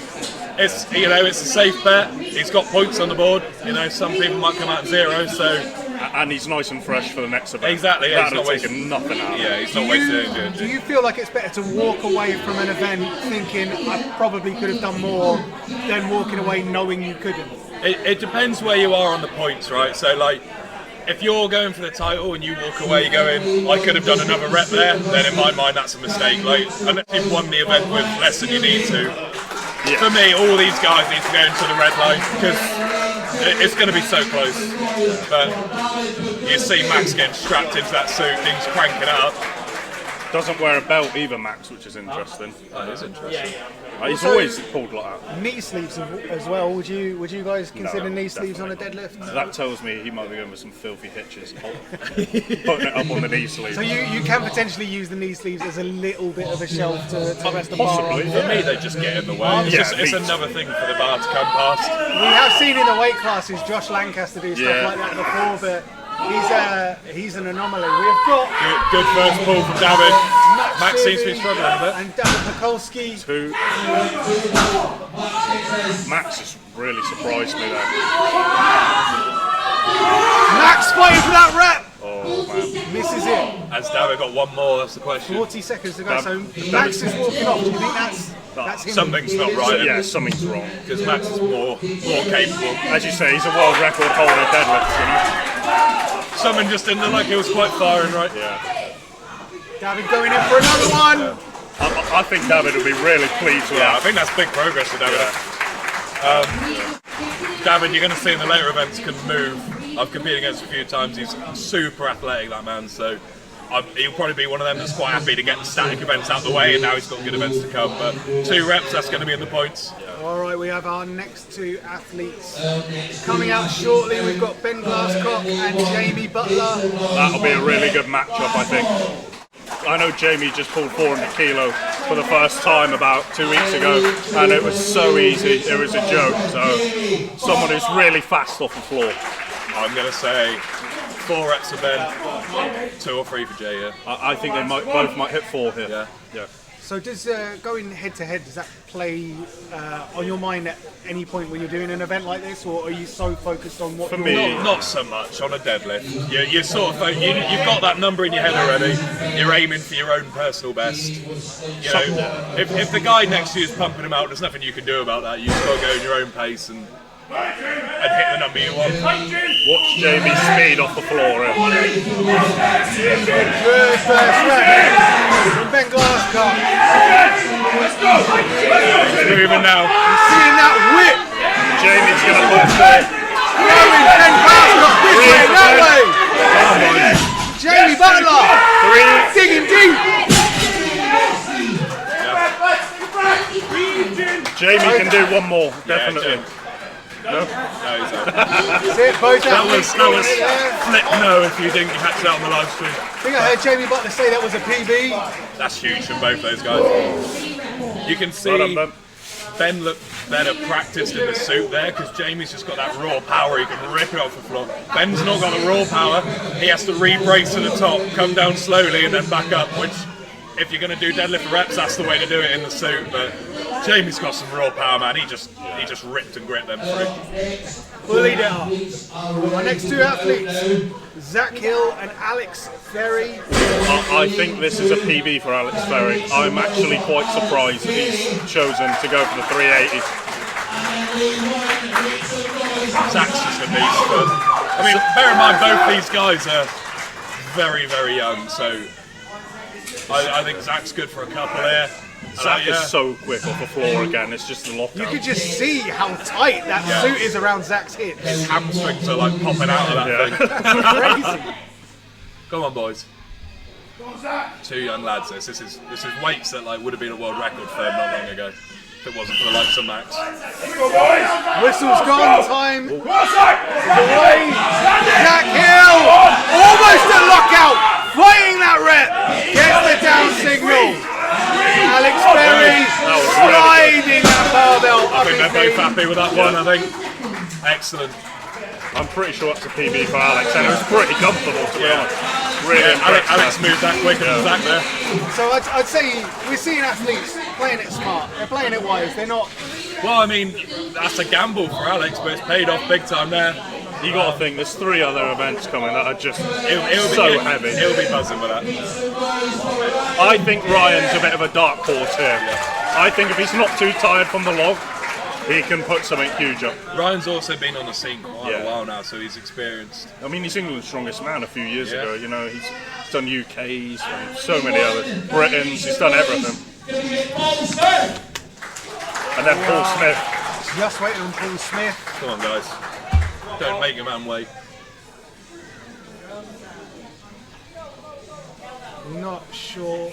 it's it's a safe bet. He's got points on the board. Some people might come out in 0, so. And he's nice and fresh for the next event. Exactly, yeah, That'll take nothing out. Yeah, he's not wasting anything. Do you feel like it's better to walk away from an event thinking I probably could have done more than walking away knowing you couldn't? It depends where you are on the points, right? So, like, if you're going for the title and you walk away going, I could have done another rep there, then in my mind that's a mistake. Like, unless you've won the event with less than you need to. Yeah. For me, all these guys need to go into the red line because it's going to be so close. But you see Max getting strapped into that suit, things cranking up. Doesn't wear a belt either, Max, which is interesting. That is interesting. He's always pulled like that. Knee sleeves as well. Would you guys consider knee sleeves on a deadlift? That tells me he might be going with some filthy hitches, putting it up on the knee sleeve. So you can potentially use the knee sleeves as a little bit of a shelf to rest the bar on. Possibly. For me, they just get in the way. It's another thing for the bar to come past. We have seen in the weight classes Josh Lancaster do stuff like that before, but he's an anomaly. We've got good first pull from David. Max seems to be struggling a bit. And David Mikulski. 2. Max has really surprised me there. Max fighting for that rep. Oh man, misses it. Has David got one more? That's the question. 40 seconds to go. So Max is walking off. Do you think that's him? Something's not right. Yeah, something's wrong. Because Max is more capable. As you say, he's a world record holder deadlift. Someone just didn't look like it was quite firing right. Yeah. David going in for another one. I think David will be really pleased with that. I think that's big progress for David. David, you're going to see in the later events can move. I've competed against him a few times. He's super athletic, that man. So he'll probably be one of them that's quite happy to get the static events out of the way, and now he's got good events to come. But 2 reps, that's going to be in the points. All right, we have our next 2 athletes coming out shortly. We've got Ben Glasscock and Jamie Butler. That'll be a really good matchup, I think. I know Jamie just pulled 400 kilo for the first time about 2 weeks ago, and it was so easy, it was a joke. So, someone who's really fast off the floor. I'm going to say 4 reps for Ben, 2 or 3 for Jay here. I think they both might hit 4 here. Yeah. So does going head to head, does that play on your mind at any point when you're doing an event like this, or are you so focused on what? For me, not so much on a deadlift. You're sort of you've got that number in your head already. You're aiming for your own personal best. If the guy next to you is pumping him out, there's nothing you can do about that. You just got to go in your own pace and hit the number you want. Watch Jamie speed off the floor. Good first rep from Ben Glasscock. He's moving now. You're seeing that whip. Jamie's going to pull through. Throwing Ben Glasscock this way, that way. Jamie Butler. 3. Digging deep. Jamie can do one more, definitely. No? No, he's out. That's it, both that was flip no if you didn't catch that on the live stream. I think I heard Jamie Butler say that was a PB. That's huge from both those guys. You can see Ben looked better practiced in the suit there because Jamie's just got that raw power. He can rip it off the floor. Ben's not got the raw power. He has to re-brace to the top, come down slowly and then back up, which if you're going to do deadlift reps, that's the way to do it in the suit. But Jamie's got some raw power, man. He just ripped and gripped them through. We'll lead it up. Our next 2 athletes, Zach Hill and Alex Ferry. I think this is a PB for Alex Ferry. I'm actually quite surprised that he's chosen to go for the 380. Zach's just a beast. But, I mean, bear in mind, both these guys are very, very young, so I think Zach's good for a couple here. Zach is so quick off the floor again, it's just the lockout. You could just see how tight that suit is around Zach's hips. His hamstrings are like popping out of that thing. Crazy. Come on, boys. 2 young lads. This is weights that like would have been a world record for them not long ago. if it wasn't for the likes of Max. Whistle's gone, time. Away. Jack Hill, almost a lockout, fighting that rep, gets the down signal. Alex Berry sliding that barbell I up think his they're both knee. happy with that one, I think. Excellent. I'm pretty sure it's a PB for Alex, and it was pretty comfortable to be honest. Really impressed. Alex moved that quicker than Zach there. So I'd say we're seeing athletes playing it smart. They're playing it wise. They're not. Well, I mean, that's a gamble for Alex, but it's paid off big time there. You got to think, there's 3 other events coming that are just He'll so heavy. He'll be buzzing with that. I think Ryan's a bit of a dark horse here. I think if he's not too tired from the log, he can put something huge up. Ryan's also been on the scene quite a while now, so he's experienced. I mean, he's England's strongest man a few years ago. You know, he's done UKs and so many others. Britons, he's done everything. And then Paul Smith. Just waiting on Paul Smith. Come on, guys. Don't make a man wait. Not sure.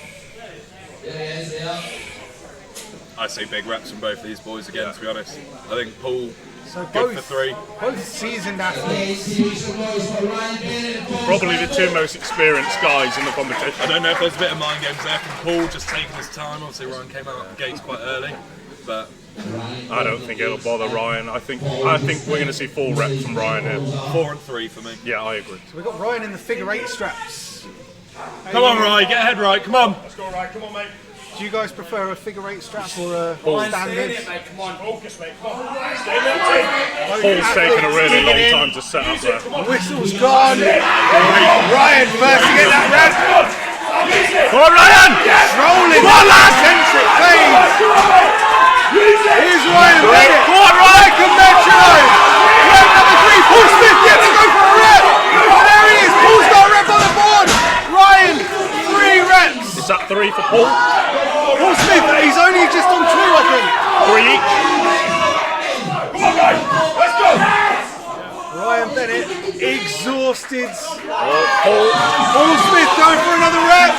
I see big reps from both of these boys again, to be honest. I think Paul, So good for 3. both seasoned athletes. Probably the 2 most experienced guys in the competition. I don't know if there's a bit of mind games there from Paul, just taking his time. Obviously, Ryan came out of the gates quite early, but I don't think it'll bother Ryan. I think we're going to see 4 reps from Ryan here. 4 and 3 for me. Yeah, I agree. So we've got Ryan in the figure 8 straps. Come on, Ryan, get ahead, right? Come on. Let's go, Ryan. Come on, mate. Do you guys prefer a figure 8 strap or a standard? Come on, focus, mate. Come on. Paul's taken a really long time to set up there. Whistle's gone. Ryan first to get that rep. Come on, Ryan! Rolling eccentric phase. Here's Ryan Bennett. Come on, Ryan! Second metronome. Rep number 3. Paul Smith gets to go for a rep. There he is. Paul's got a rep on the board. Ryan, 3 reps. Is that 3 for Paul? Paul Smith, he's only just on 2, I think. 3 each. Come on, guys. Let's go. Ryan Bennett, exhausted. Paul Smith going for another rep.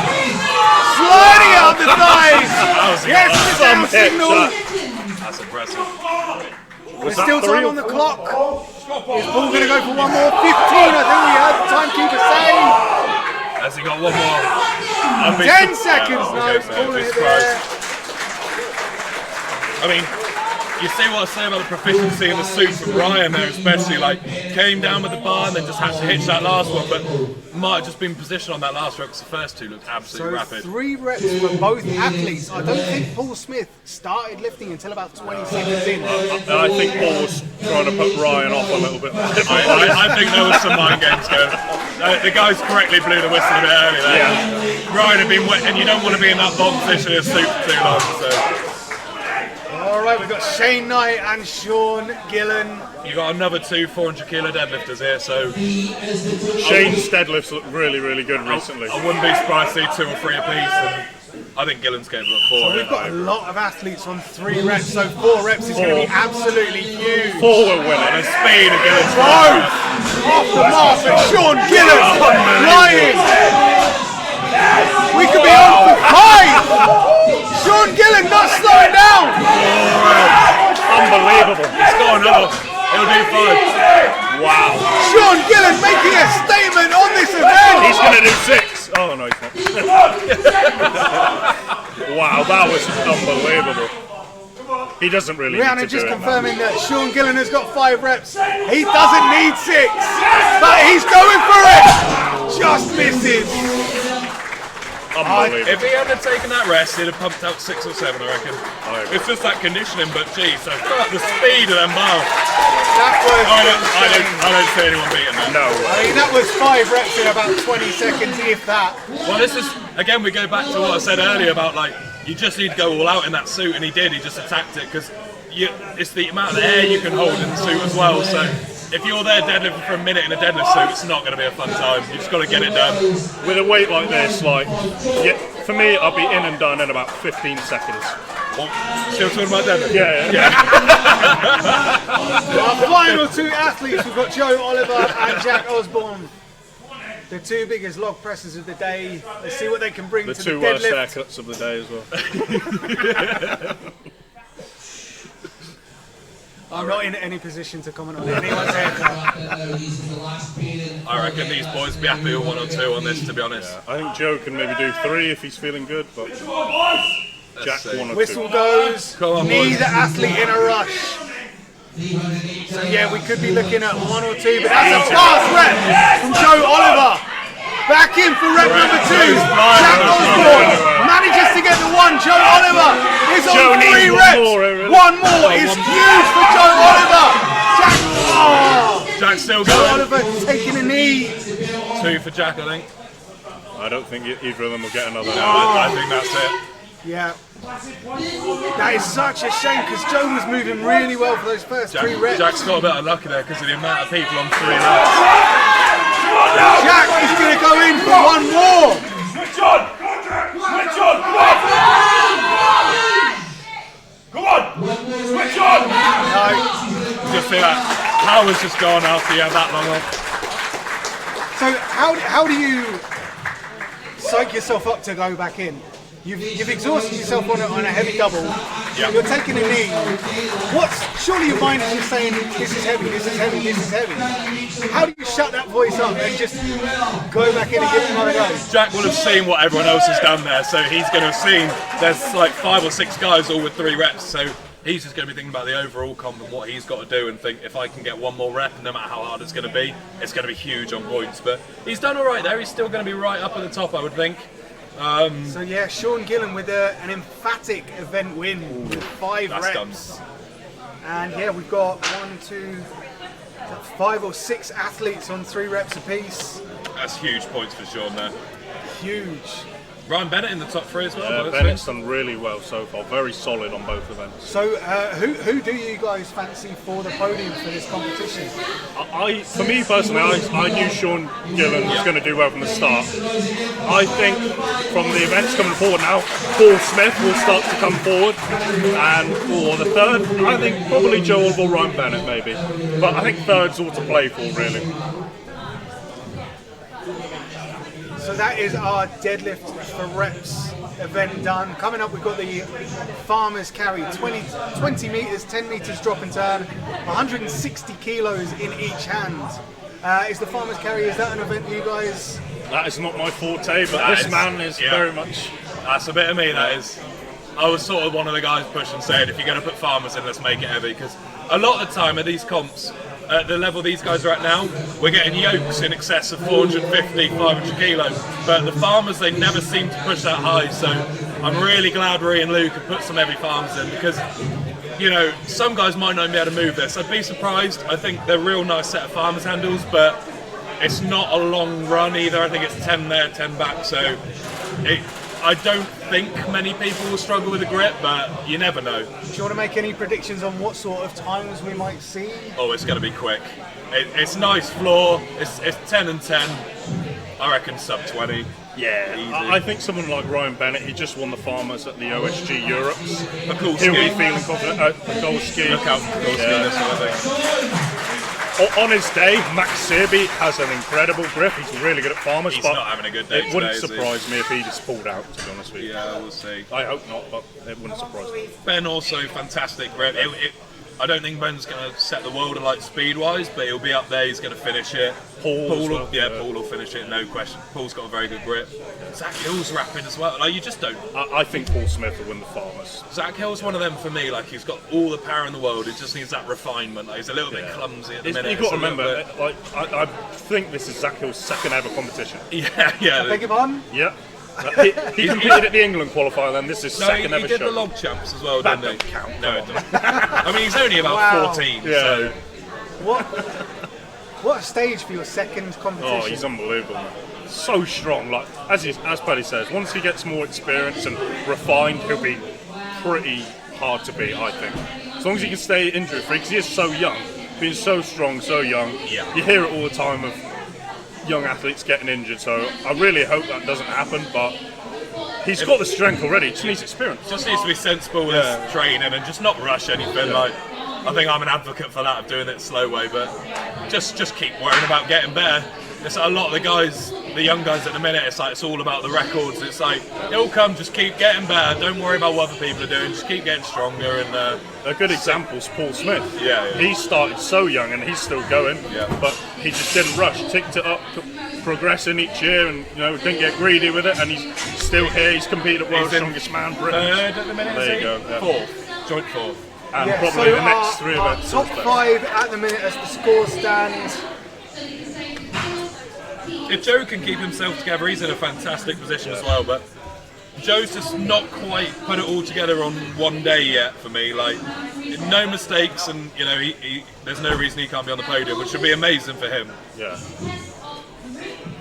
Sliding out the thighs. Yes, the down signal. That's impressive. There's still time on the clock. Is Paul going to go for one more? 15, I think we heard the timekeeper say. Has he got one more? 10 seconds, no, he's pulling it there. I mean, you see what I say about the proficiency in the suit from Ryan there, especially, like, came down with the bar and then just had to hitch that last one, but might have just been positioned on that last rep because the first 2 looked absolutely So rapid. 3 reps for both athletes. I don't think Paul Smith started lifting until about 20 seconds in. And I think Paul was trying to put Ryan off a little bit. I think there was some mind games going. The guys correctly blew the whistle a bit early there. Yeah. Ryan had been wet, and you don't want to be in that bottom position in a suit for too long. So. Alright, we've got Shane Knight and Sean Gillen. You got another 2 400-kilo deadlifters here, so Shane's deadlifts look really, really good recently. I wouldn't be surprised to see 2 or 3 apiece. And I think Gillen's capable of 4. So we've got a lot of athletes on 3 reps, so 4 reps is going to be absolutely huge. 4 will win it. The speed of Gillen's Both off the mark, and Sean Gillen flying. We could be on for 5. Sean Gillen not slowing down. Unbelievable. He's got another. He'll do 5. Wow. Sean Gillen making a statement on this event. He's going to do 6. Oh, no, he's not. Wow, that was unbelievable. He doesn't really need Rihanna to just do it, confirming that Sean Gillen has got 5 reps. He doesn't need 6, but he's going for it. Just misses. Unbelievable. If he hadn't taken that rest, he'd have pumped out 6 or 7, I reckon. It's just that conditioning, but geez, so the speed of them miles. That was. I don't see anyone beating that. No. I mean, that was 5 reps in about 20 seconds, if that. Well, this is, again, we go back to what I said earlier about, like, you just need to go all out in that suit, and he did. He just attacked it because it's the amount of air you can hold in the suit as well. So if you're there deadlifting for a minute in a deadlift suit, it's not going to be a fun time. You just got to get it done. With a weight like this, like, for me, I'll be in and done in about 15 seconds. Still talking about deadlift? Yeah. Our final 2 athletes, we've got Joe Oliver and Jack Osborne. The 2 biggest log pressers of the day. Let's see what they can bring The to 2 the worst deadlift. haircuts of the day as well. I'm not in any position to comment on anyone's haircut. I reckon these boys be happy with 1 or 2 on this, to be honest. I think Joe can maybe do 3 if he's feeling good, but Jack 1 or 2. Whistle goes. Come on, Neither boys. athlete in a rush. So yeah, we could be looking at 1 or 2, but that's a fast rep from Joe Oliver. Back in for rep number 2. Jack Osborne manages to get the 1. Joe Oliver is on 3 reps. 1 more is huge for Joe Oliver. Jack's still Joe going. Oliver taking a knee. 2 for Jack, I think. I don't think either of them will get another. I think that's it. Yeah. That is such a shame because Joe was moving really well for those first 3 reps. Jack's got a bit of luck there because of the amount of people on 3 reps. Jack is going to go in for 1 more. Switch on! Switch on! Come on! Switch on! No. Just see that power's just gone after you have that long off. So how do you psych yourself up to go back in? You've exhausted yourself on a heavy double. Yeah. You're taking a knee. Surely your mind is just saying, this is heavy, this is heavy, this is heavy. How do you shut that voice up and just go back in and give it another go? Jack will have seen what everyone else has done there, so he's going to have seen there's like 5 or 6 guys all with 3 reps, so he's just going to be thinking about the overall comp and what he's got to do and think if I can get 1 more rep, no matter how hard it's going to be be huge on points. But he's done all right there. He's still going to be right up at the top, I would think. So yeah, Sean Gillen with an emphatic event win with 5 reps. Done. And yeah, we've got 5 or 6 athletes on 3 reps apiece. That's huge points for Sean there. Huge. Ryan Bennett in the top 3 as well. Bennett's done really well so far, very solid on both events. So who do you guys fancy for the podium for this competition? For me personally, I knew Sean Gillen was going to do well from the start. I think from the events coming forward now, Paul Smith will start to come forward, and for the third, I think probably Joe Oliver or Ryan Bennett maybe. But I think third's all to play for really. So that is our deadlift for reps event done. Coming up, we've got the farmer's carry, 20 meters, 10 meters drop and turn, 160 kilos in each hand. Is the farmer's carry, is that an event you guys? That is not my forte, but this man is very much. That's a bit of me, that is. I was sort of one of the guys pushing, saying if you're going to put farmers in, let's make it heavy, because a lot of the time at these comps, at the level these guys are at now, we're getting yokes in excess of 450, 500 kilos, but the farmers, they never seem to push that high, so I'm really glad Ree and Luke have put some heavy farmers in, because, you know, some guys might not be able to move this. I'd be surprised. I think they're a real nice set of farmers handles, but it's not a long run either. I think it's 10 there, 10 back, so I don't think many people will struggle with the grip, but you never know. Do you want to make any predictions on what sort of times we might see? Oh, it's going to be quick. It's nice floor. It's 10 and 10. I reckon sub 20. Yeah, easy. I think someone like Ryan Bennett, he just won the Farmers at the OSG Europes. He'll be feeling confident at Pekulski. Look out for Pekulski, this sort of thing. On his day, Max Searby has an incredible grip. He's really good at Farmers. He's but not having a good day It wouldn't today, surprise me if he just pulled out, to be honest with you. Yeah, we'll see. I hope not, but it wouldn't surprise me. Ben also fantastic grip. I don't think Ben's going to set the world alight speed-wise, but he'll be up there. He's going to finish it. Paul will finish it, no question. Paul's got a very good grip. Zach Hill's rapid as well. Like, you just don't. I think Paul Smith will win the Farmers. Zach Hill's one of them for me. Like, he's got all the power in the world. He just needs that refinement. Like, he's a little bit clumsy at the minute. You've got to remember, I think this is Zach Hill's second ever competition. Yeah. I beg your pardon? Yeah. He competed at the England qualifier, then this is second ever he did show. the log champs as well, That didn't don't he? count. No, it doesn't. I mean, he's only about 14, so... What a stage for your second competition. Oh, he's unbelievable, man. So strong. Like as Paddy says, once he gets more experience and refined, he'll be pretty hard to beat, I think. As long as he can stay injury free, because he is so young, being so strong, so young. Yeah. You hear it all the time of young athletes getting injured, so I really hope that doesn't happen, but he's got the strength already, just needs experience. Just needs to be sensible with his training and just not rush anything. Like, I think I'm an advocate for that, of doing it the slow way, but just keep worrying about getting better. it's a lot of the guys, the young guys at the minute, it's all about the records. It's like, it'll come, just keep getting better, don't worry about what other people are doing, just keep getting stronger. And a good example is Paul Smith. Yeah. He started so young and he's still going, but he just didn't rush, ticked it up, progressing each year, and didn't get greedy with it, and he's still here. He's competed at World's Strongest Man, Britain. Third at the minute, there you go. Yeah. Fourth, joint fourth. And probably the next three our events. top 5 at the minute as the score stands. If Joe can keep himself together, he's in a fantastic position as well, but Joe's just not quite put it all together on one day yet for me. Like, no mistakes, and there's no reason he can't be on the podium, which would be amazing for him. Yeah.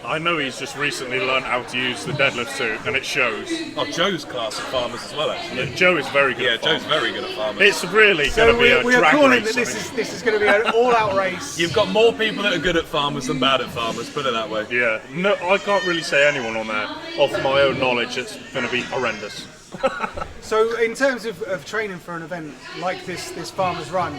I know he's just recently learned how to use the deadlift suit, and it shows. Oh, Joe's class at farmers as well, actually. Yeah, Joe is very good. Yeah, at farmers. Joe's very good at farmers. It's really going to be a we are drag calling race. that this is going to be an all-out race. You've got more people that are good at farmers than bad at farmers, put it that way. Yeah, no, I can't really say anyone on there. Off my own knowledge, it's going to be horrendous. So, in terms of training for an event like this Farmers Run,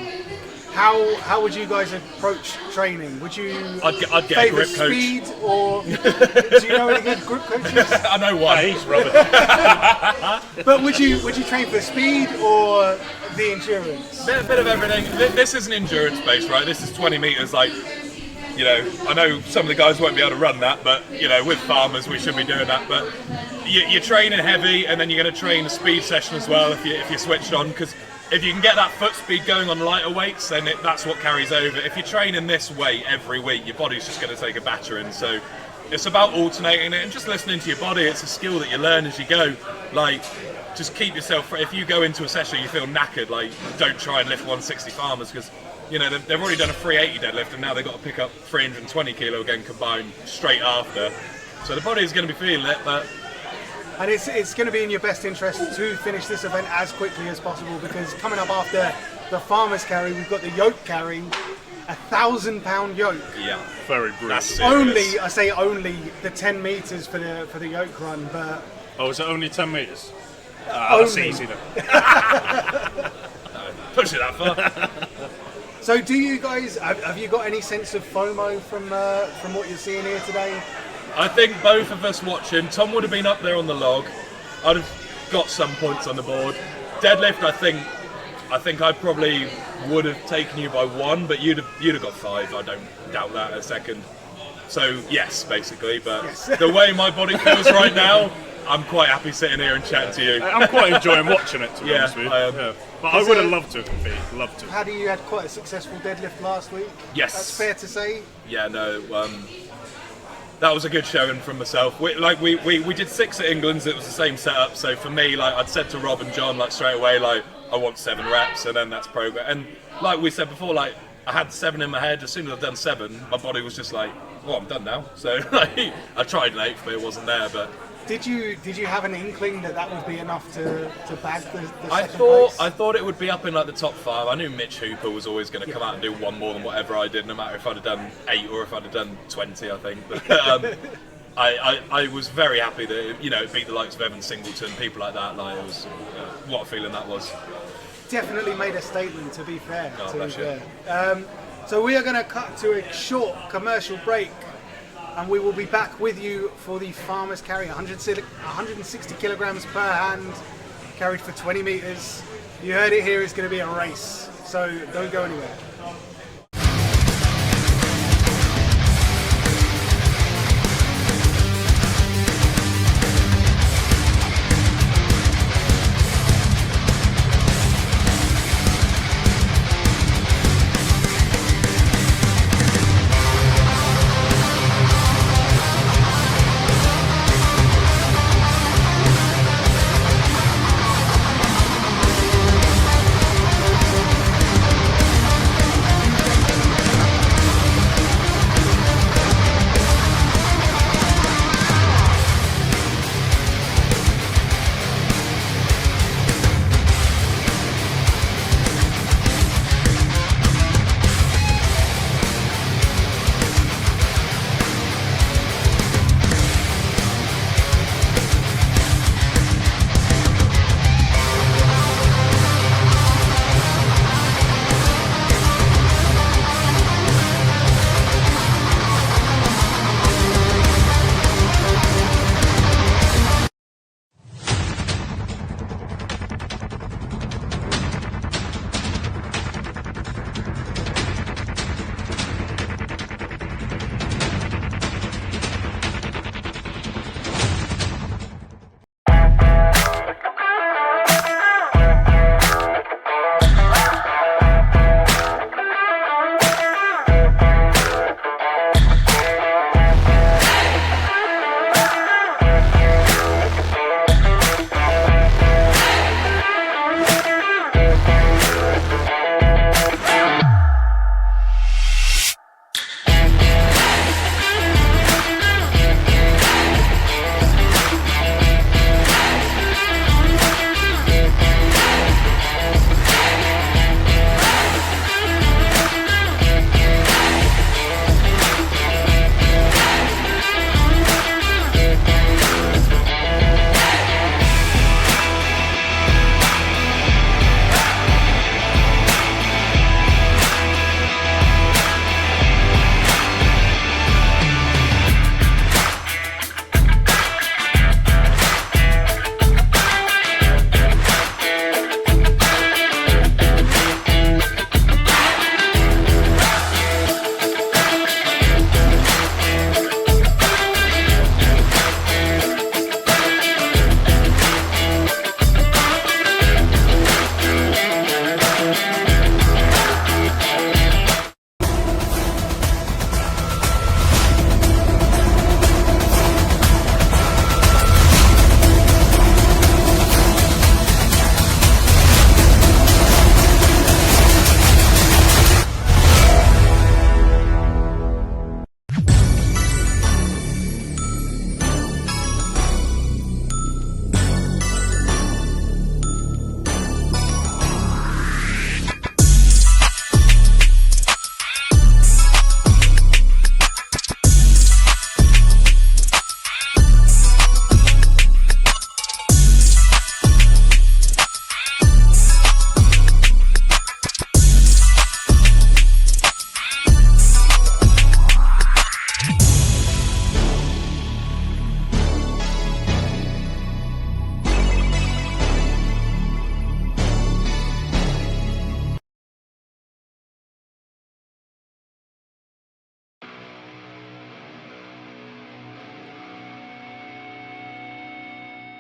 how would you guys approach training? Would you I'd get a favour grip coach. speed, or do you know any good grip coaches? I know one. He's rubbish. But would you train for speed or the endurance? Bit of everything. This isn't endurance based, right? This is 20 metres. Like, I know some of the guys won't be able to run that, but with farmers we should be doing that. But you're training heavy, and then you're going to train a speed session as well if you're switched on, because if you can get that foot speed going on lighter weights, then that's what carries over. If you're training this weight every week, your body's just going to take a battering. So it's about alternating it and just listening to your body. It's a skill that you learn as you go. Like, just keep yourself. If you go into a session and you feel knackered, like, don't try and lift 160 farmers, because they've already done a 380 deadlift, and now they've got to pick up 320 kilo again combined straight after. So the body is going to be feeling it, but. And it's going to be in your best interest to finish this event as quickly as possible, because coming up after the farmer's carry, we've got the yoke carry, 1,000-pound yoke. Yeah, very brutal. Only, I say only, the 10 metres for the yoke run, but... Oh, is it only 10 metres? That's easy then. Push it that far. So do you guys, have you got any sense of FOMO from what you're seeing here today? I think both of us watching, Tom would have been up there on the log. I'd have got some points on the board. Deadlift, I think I probably would have taken you by 1, but you'd have got 5. I don't doubt that a second. So yes, basically. But the way my body feels right now, I'm quite happy sitting here and chatting to you. I'm quite enjoying watching it, to be honest with you. Yeah. But I would have loved to compete. Loved to. Paddy, you had quite a successful deadlift last week. Yes. That's fair to say. Yeah, no. That was a good showing from myself. We did 6 at England's. It was the same setup. So for me, like, I'd said to Rob and John, like, straight away, like, I want 7 reps, and then that's progress. And like we said before, like, I had 7 in my head. As soon as I've done 7, my body was just like, well, I'm done now. So like, I tried an 8th, but it wasn't there. But did you have an inkling that would be enough to bag the I second place? thought it would be up in like the top 5. I knew Mitch Hooper was always going to come out and do 1 more than whatever I did, no matter if I'd have done 8 or if I'd have done 20. I think. But, I was very happy that it beat the likes of Evan Singleton, people like that. Like, it was what a feeling that was. Definitely made a statement, to be fair. Oh, to be bless you. fair. So we are going to cut to a short commercial break, and we will be back with you for the farmer's carry, 160 kilograms per hand, carried for 20 metres. You heard it here, it's going to be a race, so don't go anywhere.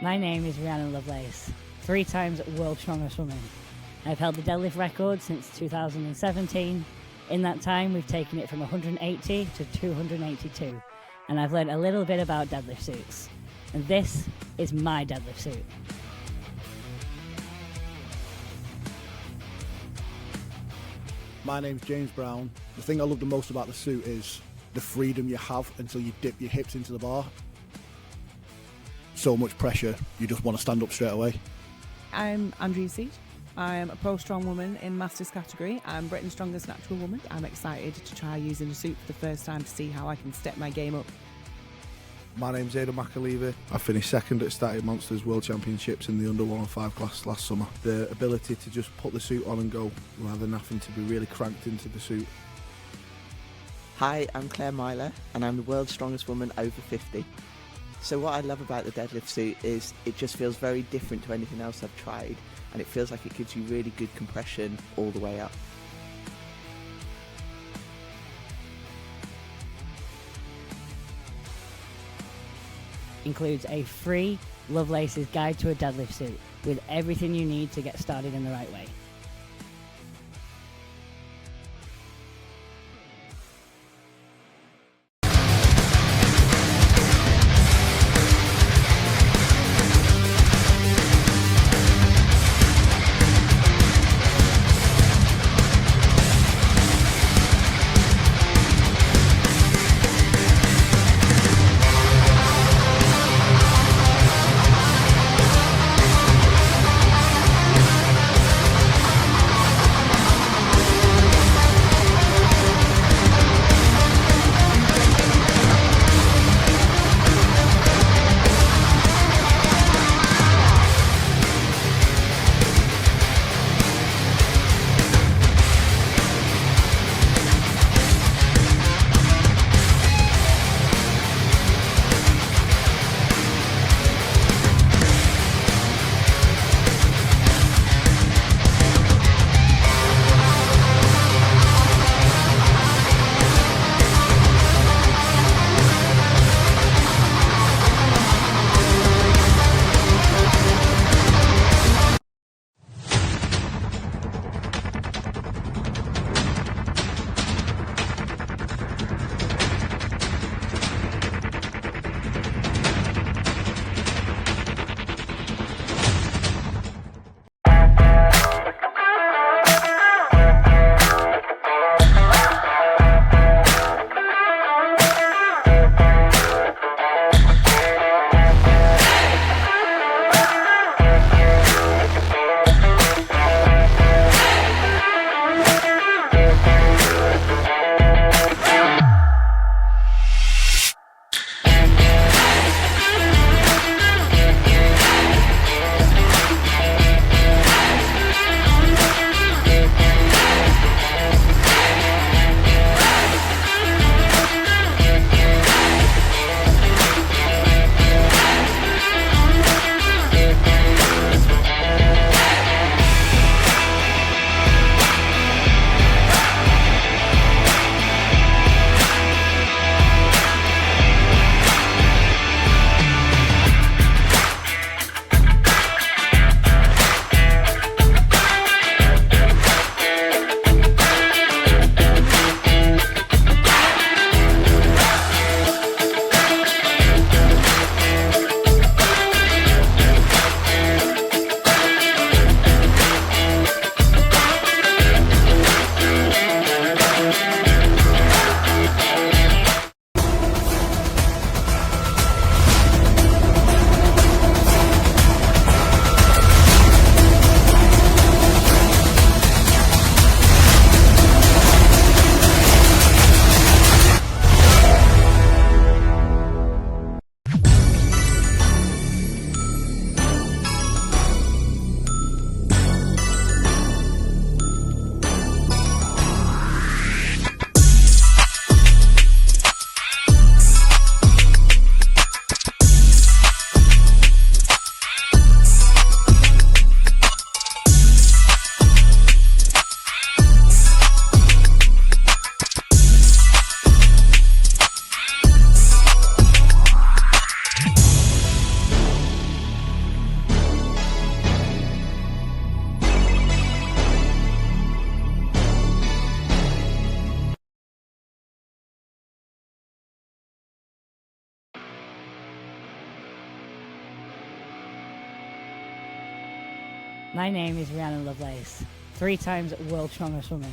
My name is Rhiannon Lovelace, 3 times World's Strongest Woman. I've held the deadlift record since 2017. In that time, we've taken it from 180 to 282, and I've learned a little bit about deadlift suits. And this is my deadlift suit. My name's James Brown. The thing I love the most about the suit is the freedom you have until you dip your hips into the bar. So much pressure, you just want to stand up straight away. I'm Andrew Seat. I'm a pro strong woman in Masters category. I'm Britain's strongest natural woman. I'm excited to try using a suit for the first time to see how I can step my game up. My name's Aidan McAleaver. I finished second at Static Monsters World Championships in the under 105 class last summer. The ability to just put the suit on and go rather than having to be really cranked into the suit. Hi, I'm Claire Myler and I'm the world's strongest woman over 50. So what I love about the deadlift suit is it just feels very different to anything else I've tried, and it feels like it gives you really good compression all the way up. Includes a free Lovelace's Guide to a Deadlift Suit with everything you need to get started in the right way. My name is Rhiannon Lovelace, 3 times World Strongest Woman.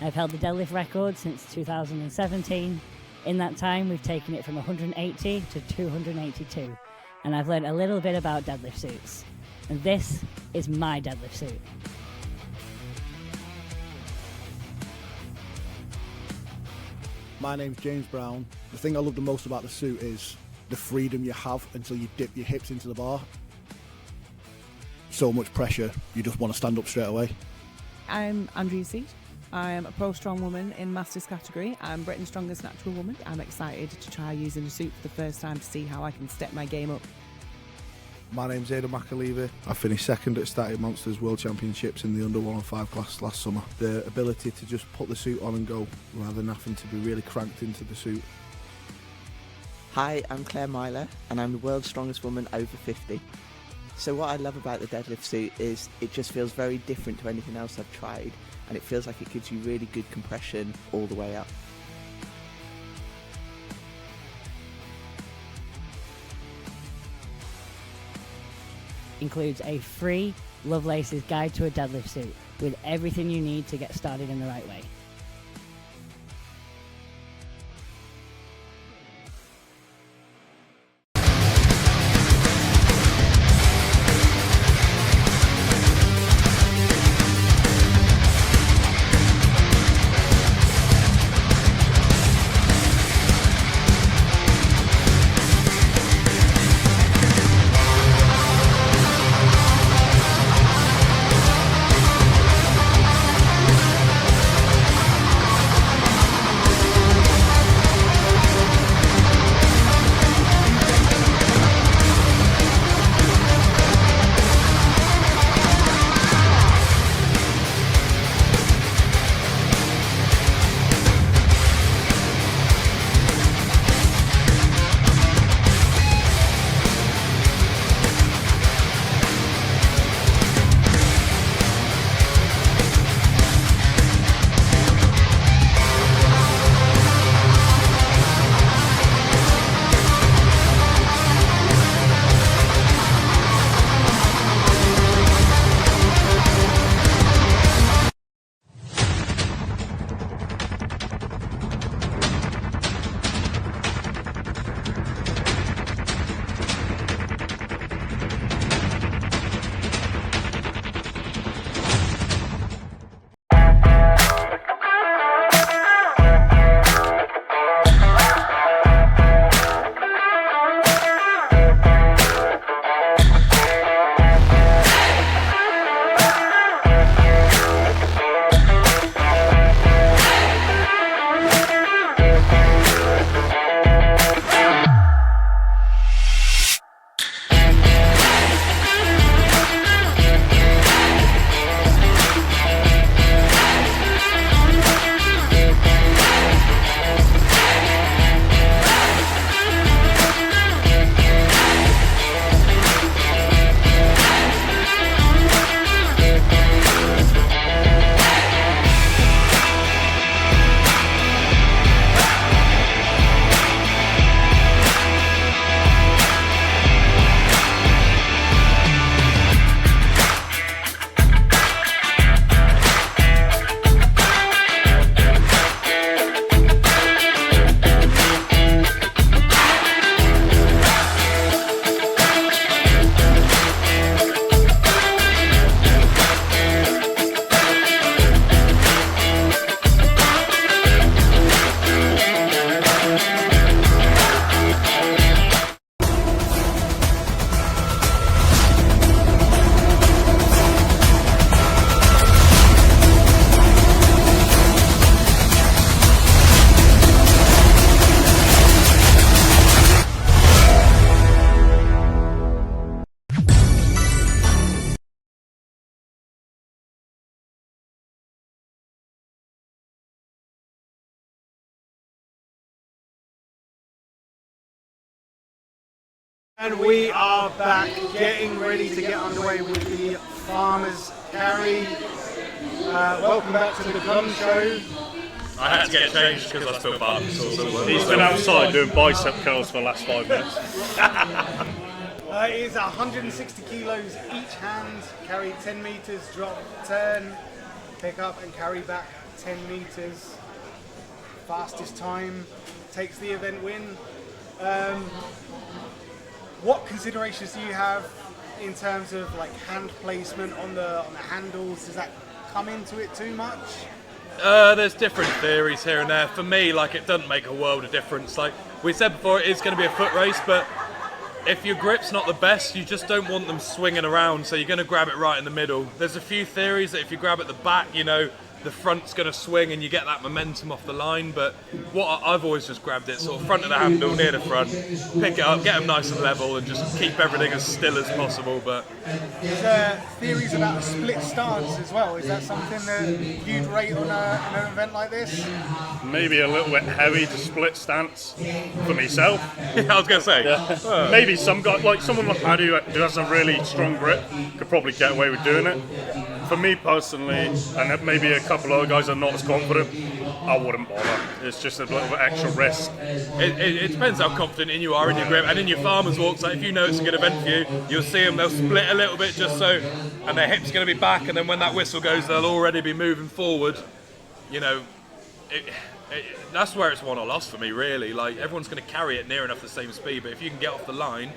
I've held the deadlift record since 2017. In that time, we've taken it from 180 to 282, and I've learned a little bit about deadlift suits. And this is my deadlift suit. My name's James Brown. The thing I love the most about the suit is the freedom you have until you dip your hips into the bar. So much pressure, you just want to stand up straight away. I'm Andrea Seat. I'm a pro strong woman in Masters category. I'm Britain's strongest natural woman. I'm excited to try using the suit for the first time to see how I can step my game up. My name's Aidan McAleaver. I finished second at Static Monsters World Championships in the under 105 class last summer. The ability to just put the suit on and go rather than having to be really cranked into the suit. Hi, I'm Claire Myler and I'm the world's strongest woman over 50. So what I love about the deadlift suit is it just feels very different to anything else I've tried, and it feels like it gives you really good compression all the way up. Includes a free Lovelace's Guide to a Deadlift Suit with everything you need to get started in the right way. And we are back, getting ready to get underway with the Farmer's Carry. Welcome back to the gun show. I had to get changed because I spilled barbecue sauce. He's been outside doing bicep curls for the last 5 minutes. It is 160 kilos each hand, carry 10 meters, drop, turn, pick up and carry back 10 meters. Fastest time takes the event win. What considerations do you have in terms of like hand placement on the handles? Does that come into it too much? There's different theories here and there. For me, like, it doesn't make a world of difference. Like we said before, it is going to be a foot race, but if your grip's not the best, you just don't want them swinging around, so you're going to grab it right in the middle. There's a few theories that if you grab at the back, you know, the front's going to swing and you get that momentum off the line, but I've always just grabbed it sort of front of the handle, near the front, pick it up, get them nice and level, and just keep everything as still as possible. But is there theories about a split stance as well? Is that something that you'd rate on an event like this? Maybe a little bit heavy to split stance for myself. Yeah, I was going to say. Yeah. Maybe some guy, like someone like Paddy who has a really strong grip, could probably get away with doing it. For me personally, and maybe a couple other guys are not as confident, I wouldn't bother. It's just a little bit extra risk. It depends how confident you are in your grip and in your farmer's walks. Like if you know it's a good event for you, you'll see them, they'll split a little bit just so, and their hip's going to be back, and then when that whistle goes, they'll already be moving forward. You know, that's where it's won or lost for me, really. Like everyone's going to carry it near enough the same speed, but if you can get off the line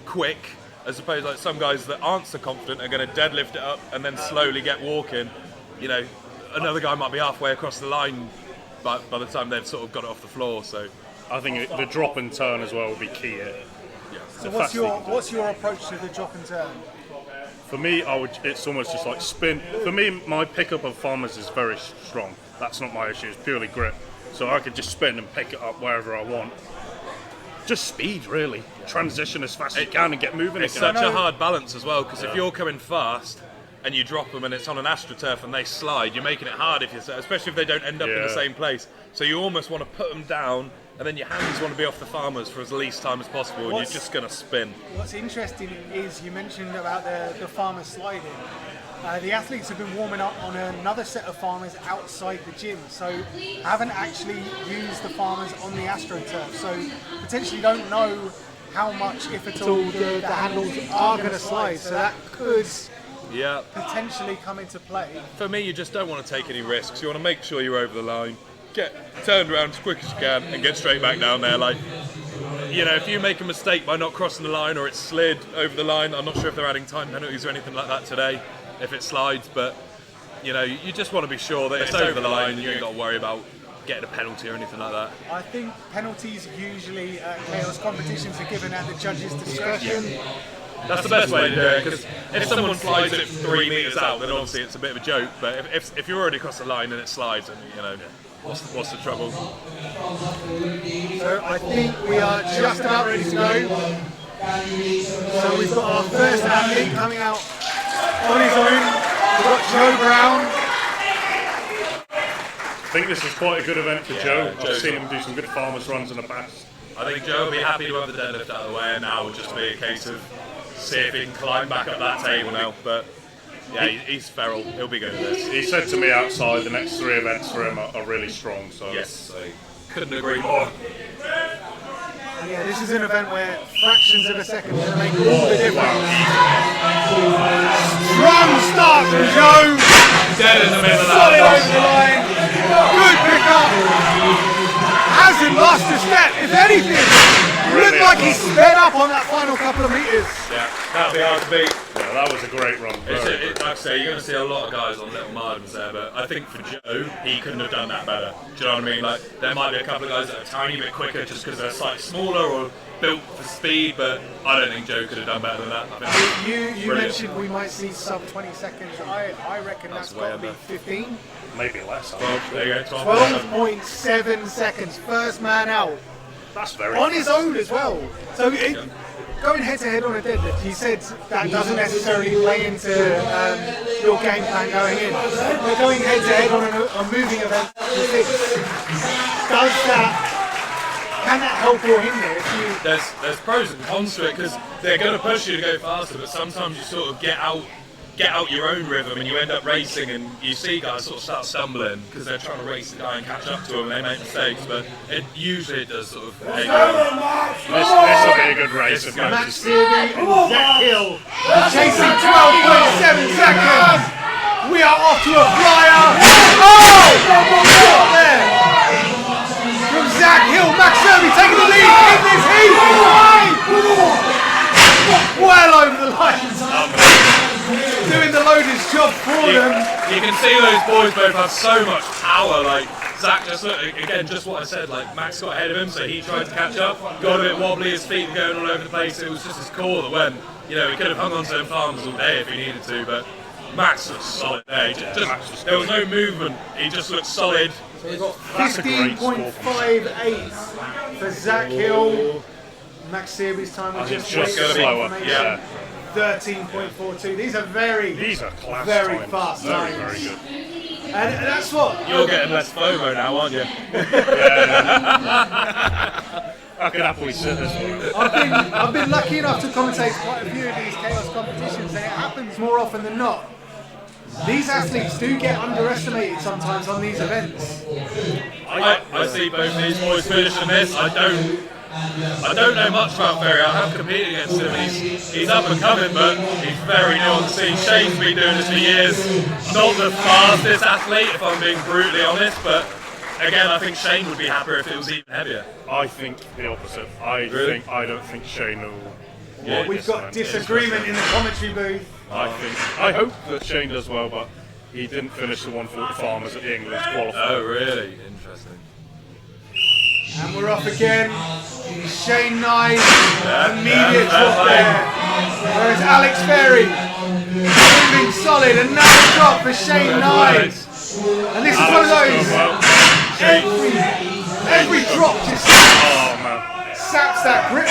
quick, as opposed to like some guys that aren't so confident are going to deadlift it up and then slowly get walking. You know, another guy might be halfway across the line by the time they've sort of got it off the floor. So I think the drop and turn as well will be key here. Yeah. So what's your approach to the drop and turn? For me, it's almost just like spin. For me, my pickup of farmers is very strong. That's not my issue. It's purely grip. So I could just spin and pick it up wherever I want. Just speed, really. Transition as fast as you can and get moving. It's such a hard balance as well, because if you're coming fast and you drop them and it's on an AstroTurf and they slide, you're making it hard, especially if they don't end up in the same place. So you almost want to put them down, and then your hands want to be off the farmers for as least time as possible, and you're just going to spin. What's interesting is you mentioned about the farmers sliding. The athletes have been warming up on another set of farmers outside the gym, so haven't actually used the farmers on the AstroTurf, so potentially don't know how much, if at all, the handles are going to slide, so that could potentially come into play. For me, you just don't want to take any risks. You want to make sure you're over the line, get turned around as quick as you can, and get straight back down there. Like, you know, if you make a mistake by not crossing the line or it slid over the line, I'm not sure if they're adding time penalties or anything like that today, if it slides, but you know, you just want to be sure that it's over the line and you ain't got to worry about getting a penalty or anything like that. I think penalties usually at Kaos competitions are given at the judge's discretion. Yeah. That's the best way to do it, because if someone slides it 3 metres out, then obviously it's a bit of a joke, but if you're already across the line and it slides, and you know, what's the trouble? So I think we are just about ready to go. So we've got our first athlete coming out on his own. We've got Joe Brown. I think this is quite a good event for Joe. I've seen him do some good farmers runs in the past. I think Joe will be happy to have the deadlift out of the way, and now will just be a case of see if he can climb back up that table now. But yeah, he's feral. He'll be good at this. He said to me outside the next 3 events for him are really strong. So yes, I couldn't agree more. Yeah, this is an event where fractions of a second can make all the difference. Strong start from Joe. Dead in the middle of that. Solid over the line. Good pickup. Hasn't lost a step. If anything, looked like he sped up on that final couple of meters. Yeah, that'll be hard to beat. Yeah, that was a great run. Like I say, you're going to see a lot of guys on little margins there, but I think for Joe, he couldn't have done that better. Do you know what I mean? Like, there might be a couple of guys that are a tiny bit quicker just because they're slightly smaller or built for speed, but I don't think Joe could have done better than that. You mentioned we might see sub 20 seconds. I reckon that's got to be 15. Maybe less. 12, there you go, 12.7 seconds. First man out. That's very on his own as well. So going head to head on a deadlift, he said that doesn't necessarily play into your game plan going in. But going head to head on a moving event like this, can that help or hinder? There's pros and cons to it, because they're going to push you to go faster, but sometimes you sort of get out your own rhythm and you end up racing, and you see guys sort of start stumbling because they're trying to race the guy and catch up to him and they make mistakes, but usually it does sort of this will be a good race of Max matches. Searby and Zach Hill chasing 12.7 seconds. We are off to a flyer. Oh! There. From Zach Hill, Max Searby taking the lead in this heat. Well over the line. Doing the loaders job for them. You can see those boys both have so much power. Like Zach, just look again, just what I said. Like Max got ahead of him, so he tried to catch up. Got a bit wobbly, his feet were going all over the place. It was just his core that went. You know, he could have hung on to them farmers all day if he needed to, but Max was solid there. There was no movement. He just looked solid. So we've got 15.58 for Zach Hill. Max Searby's time was just slower. Yeah. 13.42. These are class very times. fast times. Very good. And that's what You're getting less FOMO now, aren't you? I could happily sit this one. I've been lucky enough to commentate quite a few of these Kaos competitions, and it happens more often than not. These athletes do get underestimated sometimes on these events. I see both these boys finishing this. I don't know much about Ferry. I have competed against him. He's up and coming, but he's very new on the scene. Shane's been doing this for years. Not the fastest athlete, if I'm being brutally honest, but again, I think Shane would be happier if it was even heavier. I think the opposite. I don't think Shane will. Well, we've got disagreement in the commentary booth. I hope that Shane does well, but he didn't finish the 140 farmers at the England's qualifier. Oh, really? Interesting. And we're off again. Shane Nye, immediate drop there. Whereas Alex Ferry, moving solid, another drop for Shane Nye. And this is one of those, every drop just saps that grip.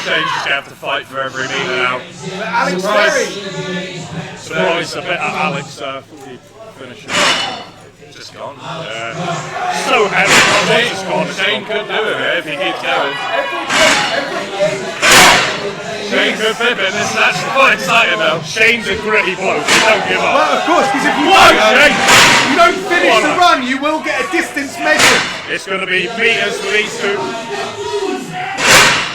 Shane's just going to have to fight for every meter now. But Alex Ferry. Surprise a bit at Alex finishing. Just gone. So heavy. Shane could do it if he keeps going. Shane could flip it. This is actually quite exciting now. Shane's a gritty bloke. Don't give up. Well, of course, because if you don't finish the run, you will get a distance measured. It's going to be meters for these two.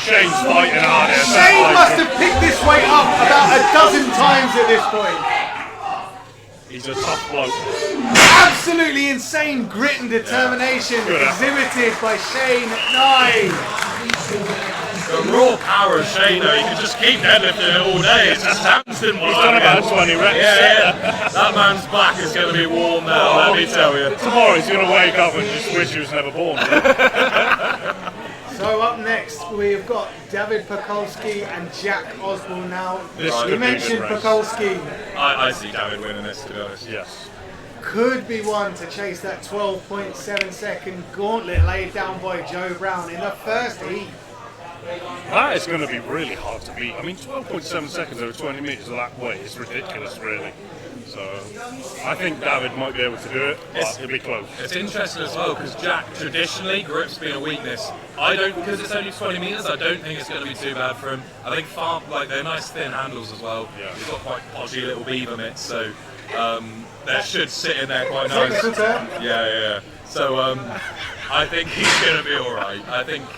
Shane's fighting hard here. Shane must have picked this weight up about a dozen times at this point. He's a tough bloke. Absolutely insane grit and determination exhibited by Shane Nye. The raw power of Shane, though, he can just keep deadlifting it all day. It's just hands didn't want He's done about 20 reps. Yeah. That man's back is going to be warm now, let me tell you. Tomorrow he's going to wake up and just wish he was never born. So up next we've got David Pekulski and Jack Osborne now. You mentioned Pekulski. I see David winning this, to be honest. Yes. Could be one to chase that 12.7 second gauntlet laid down by Joe Brown in the first heat. That is going to be really hard to beat. I mean, 12.7 seconds over 20 metres of that way is ridiculous, really. So I think David might be able to do it, but it'll be close. It's interesting as well because Jack traditionally grips being a weakness. Because it's only 20 metres. I don't think it's going to be too bad for him. I think they're nice thin handles as well. Yeah. He's got quite podgy little beaver mitts, so that should sit in there quite nice. Yeah. So I think he's going to be all right. I think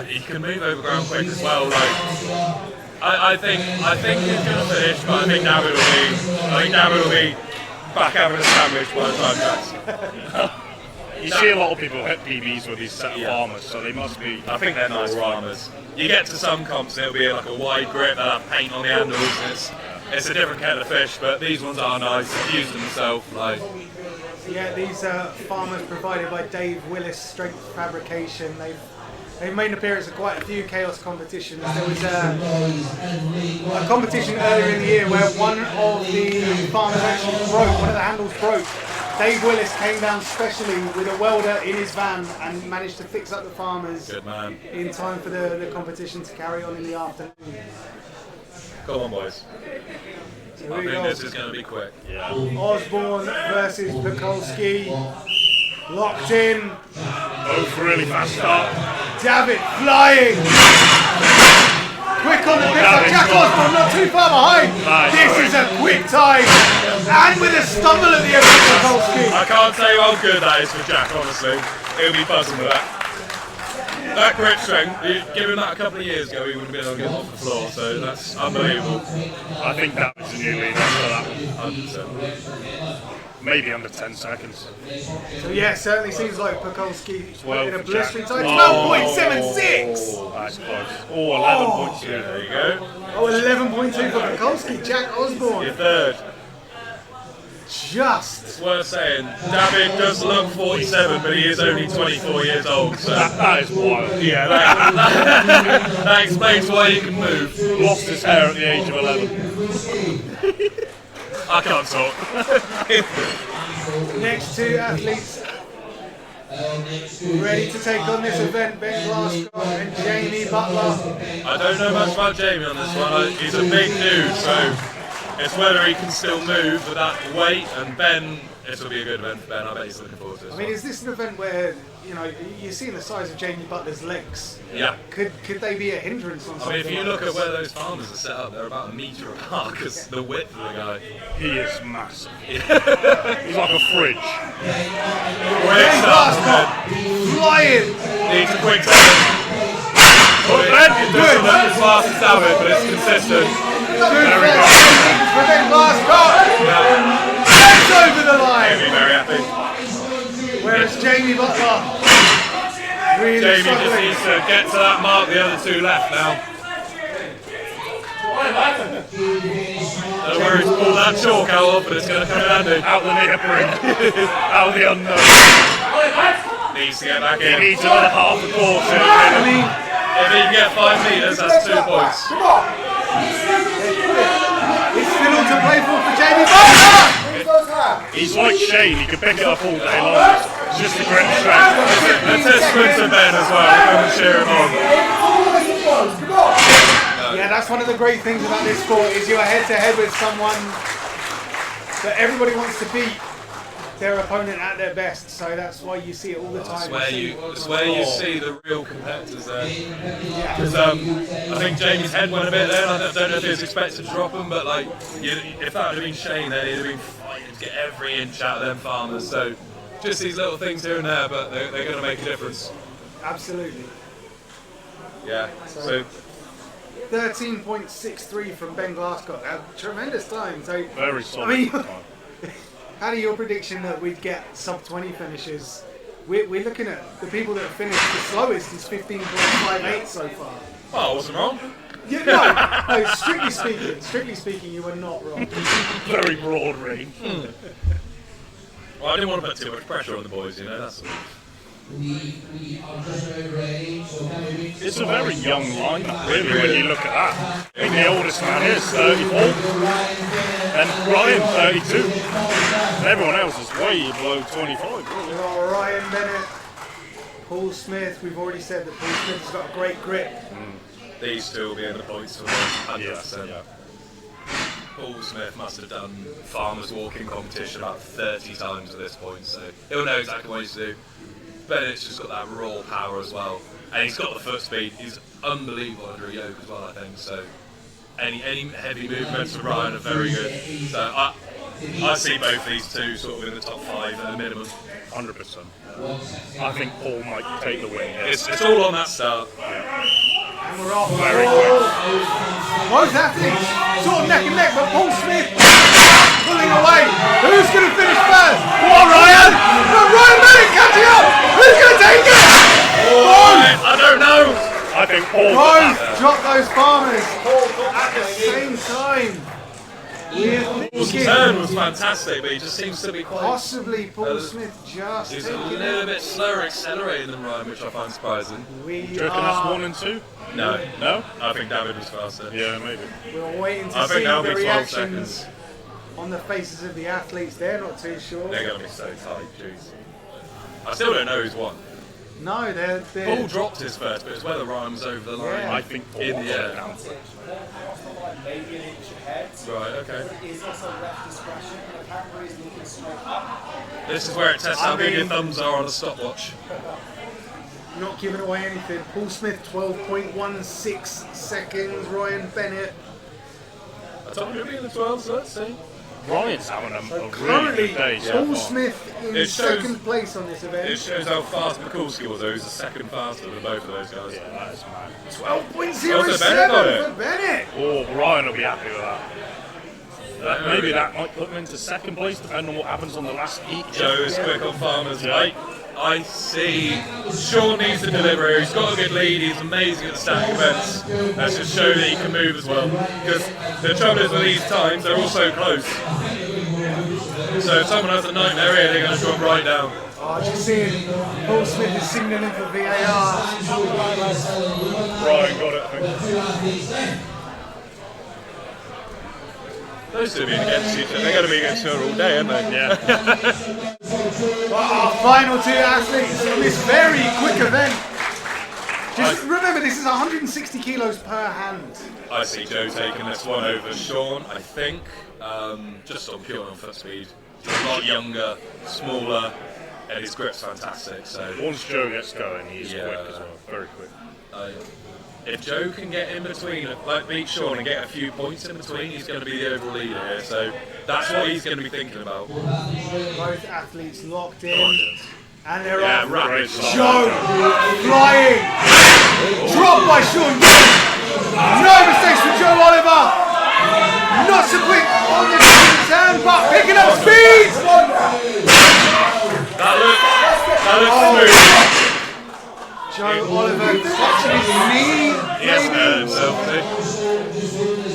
he can move over ground quick as well. I think he's going to finish, but I think David will be back having a sandwich by the time that's. You see a lot of people hit PBs with these set of farmers, so they must be. I think they're nice farmers. You get to some comps, it'll be like a wide grip, they'll have paint on the handles. It's a different kettle of fish, but these ones are nice. They've used them themselves. Yeah, these farmers provided by Dave Willis Strength Fabrication. They've made an appearance at quite a few Kaos competitions. There was a competition earlier in the year where one of the farmers actually broke, one of the handles broke. Dave Willis came down specially with a welder in his van and managed to fix up the farmers in time for the competition to carry on in the afternoon. Come on, boys. So I think this is going to be quick. Yeah. Osborne versus Pekulski. Locked in. Both really fast start. David flying. Quick on the pickup. Jack Osborne not too far behind. This is a quick time. And with a stumble at the end of Pekulski. I can't say how good that is for Jack, honestly. He'll be buzzing with that. That grip strength, give him that a couple of years ago, he would have been able to get off the floor, so that's unbelievable. I think that was the new leader for that. 100%. Maybe under 10 seconds. So yeah, it certainly seems like Pukolski in a for blistering Jack. time. 12.76! Oh, that's close. Oh, 11.2. There you go. Oh, 11.2 for Pukolski. Jack Osborne. Your third. Just. It's worth saying, David does look 47, but he is only 24 years old. So That is wild. yeah, that explains why he can move. Lost his hair at the age of 11. I can't talk. Next two athletes ready to take on this event, Ben Glasgow and Jamie Butler. I don't know much about Jamie on this one. He's a big dude, so it's whether he can still move with that weight. And Ben, this will be a good event for Ben. I bet he's looking forward to this. I mean, is this an event where, you know, you're seeing the size of Jamie Butler's legs? Yeah. Could they be a hindrance on I something? mean, if you like look this? at where those farmers are set up, they're about a metre apart because the width of the guy. He is massive. He's like a fridge. Quick start, flying! needs a quick second. It doesn't look as fast as David, but it's consistent. There we go. For Ben Glasgow. It's over the line. Jamie very happy. Whereas Jamie Butler really Jamie just struggling. needs to get to that mark, the other two left now. Don't worry to pull that chalk out, but it's going to come in handy. Out the neoprene. Out the unknown. Needs to get back He in. needs another half a quarter. If he can get 5 metres, that's 2 points. It's still all to play for Jamie Butler. He's like Shane, he can pick it up all day long. It's just a great strength. A testament to Ben as well. Come and cheer him on. Yeah, that's one of the great things about this sport is you're head to head with someone that everybody wants to beat their opponent at their best. So that's why you see it all the time. It's where you see the real competitors there. Because I think Jamie's head went a bit there. I don't know if he was expected to drop him, but like, if that would have been Shane, then he'd have been fighting to get every inch out of them farmers. So just these little things here and there, but they're going to make a difference. Absolutely. Yeah. So 13.63 from Ben Glasgow. A tremendous time. So Very solid. I mean, how do your prediction that we'd get sub 20 finishes? We're looking at the people that have finished the slowest is 15.58 so far. Oh, I wasn't wrong. Yeah, no, strictly speaking, you were not wrong. Very broad range. Well, I didn't want to put too much pressure on the boys, you know. That's all. It's a very young lineup, really, when you look at that. I think the oldest man is 34, and Ryan 32, and everyone else is way below 25. We've got Ryan Bennett, Paul Smith. We've already said that Paul Smith has got a great grip. These two will be in the points for 100%. Yeah. Paul Smith must have done farmers walking competition about 30 times at this point, so he'll know exactly what he's to do. Bennett's just got that raw power as well, and he's got the foot speed. He's unbelievable under a yoke as well, I think. So any heavy movements from Ryan are very good. So I see both these two sort of in the top 5 at a minimum. 100%. I think Paul might take the win. Yes. It's all on that start. And we're off. Very quick. Both athletes sort of neck and neck, but Paul Smith pulling away. Who's going to finish first? Come on, Ryan! No, Ryan Bennett catching up! Who's going to take it? I don't know. I think Paul. Both drop those farmers at the same time. Paul's turn was fantastic, but he just seems to be quite... Possibly Paul Smith just He's a taking little it. bit slower accelerating than Ryan, which I find surprising. Do you reckon that's 1 and 2? No. No? I think David was faster. Yeah, maybe. We're waiting to I see think that'll the be 12 reactions seconds. on the faces of the athletes. They're not too sure. They're going to be so tight, jeez. I still don't know who's won. No, they're Paul dropped his first, but it's whether Ryan was over the line. Yeah. I think Paul In the air. down. Right, okay. This is where it tests how big your thumbs are on a stopwatch. not giving away anything. Paul Smith 12.16 seconds. Ryan Bennett I told you it'd be in the 12s, so let's see. Ryan's having a really Currently, good day. Paul Smith in It shows- second place on this event. It shows how fast Mikulski was, though. He's the second faster than both of those guys. Yeah, that is mad. 12.07 for Bennett. Oh, Ryan will be happy with that. Maybe that might put him into second place, depending on what happens on the last heat. Joe is quick on farmers. I see. Sean needs to deliver. He's got a good lead. He's amazing at the static events. Let's just show that he can move as well. Because the trouble is with these times, they're all so close. So if someone has a nightmare here, they're going to drop right down. Oh, just seeing Paul Smith is signaling for VAR. Ryan got it, I think. Those two being against each other, they're going to be against each other all day, aren't they? Yeah. Our final two athletes on this very quick event. Just remember, this is 160 kilos per hand. I see Joe taking this one over Sean, I think, just on pure on foot speed. He's a lot younger, smaller, and his grip's fantastic. So Once Joe gets going, he's quick as well, very quick. If Joe can get in between, like beat Sean and get a few points in between, he's going to be the overall leader here. So that's what he's going to be thinking about. Both athletes locked in. And they're off. Rapid. Joe flying. Dropped by Sean. No mistakes from Joe Oliver. Not so quick on the turn, but picking up speed. That looks smooth. Joe Oliver touching his knee. Yes, himself.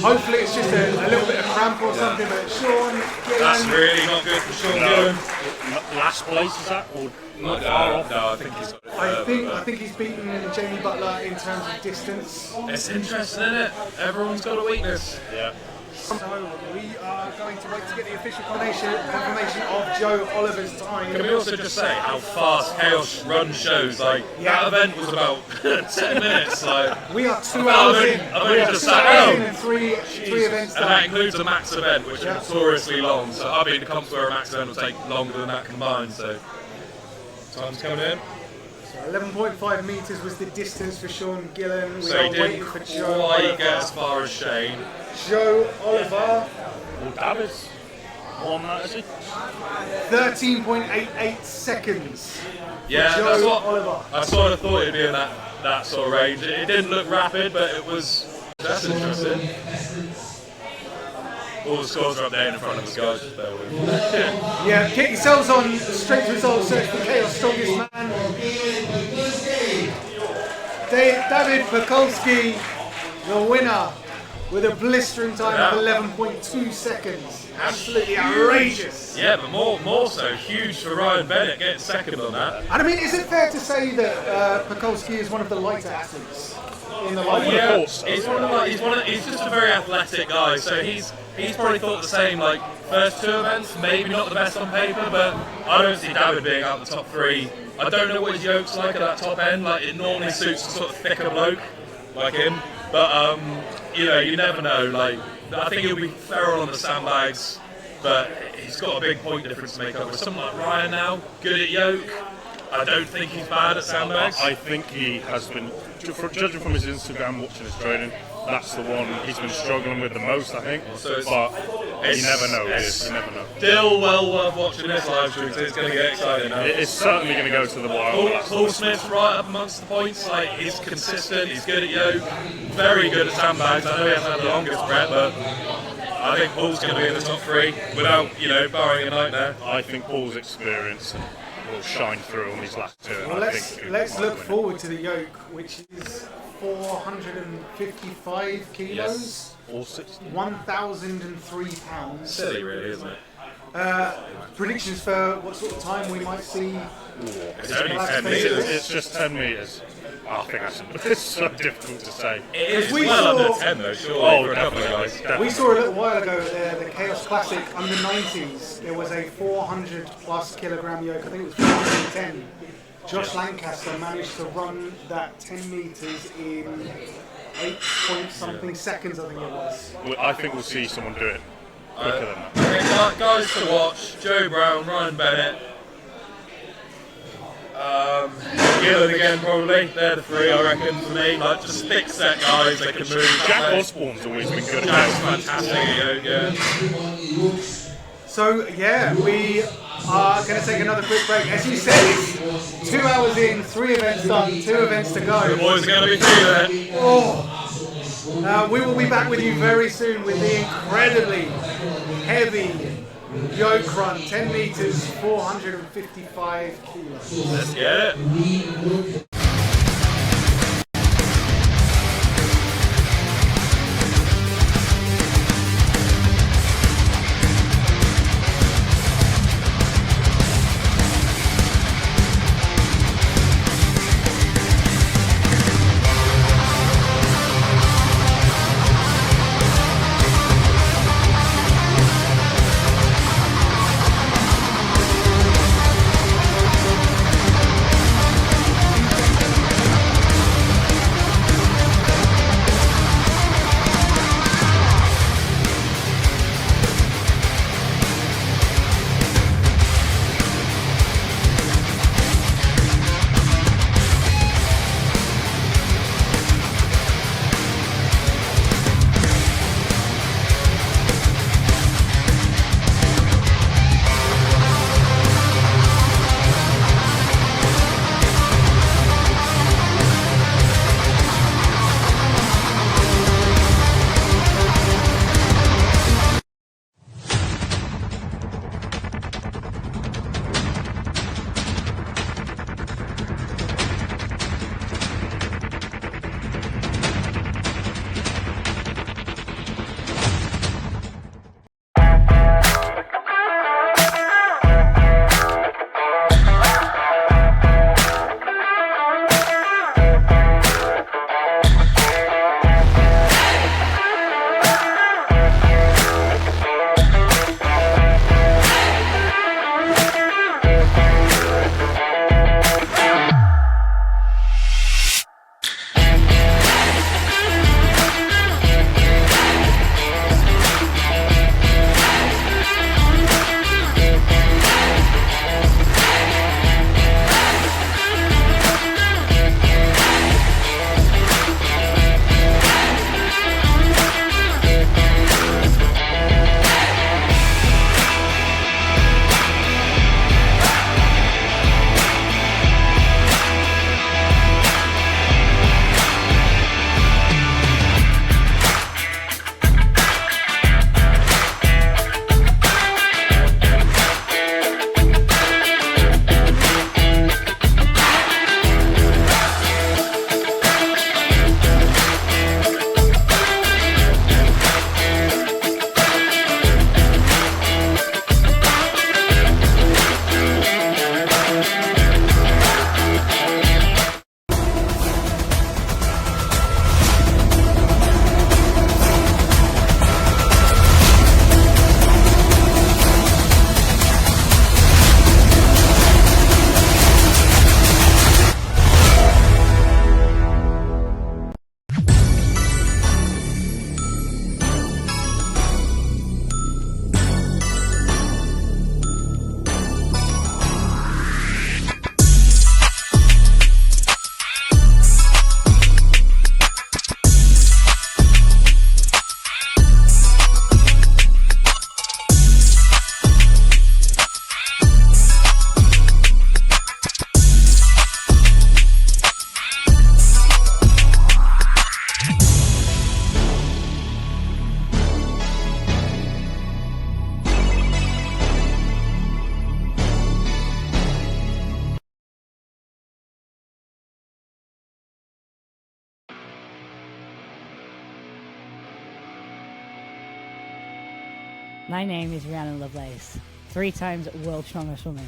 Hopefully it's just a little bit of cramp or something, but Sean That's Gillen. really not good for Sean Gillen. Last place is that? Or Not far off. No, I think he's got it. I think he's beaten Jamie Butler in terms of distance. It's interesting, isn't it? Everyone's got a weakness. Yeah. So we are going to wait to get the official confirmation of Joe Oliver's time. Can we also just say how fast Kaos run shows? Like, that event was about 10 minutes. Like, We are 2 hours in. I've only We are just 2 sat hours down. in and three events And that done. includes a max event, which is notoriously long. So I've been to comps where a max event will take longer than that combined. So time's coming in. 11.5 metres was the distance for Sean Gillen. We So are he waiting didn't for Joe quite Oliver. get as far as Shane. Joe Oliver, Well, David's won that, is he? 13.88 seconds. Yeah, Joe that's what Oliver. I sort of thought it'd be in that sort of range. It didn't look rapid, but it was. That's interesting. All the scores are up there in front of us, guys. Just bear with me. Yeah, get yourselves on straight to results, search for Kaos Strongest Man. David Pekulski, the winner, with a blistering time of 11.2 seconds. Absolutely outrageous. Yeah, but more so, huge for Ryan Bennett getting second on that. And I mean, is it fair to say that Pekulski is one of the lighter athletes in the lineup? Yeah, he's just a very athletic guy, so he's probably thought the same, like, first two events, maybe not the best on paper, but I don't see David being out the top three. I don't know what his yoke's like at that top end, like, it normally suits a sort of thicker bloke like him, but, you know, you never know, like, I think he'll be feral on the sandbags, but he's got a big point difference to make up with someone like Ryan now, good at yoke. I don't think he's bad at sandbags. I think he has been, judging from his Instagram, watching his training, that's the one he's been struggling with the most, I think. So but you never know, you never know. Still well worth watching this live stream, so it's going to get exciting now. It's certainly going to go to the wire. Paul Smith's right up amongst the points, like, he's consistent, he's good at yoke, very good at sandbags. I know he hasn't had the longest prep, but I think Paul's going to be in the top three without, you know, barring a nightmare. I think Paul's experience will shine through on these last two. Well, let's look forward to the yoke, which is 455 kilos, Yes. 460. 1,003 pounds. Silly, really, isn't it? Predictions for what sort of time we might see. It's only 10 metres. metres. It's just 10 metres. I think it's so difficult to say. It is We well saw- under 10 though, surely, Oh, for a couple of definitely. guys. We saw a little while ago the Kaos Classic under 90s. There was a 400 plus kilogram yoke. I think it was 410. Josh Lancaster managed to run that 10 metres in 8 point something seconds, I think it was. I think we'll see someone do it quicker than that. Okay, guys to watch, Joe Brown, Ryan Bennett, Gillen again probably, they're the three I reckon for me, like just thick set guys, they can move. Jack Osborne's always been good at Jack's that. fantastic at yoke, yeah. So yeah, we are going to take another quick break. As you said, it's 2 hours in, 3 events done, 2 events to go. The boys are going to be feeling it. Oh. We will be back with you very soon with the incredibly heavy yoke run, 10 meters, 455 kilos. Let's get it. My name is Rhiannon Lovelace, 3 times World Strongest Woman.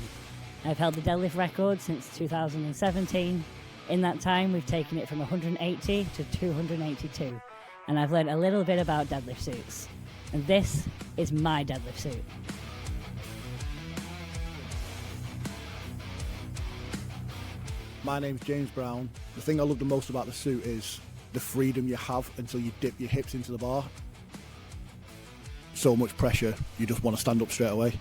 I've held the deadlift record since 2017. In that time, we've taken it from 180 to 282, and I've learned a little bit about deadlift suits. And this is my deadlift suit. My name's James Brown. The thing I love the most about the suit is the freedom you have until you dip your hips into the bar. So much pressure, you just want to stand up straight away.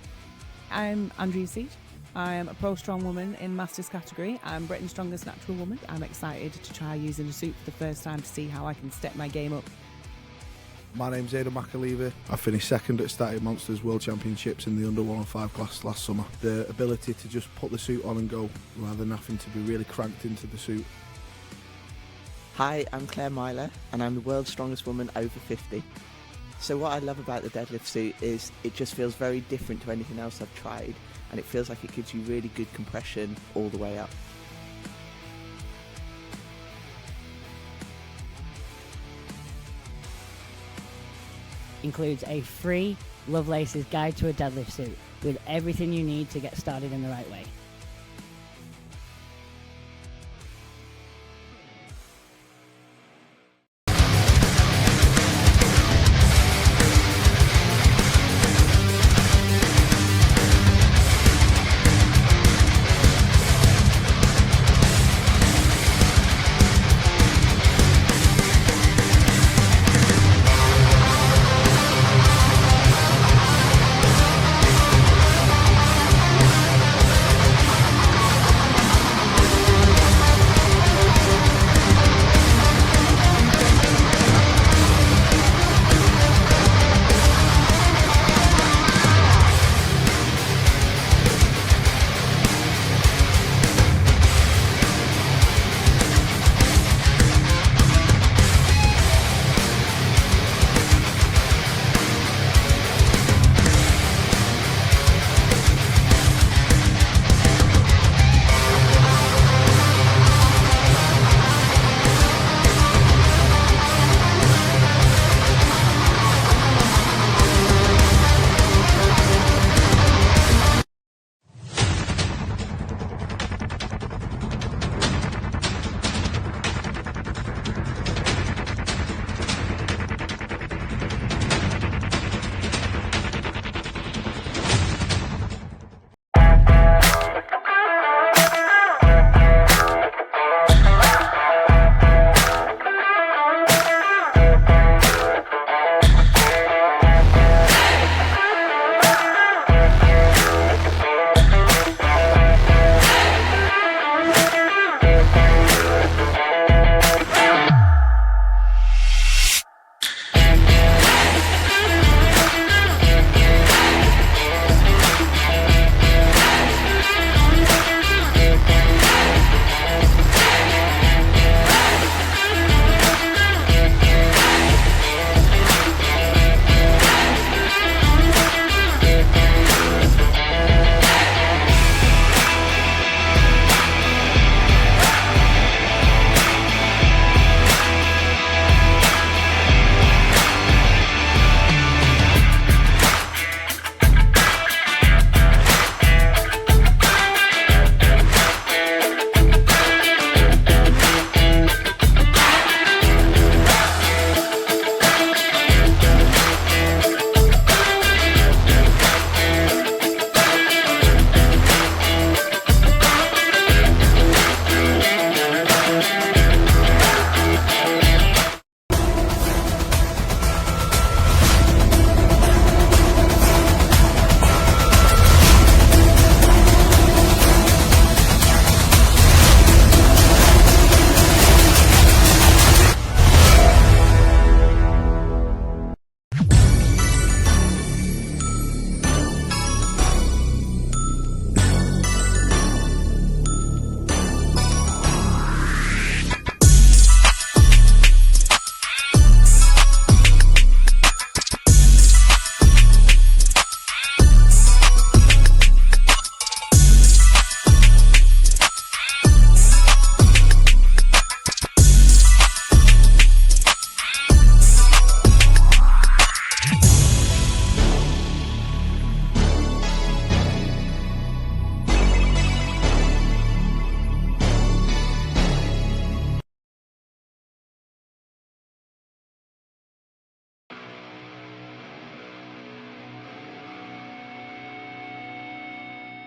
I'm Andrea Seed. I'm a pro strong woman in Masters category. I'm Britain's strongest natural woman. I'm excited to try using a suit for the first time to see how I can step my game up. My name's Aidan McAleaver. I finished second at Static Monsters World Championships in the under 105 class last summer. The ability to just put the suit on and go rather than having to be really cranked into the suit. Hi, I'm Claire Myler and I'm the world's strongest woman over 50. So what I love about the deadlift suit is it just feels very different to anything else I've tried, and it feels like it gives you really good compression all the way up. Includes a free Lovelace's Guide to a Deadlift Suit with everything you need to get started in the right way.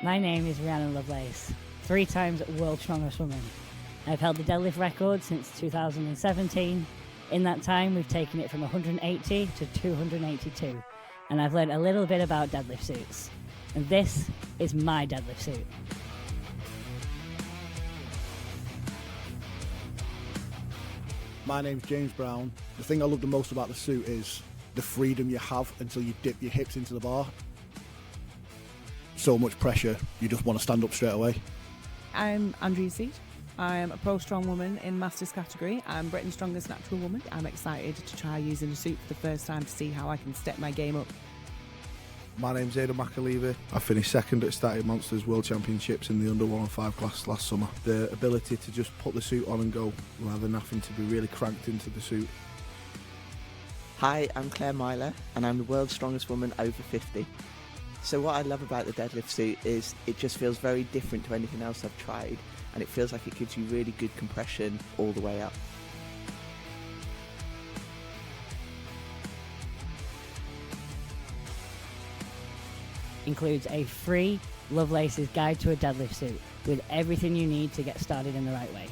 My name is Rhiannon Lovelace, 3 times world's strongest woman. I've held the deadlift record since 2017. In that time, we've taken it from 180 to 282, and I've learned a little bit about deadlift suits. And this is my deadlift suit. My name's James Brown. The thing I love the most about the suit is the freedom you have until you dip your hips into the bar. So much pressure, you just want to stand up straight away. I'm Andrew Seat. I'm a pro strong woman in Masters category. I'm Britain's strongest natural woman. I'm excited to try using a suit for the first time to see how I can step my game up. My name's McAleaver. I finished second at Static Monsters World Championships in the under 105 class last summer. The ability to just put the suit on and go rather than having to be really cranked into the suit. Hi, I'm Claire Myler and I'm the world's strongest woman over 50. So what I love about the deadlift suit is it just feels very different to anything else I've tried, and it feels like it gives you really good compression all the way up. Includes a free Lovelace's Guide to a Deadlift Suit with everything you need to get started in the right way.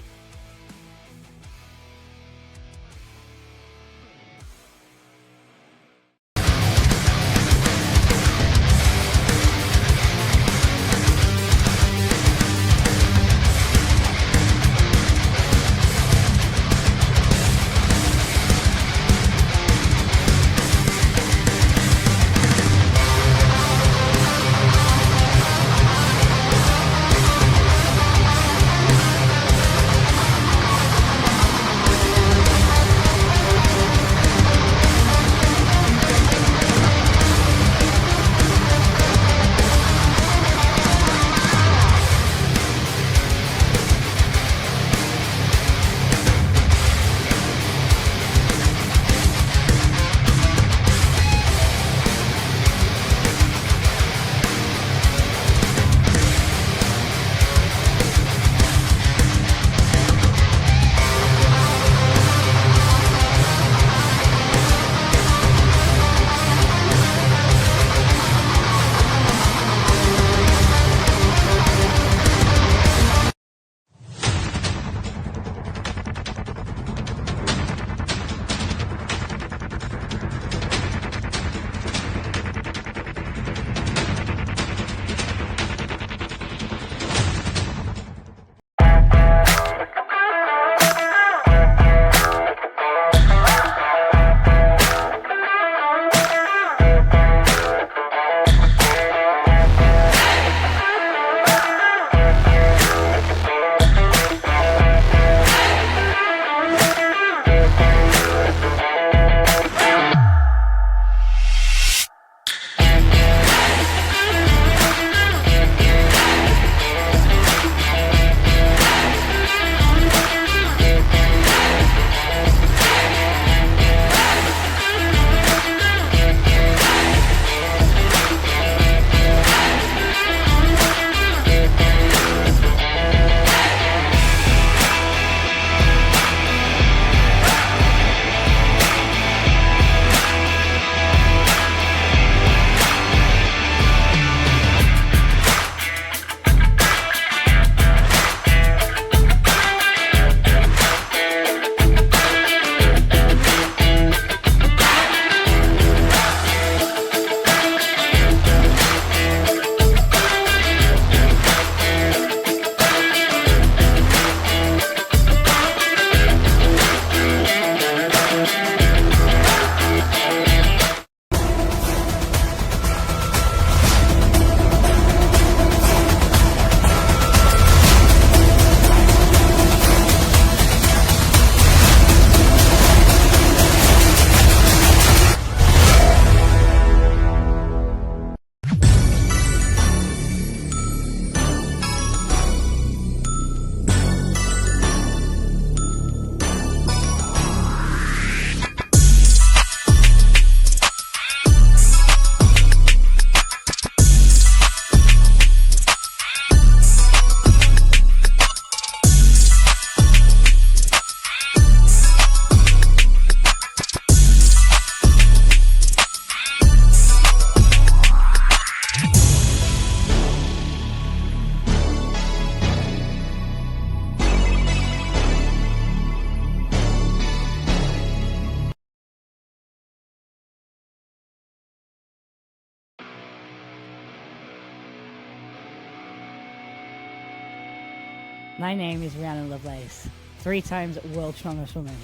My name is Rhiannon Lovelace, 3 times world's strongest woman.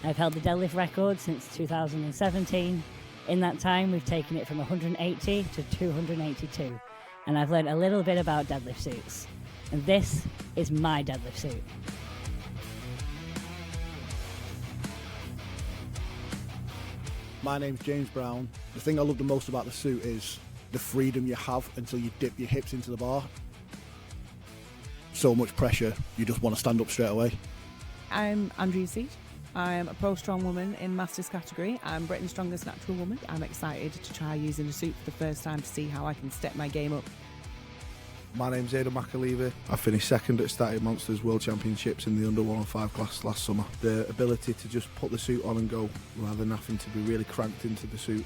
I've held the deadlift record since 2017, In that time, we've taken it from 180 to 282, and I've learned a little bit about deadlift suits. And this is my deadlift suit. My name's James Brown. The thing I love the most about the suit is the freedom you have until you dip your hips into the bar. So much pressure, you just want to stand up straight away. I'm Andrea Seat. I'm a pro strong woman in Masters category. I'm Britain's strongest natural woman. I'm excited to try using a suit for the first time to see how I can step my game up. My name's McAleaver. I finished second at Static Monsters World Championships in the under 105 class last summer. The ability to just put the suit on and go rather than having to be really cranked into the suit.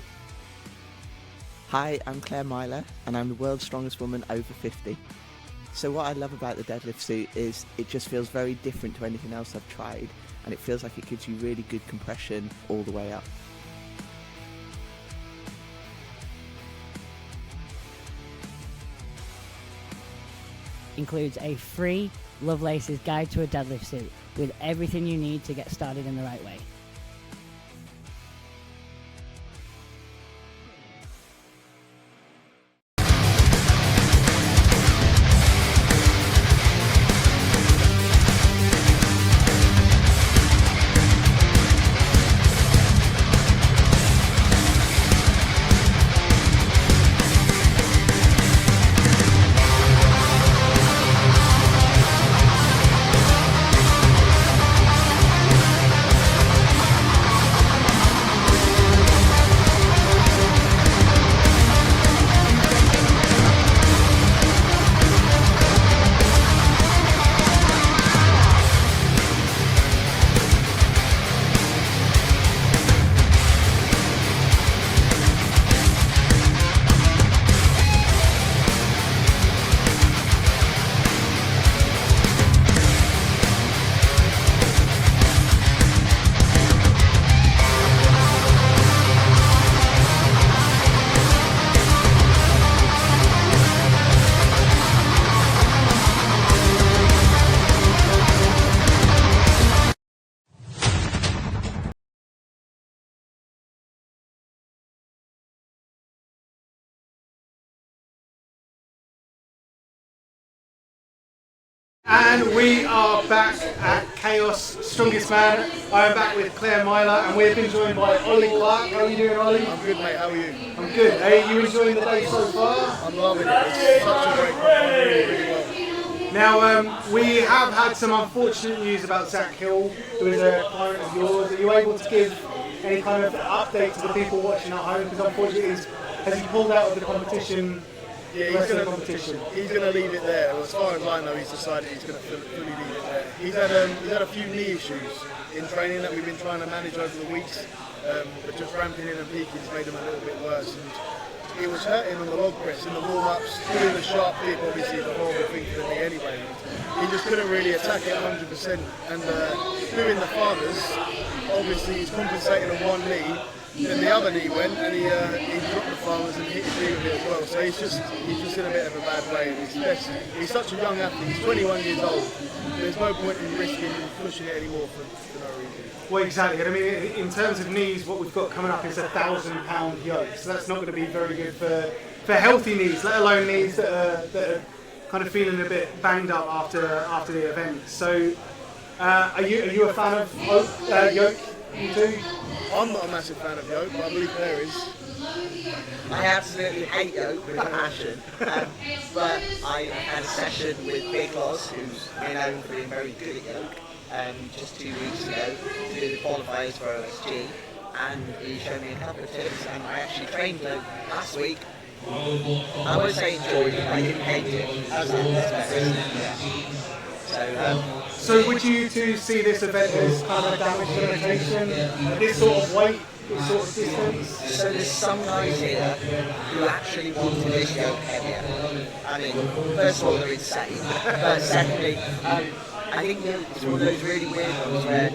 Hi, I'm Claire Myler and I'm the world's strongest woman over 50. So what I love about the deadlift suit is it just feels very different to anything else I've tried, and it feels like it gives you really good compression all the way up. Includes a free Lovelace's Guide to a Deadlift Suit with everything you need to get started in the right way. And we are back at Kaos Strongest Man. I am back with Claire Myler and we've been joined by Ollie Clark. How are you doing, Ollie? I'm good, mate. How are you? I'm good. Are you enjoying the day so far? I'm loving it. It's such a great company, really well. Now, we have had some unfortunate news about Zach Hill, who is a client of yours. Are you able to give any kind of update to the people watching at home? Because unfortunately, has he pulled out of the competition? Yeah, he's going to leave it there. Well, as far as I know, he's decided he's going to fully leave it there. He's had a few knee issues in training that we've been trying to manage over the weeks, but just ramping in and peaking has made them a little bit worse. And it was hurting on the log press in the warm-ups, doing the sharp dip obviously is a horrible thing for me anyway. He just couldn't really attack it 100%, and doing the fathers, obviously he's compensating on one knee. Then the other knee went and he dropped the farmers and hit his knee with it as well. So he's just in a bit of a bad way. And he's such a young athlete. He's 21 years old. There's no point in risking pushing it anymore for no reason. Well, exactly. I mean, in terms of knees, what we've got coming up is a 1,000-pound yoke. So that's not going to be very good for healthy knees, let alone knees that are kind of feeling a bit banged up after the event. So, are you a fan of Yoke? You too? I'm not a massive fan of Yoke, but I believe Claire is. I absolutely hate Yoke with a passion, but I had a session with Big Loz, who's known for being very good at Yoke, just 2 weeks ago to do the qualifiers for OSG, and he showed me a couple of tips, and I actually trained Yoke last week. I won't say enjoyed it, but I didn't hate it. That was the So would you two see this event as kind of a damage limitation, this sort of weight, this sort of distance? So there's some guys here who actually wanted this yoke heavier. I mean, first of all, they're insane, but secondly, I think it's one of those really weird ones where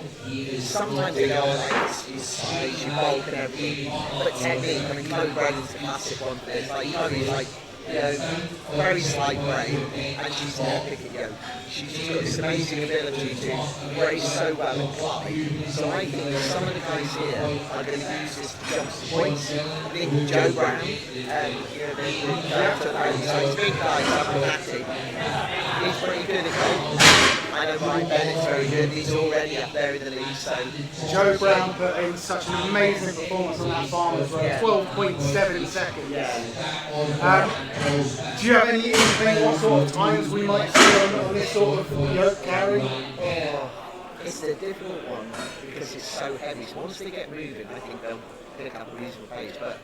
sometimes they go like it's you bulk and everything, but technique, I mean, Code Brennan's a classic one for this. Like, you know, he's like very slight brain, and she's never pick at yoke. She's just got this amazing ability to brace so well and climb. So I think that some of the guys here are going to use this to jump some points. I think Joe Brown, so he's a big guy, he's athletic. He's pretty good at golf. I know Brian Bennett's very good. He's already up there in the league. So Joe Brown put in such an amazing performance on that Farmers Road, 12.7 seconds. Do you have any inkling what sort of times we might see on this sort of yoke carry? It's a difficult one because it's so heavy. So once they get moving, I think they'll pick up a reasonable pace. But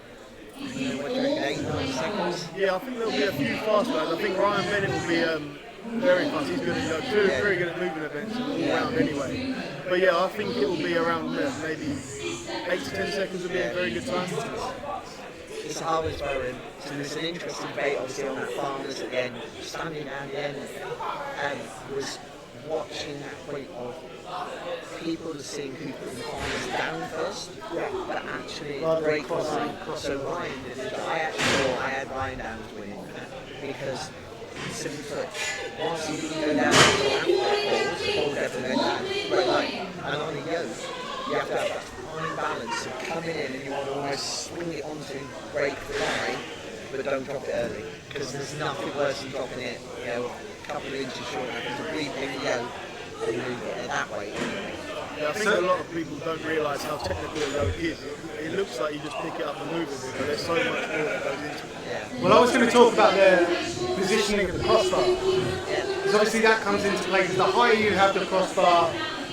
what do you reckon, 8-9 seconds? Yeah, I think there'll be a few fast guys. I think Ryan Bennett will be very fast. He's good at yoke. Very good at moving events all round anyway. But yeah, I think it will be around maybe 8 to 10 seconds would be a very good time. It's Harvard's rowing, so there's an interesting debate obviously on that Farmers again, standing down the end, and was watching that point of people seeing who put the Farmers down first, but actually break line. So Ryan did it. I actually thought I had Ryan down as winning that because simply put, once you go down to the hold everything down, break line, and on a yoke, you have to have that fine balance of coming in and you want to almost swing it onto break the line, but don't drop it early, because there's nothing worse than dropping it, a couple of inches short, having to re-pick the yoke and move it that way anyway. Yeah, I think a lot of people don't realise how technical a yoke is. It looks like you just pick it up and move it, but there's so much more that goes into it. Yeah. Well, I was going to talk about the positioning of the crossbar, because obviously that comes into play, because the higher you have the crossbar,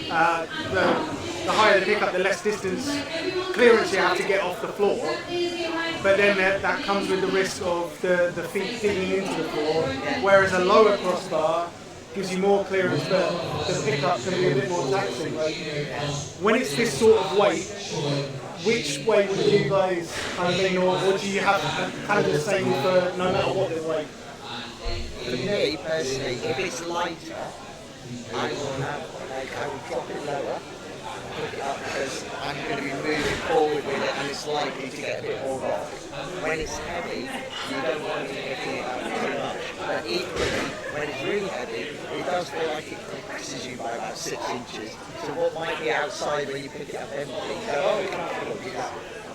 the higher the pickup, the less distance clearance you have to get off the floor. But then that comes with the risk of the feet digging into the floor, whereas a lower crossbar gives you more clearance, but the pickup can be a bit more taxing. When it's this sort of weight, which way would you guys kind of lean, or do you have kind of the same for no matter what the weight? For me personally, if it's lighter, I will drop it lower, pick it up, because I'm going to be moving forward with it and it's likely to get a bit more rock. When it's heavy, you don't want to be picking it up too much. But equally, when it's really heavy, it does feel like it compresses you by about 6 inches. So what might be outside when you pick it up empty, you go, oh, it's comfortable, because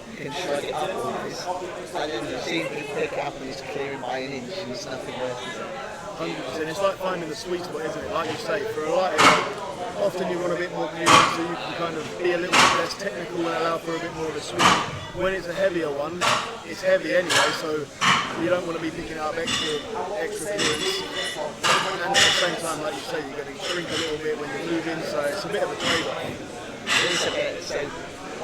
you can shrug it up almost. And then you seem to pick it up and it's clearing by an inch and it's nothing worse than that. 100%. It's like finding the sweet spot, isn't it? Like you say, for a lighter yoke, often you want a bit more movement, so you can kind of be a little bit less technical and allow for a bit more of a swing. When it's a heavier one, it's heavy anyway, so you don't want to be picking up extra clearance. And at the same time, like you say, you're going to shrink a little bit when you're moving, so it's a bit of a trade-off. It is a bit, so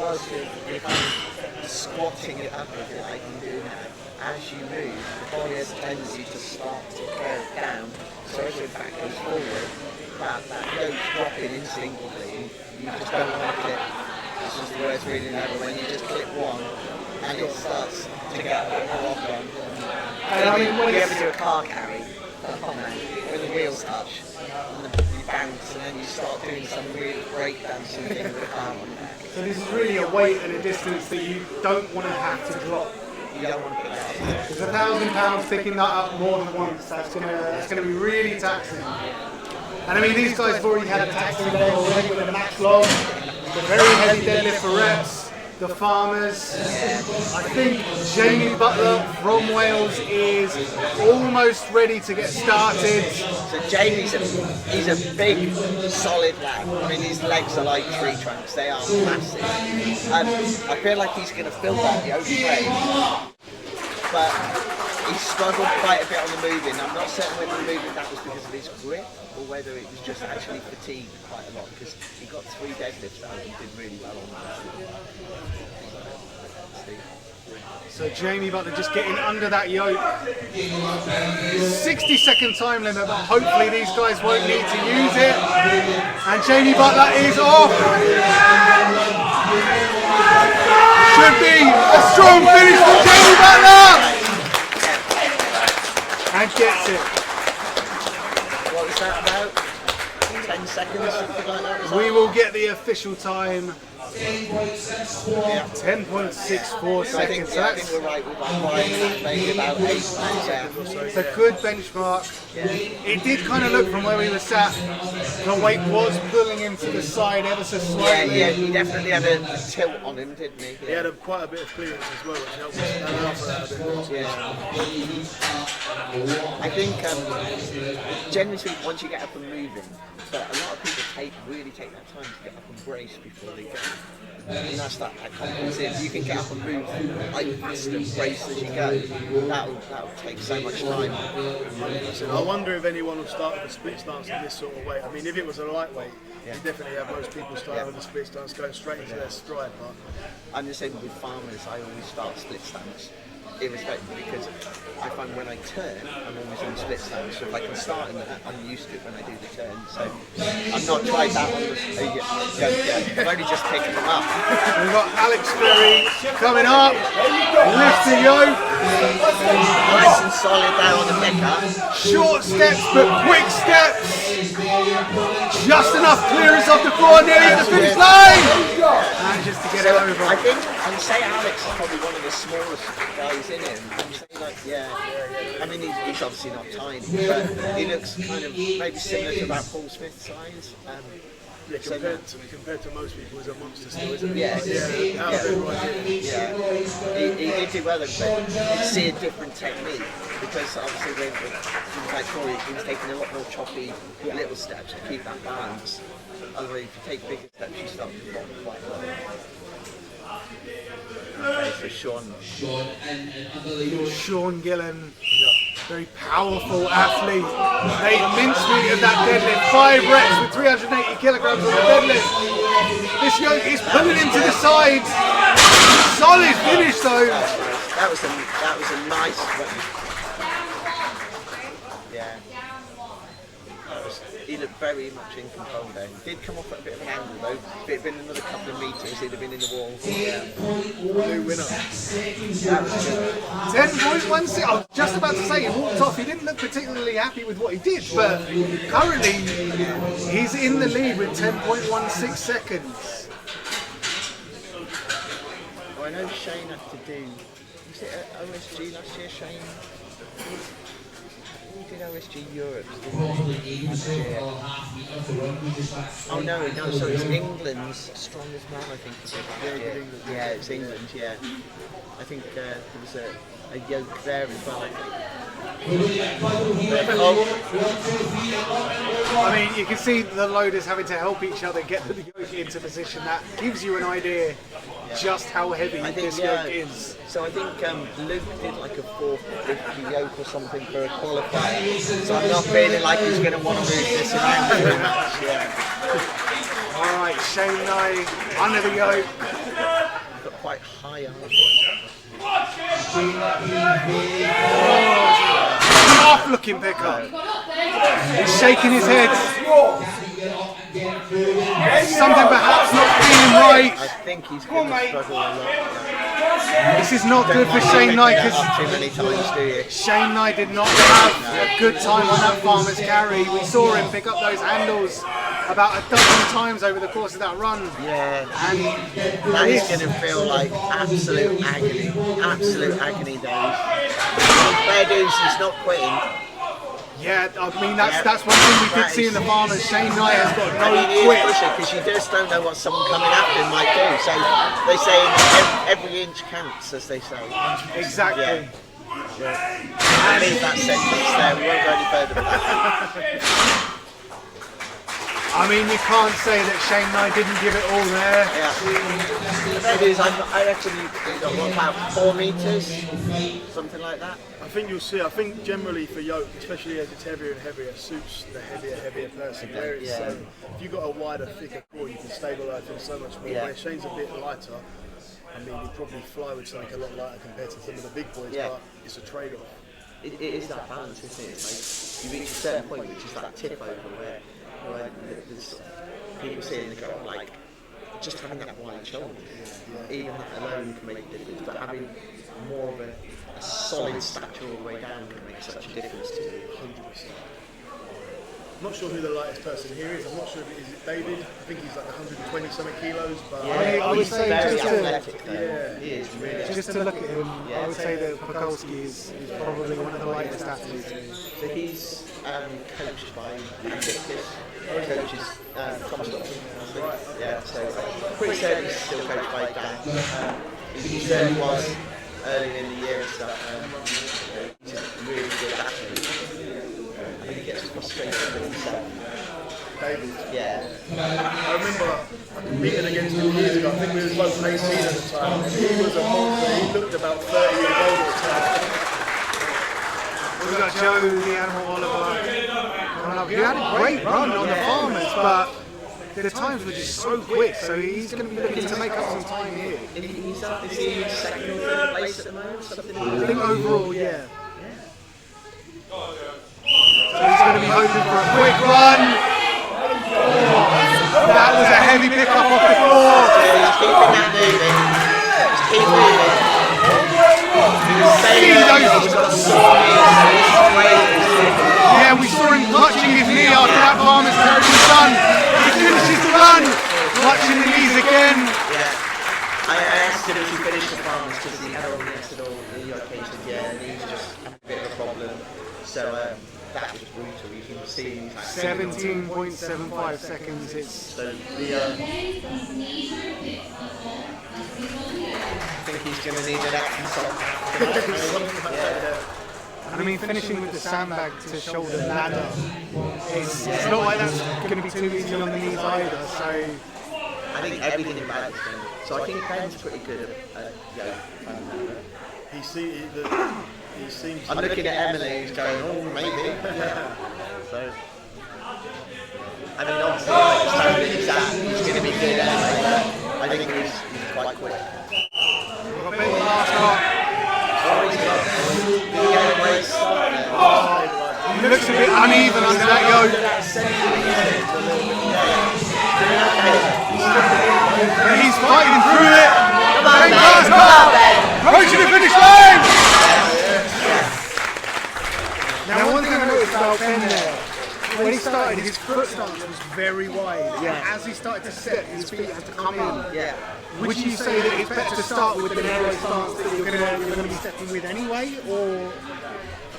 whilst you're kind of squatting it up, if you like, and doing that, as you move, the body has a tendency to start to curve down, so as your back goes forward, that yoke's dropping instinctively, you just don't want to clip. It's just the words really never, when you just clip one, and it starts to get a bit more off on. And I mean, when you ever do a car carry, when the wheels touch, and you bounce, and then you start doing some weird breakdancing thing with the car on the back. So this is really a weight and a distance that you don't want to have to drop. You don't want to pick that up. Because 1,000 pounds picking that up more than once, that's gonna be really taxing. And I mean, these guys have already had a taxing day already with the max log, the very heavy deadlift for reps, the Farmers. I think Jamie Butler from Wales is almost ready to get started. So Jamie's he's a big, solid lad. I mean, his legs are like tree trunks. They are massive. I feel like he's going to fill that yoke frame. But he struggled quite a bit on the moving. I'm not certain whether the moving that was because of his grip or whether it was just actually fatigued quite a lot, because he got 3 deadlifts out and he did really well on that. So Jamie Butler just getting under that yoke. 60-second time limit, but hopefully these guys won't need to use it. And Jamie Butler is off. Should be a strong finish for Jamie Butler. And gets it. What was that about? 10 seconds, something like that? We will get the official time Yeah. 10.64 So I think, seconds. yeah, I think we're right with like Brian and that maybe about 8 seconds or so. It's a good benchmark. It did kind of look from where we were sat, the weight was pulling him to the side ever so slightly. Yeah, he definitely had a tilt on him, didn't he? He had quite a bit of clearance as well, which helped us allow for that a bit more. I think generally speaking, once you get up and moving, but a lot of people really take that time to get up and brace before they go. And that's that confidence. If you can get up and move like fast and brace as you go, that'll take so much time. I wonder if anyone will start with a split stance in this sort of weight. I mean, if it was a lightweight, you definitely have most people start with a split stance going straight into their stride. But I'm the same with farmers. I always start split stance, irrespective, because I find when I turn, I'm always in split stance. So if I can start in that, I'm used to it when I do the turn. So I've not tried that on the Yoke yet. I've only just taken them up. We've got Alex Ferry coming up, lifts the yoke. Nice and solid there on the pickup. Short steps, but quick steps. Just enough clearance off the floor, nearly at the finish line. And just to get it over. I think, and say Alex is probably one of the smallest guys in it. And say like, I mean, he's obviously not tiny, but he looks kind of maybe similar to about Paul Smith's size. Compared to most people, he's a monster still, isn't he? He did do well, but you see a different technique because obviously when like Corey, he was taking a lot more choppy little steps to keep that balance. Otherwise, if you take bigger steps, you start to drop quite low. Okay, so Sean Gillen, very powerful athlete. Made mincemeat of that deadlift. 5 reps with 380 kilograms on the deadlift. This yoke is pulling him to the sides. Solid finish though. That was a nice run. He looked very much in control there. He did come off at a bit of an angle though. If it had been another couple of metres, he'd have been in the wall. New winner. That was good. 10.16. I was just about to say he walked off. He didn't look particularly happy with what he did, but currently he's in the lead with 10.16 seconds. Well, I know Shane had to do. Was it at OSG last year, Shane? He did OSG Europe. Oh no, so it's England's Strongest Man, I think. Yeah, it's England, yeah. I think there was a yoke there as well, I think. I mean, you can see the loaders having to help each other get the yoke into position. That gives you an idea just how heavy this yoke is. So I think Luke did like a 450 yoke or something for a qualifier. So I'm not feeling like he's going to want to move this around too much. Alright, Shane Nye under the yoke. Got quite high on the Half looking pickup. He's shaking his head. Something perhaps not feeling right. I think he's going to struggle a lot. This is not good for Shane Nye because too many times, do you? Shane Nye did not have a good time on that farmer's carry. We saw him pick up those handles about a dozen times over the course of that run. Yeah, and that is going to feel like absolute agony. Absolute agony, though. Fair dues, he's not quitting. Yeah, I mean that's one thing we did see in the farmers. Shane Nye has got no quit. Because you just don't know what someone coming after him might do. So they say every inch counts, as they say. Exactly. I leave that sentence there. We won't go any further with that. I mean, you can't say that Shane Nye didn't give it all there. The thing is, I reckon you got what, about 4 metres, something like that. I think you'll see. I think generally for yoke, especially as it's heavier and heavier, suits the heavier person. Where it's if you've got a wider, thicker core, you can stabilise him so much more. Where Shane's a bit lighter, I mean, he'd probably fly with something a lot lighter compared to some of the big boys, but it's a trade-off. It is that balance, isn't it? It's like you reach a certain point, which is that tip over where people see it and they go, like, just having that wide shoulder, even that alone can make a difference, but having more of a solid stature all the way down can make such a difference to you. 100%. I'm not sure who the lightest person here is. I'm not sure if it is David. I think he's like 120 something kilos. But I would say very just athletic, though. Yeah. He is really. just to look at him, I would say that Pakulski is probably one of the lightest athletes. So he's coached by Deadlift. Coaches Tom Stockton. Right. Yeah. So pretty certain he's still coached by Dan. He certainly was earlier in the year and stuff. He's a really good athlete. I think he gets frustrated with himself. David. Yeah. I remember competing against him years ago. I think we were both 18 at the time. And he was a monster. He looked about 30 years old at the time. We've got Joe, the Animal Oliver. He had a great run on the Farmers, but the times were just so quick, so he's going to be looking to make up some time here. He's up in second or third place at the moment, something like I think overall, yeah. So he's going to be hoping for a quick run. That was a heavy pick up off the floor. He's keeping that moving. Just keep moving. Yeah, we saw him clutching his knee after that Farmer's terrible run. He finishes the run, clutching the knees again. Yeah. I asked him if he finished the Farmers because he had all the rest of all the Yoke, and he's just a bit of a problem. So that was brutal. You can see 17.75 seconds. It's so the I think he's going to need an action song. I mean, finishing with the sandbag to shoulder ladder, it's not like that's going to be too easy on the knees either. So I think everything about it's going to. So I think Ben's pretty good at He seems. I'm looking at Emily who's going, oh, maybe. So, I mean, obviously, like the standard is that he's going to be good anyway, but I think he's quite quick. we've got Ben last start. He looks a bit uneven under that yoke. But he's fighting through it. Ben last start. Approaching the finish line. Now, one thing I noticed about Ben there, when he started, his foot stance was very wide. Yeah. As he started to step, his feet had to come in. Yeah. Would you say that it's better to start with the narrow stance that you're going to be stepping with anyway, or?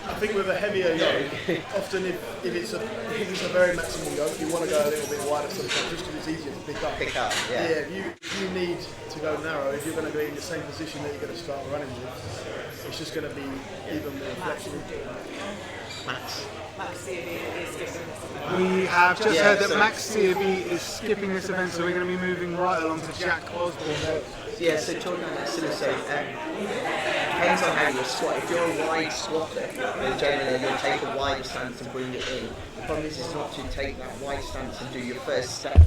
I think with a heavier yoke, often if it's a very maximal yoke, you want to go a little bit wider sometimes just because it's easier to pick up. Yeah. If you need to go narrow, if you're going to be in the same position that you're going to start running with, it's just going to be even more flexible. Max. We have just heard that Max CB is skipping this event, so we're going to be moving right along to Jack Osborne. Yeah, so talking about Silicate, depends on how you squat. If you're a wide squatter, then generally you'll take a wide stance and bring it in. The problem is not to take that wide stance and do your first step,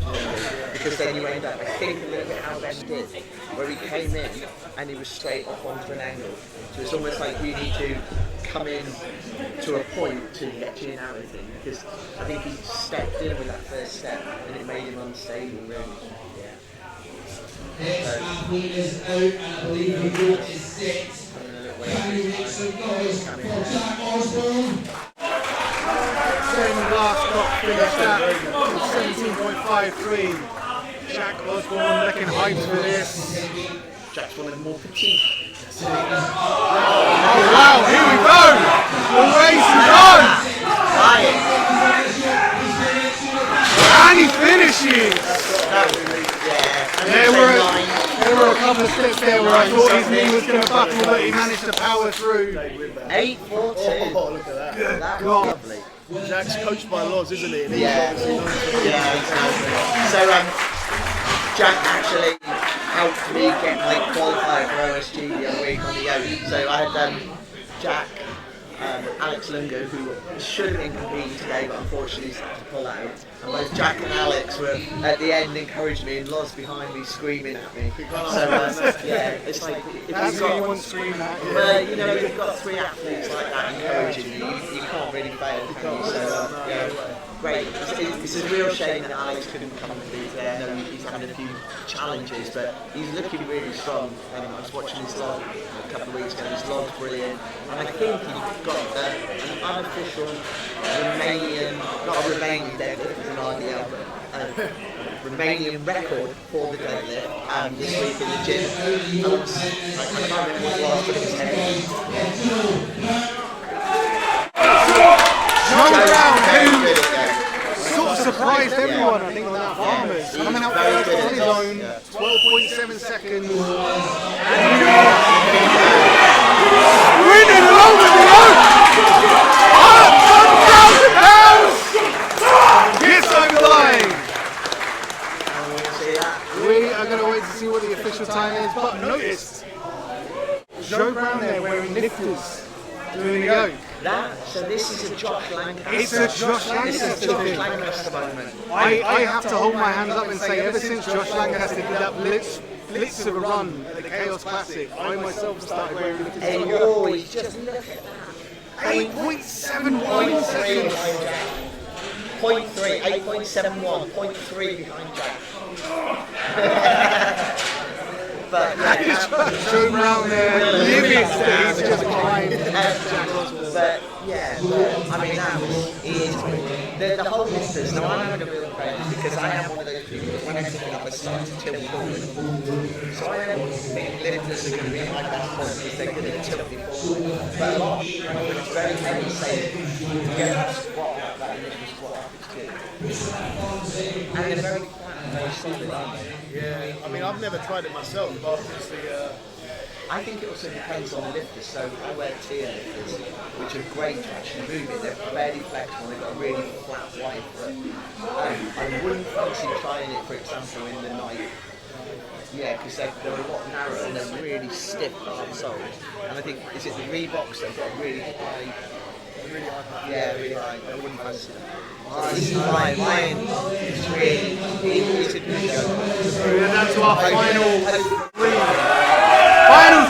because then you end up, I think, a little bit how Ben did, where he came in and he was straight up onto an angle. So it's almost like you need to come in to a point to get you in out of thing, because I think he stepped in with that first step and it made him unstable, really. Next athlete is out, and I believe he brought his set. Can we make some noise for Jack Osborne? Same last got finished at 17.53. Jack Osborne looking hyped for this. Jack's one of the more petite. Oh wow, here we go! The race is on! And he finishes! There were a couple of steps there where I thought his knee was going to buckle, but he managed to power through. 8.42. Oh, look at that. That was lovely. Jack's coached by Loz, isn't he? And he's Yeah. obviously known for So Jack actually helped me get qualified for OSG the other week on the Yoke. So I had Jack, Alex Lungo, who should have been competing today, but unfortunately he's had to pull out. And both Jack and Alex were at the end encouraging me, and Loz behind me screaming at me. So yeah, it's like if That's you've what you got, want screaming at you. you know, you've got three athletes like that encouraging you, you can't really fail, can you? So yeah. great. It's a real shame that Alex couldn't come and be there. I know he's having a few challenges, but he's looking really strong. I was watching his log a couple of weeks ago. His log's brilliant, and I think he's got an unofficial Romanian, not a Romanian deadlift, it's an RDL, but Romanian record for the deadlift this week in the gym. I can't remember what it was, but it was heavy. Sort of surprised everyone, I think, on that Farmers. Coming out first on his own, 12.7 seconds. Winning along with the Yoke! £1,000! Yes, I'm lying! We are going to wait to see what the official time is, but notice Joe Brown there wearing lifters, doing the Yoke. So this is a Josh Lancaster. It's a Josh Lancaster thing. Moment. I have to hold my hands up and say, ever since Josh Lancaster did that blitz of a run at the Kaos Classic, I myself started wearing lifters. And you always just look at that. 8.71 seconds. 0.3, 8.71, 0.3 behind Jack. But Joe Brown there, limits that he's just behind. But yeah, I mean that was the whole lifters. Now I'm having a real craze because I am one of those people that when I pick it up I start to tilt forward. So I don't think lifters are going to be my best point because they're going to tilt me forward. But a lot of people when it's very heavy say to get that squat, that initial squat, it's good. And they're very flat and very solid, aren't they? Yeah, I mean I've never tried it myself, but obviously I think it also depends on the lifters. So I wear tier lifters, which are great to actually move it. They're fairly flexible, they've got a really flat wide foot. I wouldn't fancy trying it, for example, in the night. Yeah, because they're a lot narrower and they're really stiff on the soles. And I think, is it the Reeboks that have got really high? Yeah, really high. I wouldn't fancy that. This is mine is really, it's a good go. We're down to our final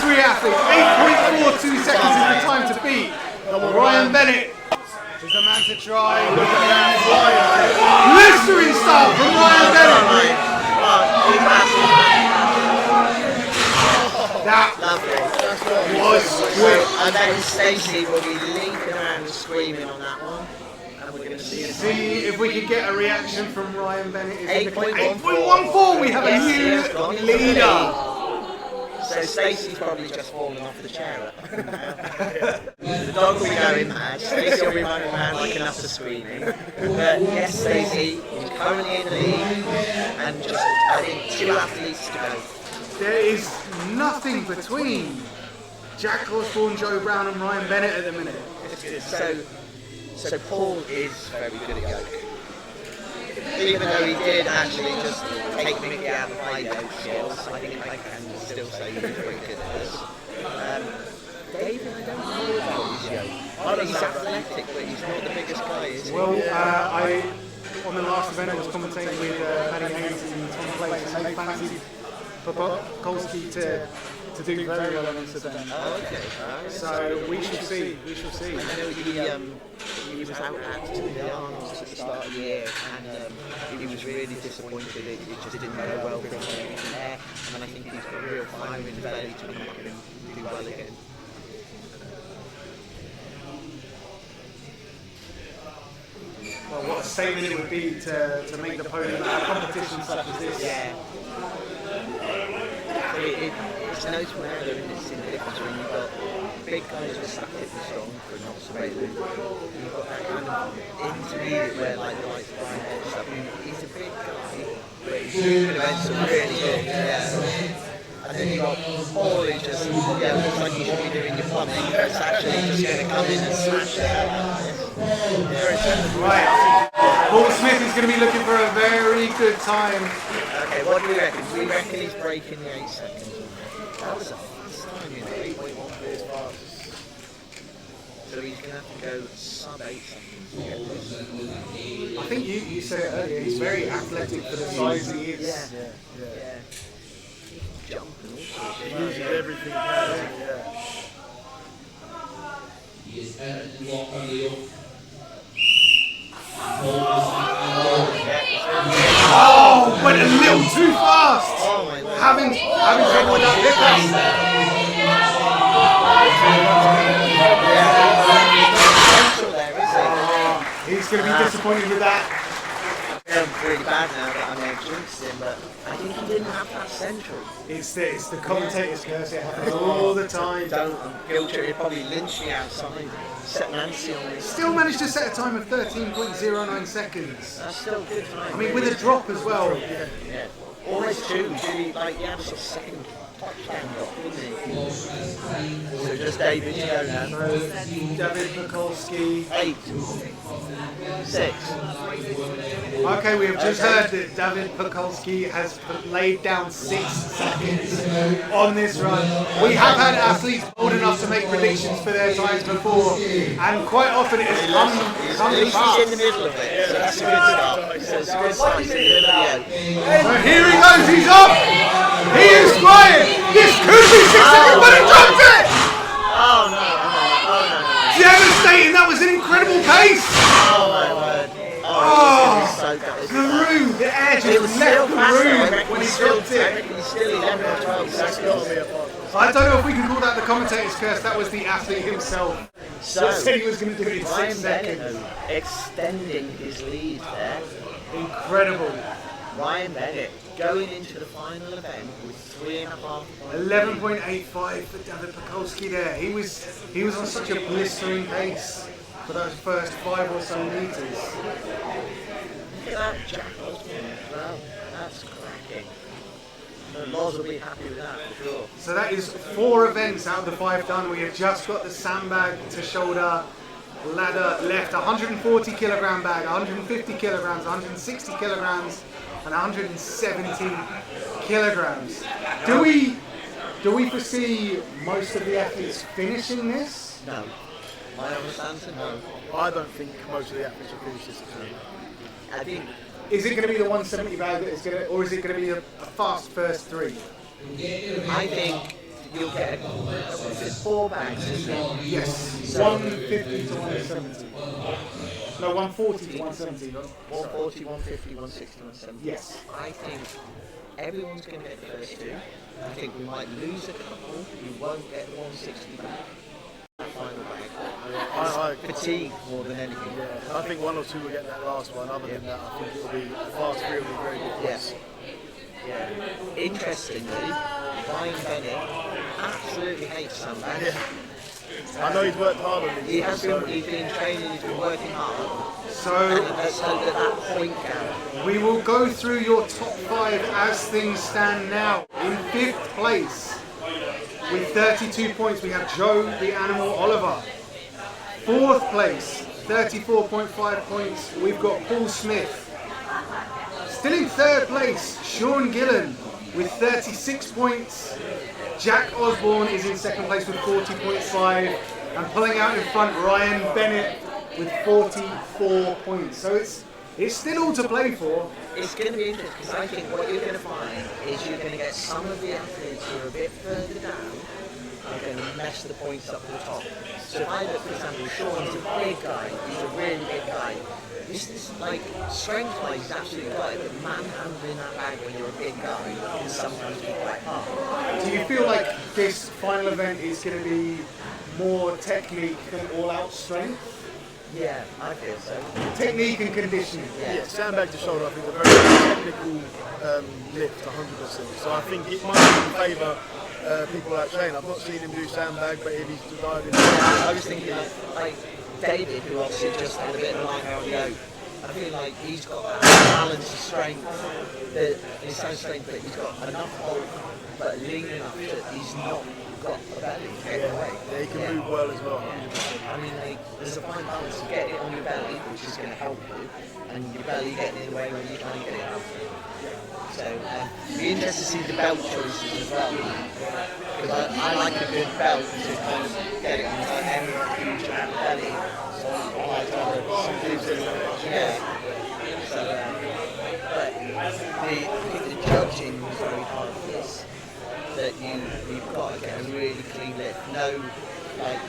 three athletes. 8.42 seconds is the time to beat. Ryan Bennett is the man to try. Blistering style from Ryan Bennett. That was quick. I bet Stacey will be leaping around and screaming on that one. And we're going to see if we can get a reaction from Ryan Bennett. 8.14. We have a new leader. So Stacey's probably just fallen off the chair. The dog will be going mad. Stacey will be running around like an utter screaming. But yes, Stacey is currently in the lead, and just I think 2 athletes to go. There is nothing between Jack Osborne, Joe Brown, and Ryan Bennett at the minute. So Paul is very good at Yoke. Even though he did actually just take Mickey out of my Yoke skills, I think I can still say he's pretty good at this. David, I don't know about his Yoke. He's athletic, but he's not the biggest guy, is he? Well, on the last event I was commentating with Paddy Haynes and Tom Place, and they fancied Kolsky to do very well on this event. Oh, okay. So we shall see. We shall see. I know he was out at the Arnold's at the start of the year, and he was really disappointed. It just didn't go well for him there, and I think he's got a real fire in the belly to come back and do well again. Well, what a statement it would be to make the podium at a competition such as this. Yeah. It's notable now though, isn't it, seeing the difference when you've got big guys who are stacked and strong but not so great. You've got that kind of intermediate where like Brian Hedge stuff. I mean, he's a big guy, but his movement events are really good. Yeah. And then you've got Paul who's just, looks like you should be doing your plumbing, but it's actually just going to come in and smash it out. Right. Paul Smith is going to be looking for a very good time. Okay, what do we reckon? We reckon he's breaking the 8 seconds. That was a fast time, 8.14 is fast. So he's going to have to go sub 8 seconds to get this. I think you said it earlier, he's very athletic for the size he is. Yeah. Jumping all sorts. he uses everything he can, He is better to walk on the yoke. Oh, went a little too fast. Having trouble with that He's going to be disappointed with that. Really bad now that I may have jinxed him, but I think he didn't have that central. It's the commentator's curse. It happens all the time. Don't guilt you. He'd probably lynch me outside. Set Nancy on me. Still managed to set a time of 13.09 seconds. That's still a good time. I mean, with a drop as well. Yeah. Almost two. He had a sort of second touchdown drop, didn't he? So just David to go now. David Mikulski. 8. 6. Okay, we have just heard that David Mikulski has laid down 6 seconds on this run. We have had athletes bold enough to make predictions for their times before, and quite often it has come fast. He's in the middle of it, so that's a good start. So it's a good start. He's in the middle of the end. So here he goes, he's up! He is flying! This could be 6 seconds, but he dropped it! Oh no. Devastating, that was an incredible pace! Oh my word. Oh, the room, the air just left the room when he dropped it. He's still 11 or 12 seconds. I don't know if we can call that the commentator's curse, that was the athlete himself. So, said he was going to do it in 6 Ryan seconds. Bennett extending his lead there. Incredible. Ryan Bennett going into the final event with 3.5 points. 11.85 for David Mikulski there. He was on such a blistering pace for those first 5 or so meters. Look at that Jack Osborne as well. That's cracking. Loz will be happy with that for sure. So that is 4 events out of the 5 done. We have just got the sandbag to shoulder ladder left. 140 kilogram bag, 150 kilograms, 160 kilograms, and 170 kilograms. Do we foresee most of the athletes finishing this? No. My understanding, no. I don't think most of the athletes will finish this. I think. Is it going to be the 170 bag that is going to, or is it going to be a fast first 3? I think you'll get 4 bags, isn't it? Yes. 150 to 170. No, 140 to 170. 140, 150, 160, 170. Yes. I think everyone's going to get the first 2. I think we might lose a couple. You won't get 160 back. Final bag. I fatigue more than anything. Yeah, I think 1 or 2 will get that last one. Other than that, I think it'll be fast 3 will be very good. Yes. Yeah. Interestingly, Ryan Bennett absolutely hates Sandbag. Yeah. I know he's worked hard on this. He has been. He's been training. He's been working hard. So that point gap. We will go through your top 5 as things stand now. In 5th place, with 32 points, we have Joe the Animal Oliver. 4th place, 34.5 points, we've got Paul Smith. Still in 3rd place, Sean Gillen with 36 points. Jack Osborne is in 2nd place with 40.5, and pulling out in front, Ryan Bennett with 44 points. So it's still all to play for. It's going to be interesting because I think what you're going to find is you're going to get some of the athletes who are a bit further down are going to mess the points up to the top. So if I look, for example, Sean's a big guy, he's a really big guy. This is like, strength-wise, he's absolutely right, but manhandling that bag when you're a big guy can sometimes be quite hard. Do you feel like this final event is going to be more technique than all-out strength? Yeah, I feel so. Technique and conditioning. Yeah, sandbag to shoulder, I think, is a very technical lift, 100%. So I think it might favour people like Shane. I've not seen him do sandbag, but if he's diving. Yeah, I was thinking, like David, who obviously just had a bit of a line out of Yoke. I feel like he's got that balance of strength. That it sounds strange, but he's got enough bulk, but lean enough that he's not got a belly to get away. Yeah, he can move well as well. I mean, like, there's a fine balance to get it on your belly, which is going to help you, and your belly getting in the way when you're trying to get it out. So, it'd be interesting to see the belt choices as well. Because I like a good belt to kind of get it on the end of the huge amount of belly. So, I like to have some moves in it. Yeah. So, but I think the judging is very hard for this. That you've got to get a really clean lift. No like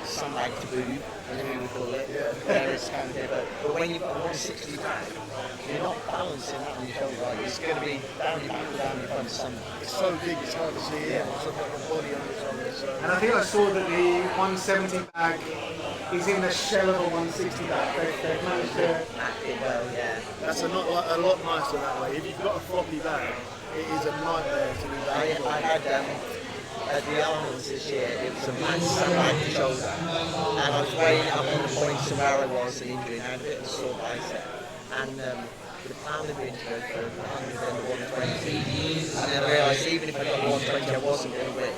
sandbag taboo, as we would call it. Where it's kind of but when you've got a 160 back, you're not balancing that on your shoulder. Right? It's going to be down your back or down your front. It's so big, it's hard to see it. It's like a body on its own. So. And I think I saw that the 170 bag is in the shell of a 160 bag. They've managed to act it well, yeah. That's a lot nicer that way. If you've got a floppy bag, it is a nightmare to do that. I had at the Arnold's this year, it was a massive shoulder, and I was weighing up on the points of where I was, the injury, and I had a bit of a sore bicep. And the plan had been to go for 100 and 120, and then I realised even if I got 120, I wasn't going to win.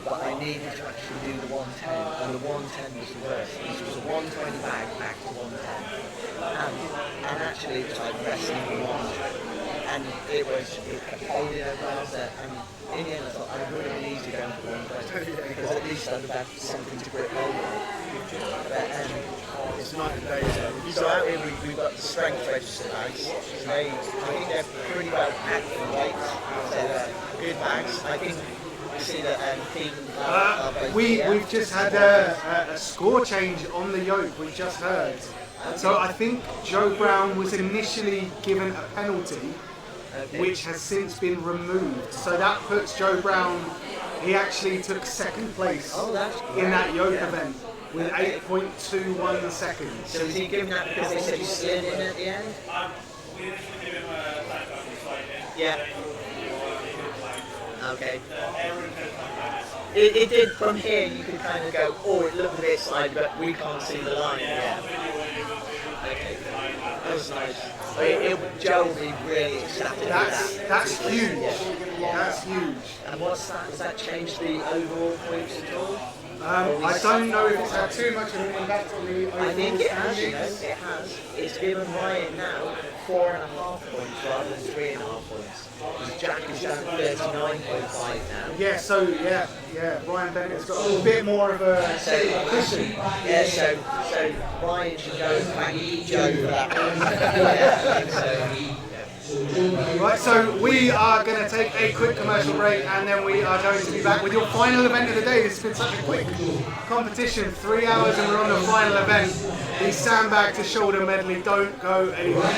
But I needed to actually do the 110, and the 110 was the worst. It was a 120 bag back to 110. And actually it was like wrestling for one. And it kept holding over after, and in the end I thought I would have been easy going for 120, because at least I'd have had something to grip hold of. But it's night and day. So out here we've got the strength register bags. I think they're pretty well packed for weights. So good bags. I think we see that we've just had a score change on the yoke, we just heard. So I think Joe Brown was initially given a penalty, which has since been removed. So that puts Joe Brown, he actually took second place in that yoke event with 8.21 seconds. So is he giving that because they said he slid in at the end? Yeah. Okay. It did, from here you could kind of go, oh, it looked a bit slide, but we can't see the line. Yeah. Okay. That was nice. Joe will be really ecstatic with that. That's huge. Yeah. That's huge. And what's that? Has that changed the overall points at all? I don't know if it's had too much of an impact on the overall I think it has, standings. it has. It's given Ryan now 4.5 points rather than 3.5 points. Because Jack is down 39.5 now. Yeah, so Ryan Bennett's got a little bit more of a cushion. Yeah, so Ryan should go and thank Joe for that. Right, so we are going to take a quick commercial break, and then we are going to be back with your final event of the day. This has been such a quick competition, 3 hours, and we're on the final event, the Sandbag to shoulder medley. Don't go anywhere.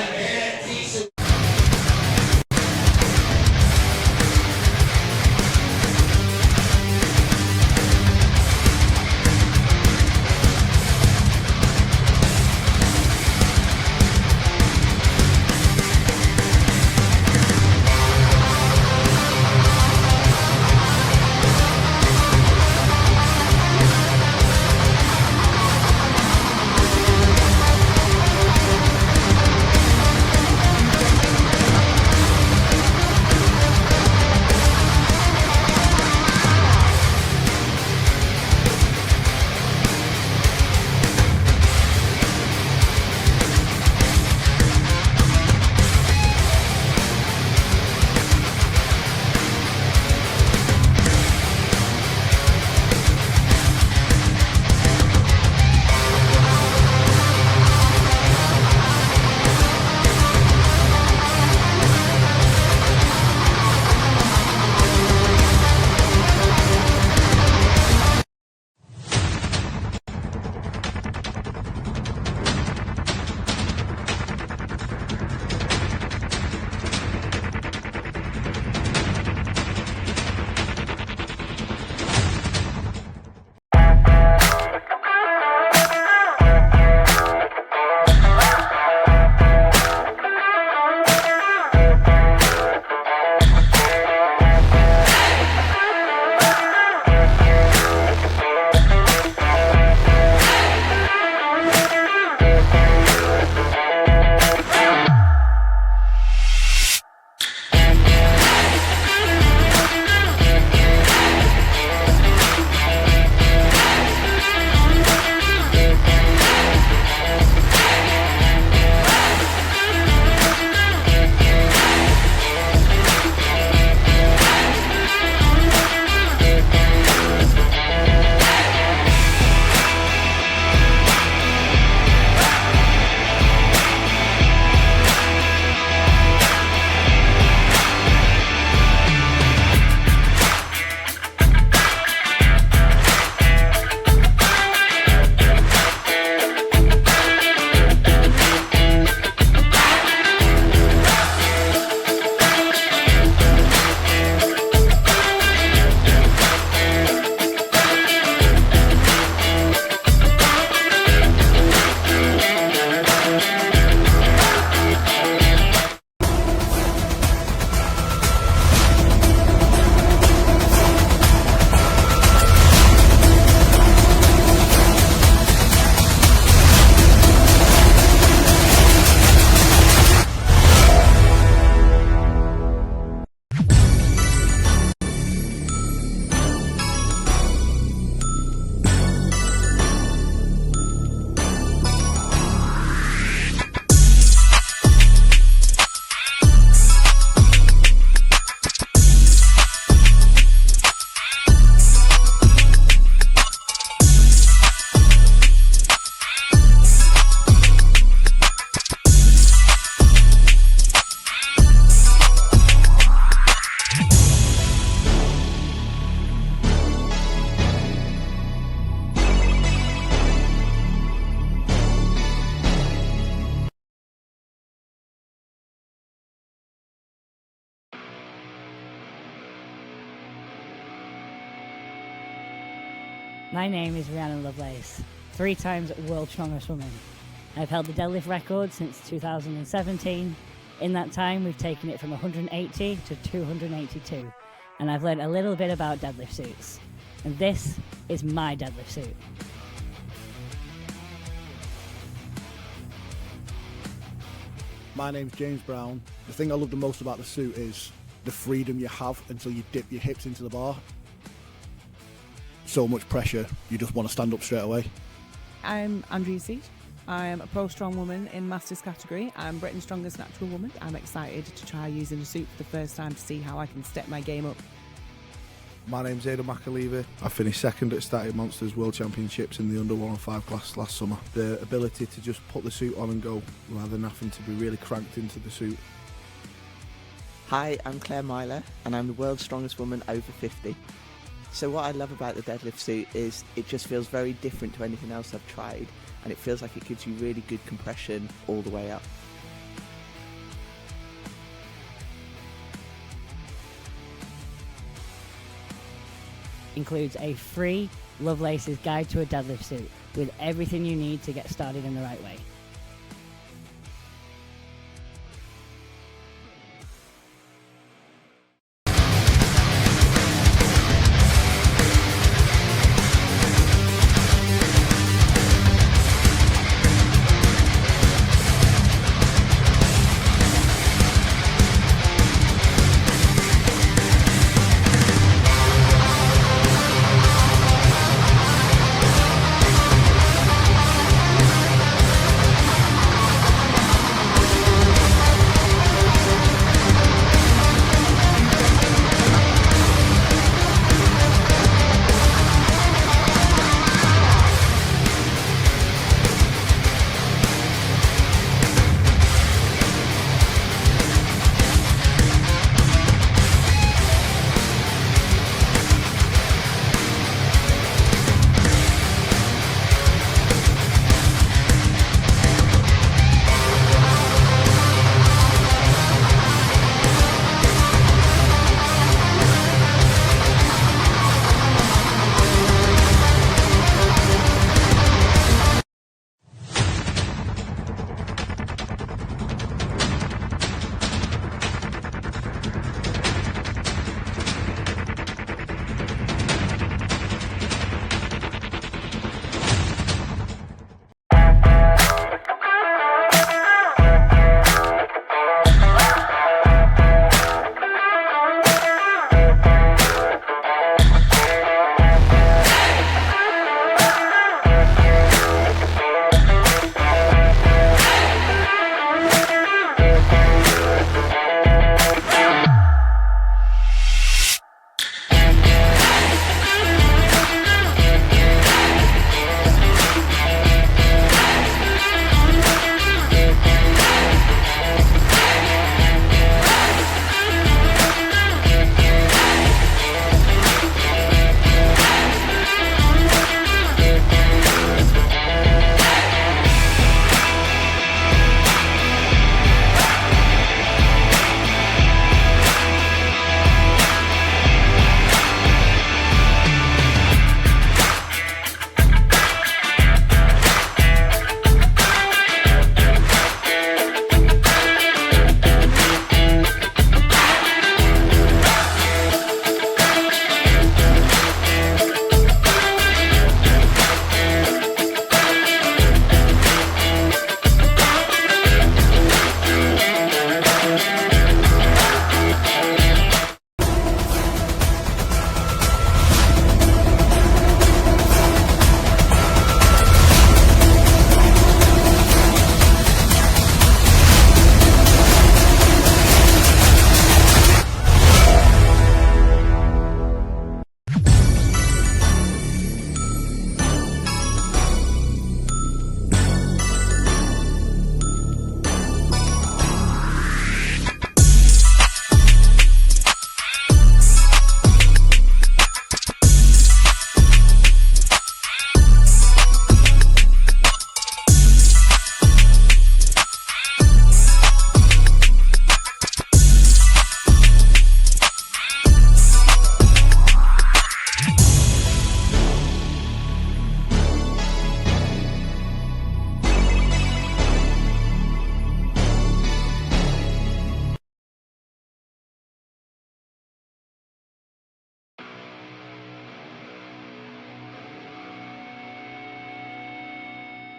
My name is Rhiannon Lovelace, 3 times world's strongest woman. I've held the deadlift record since 2017. In that time, we've taken it from 180 to 282, and I've learned a little bit about deadlift suits. And this is my deadlift suit. My name's James Brown. The thing I love the most about the suit is the freedom you have until you dip your hips into the bar. So much pressure, you just want to stand up straight away. I'm Andrea Seat. I'm a pro strong woman in Masters category. I'm Britain's strongest natural woman. I'm excited to try using a suit for the first time to see how I can step my game up. My name's Aidan McAleavey. I finished second at Static Monsters World Championships in the under 105 class last summer. The ability to just put the suit on and go rather than having to be really cranked into the suit. Hi, I'm Claire Myler and I'm the world's strongest woman over 50. So what I love about the deadlift suit is it just feels very different to anything else I've tried, and it feels like it gives you really good compression all the way up. Includes a free Lovelace's Guide to a Deadlift Suit with everything you need to get started in the right way.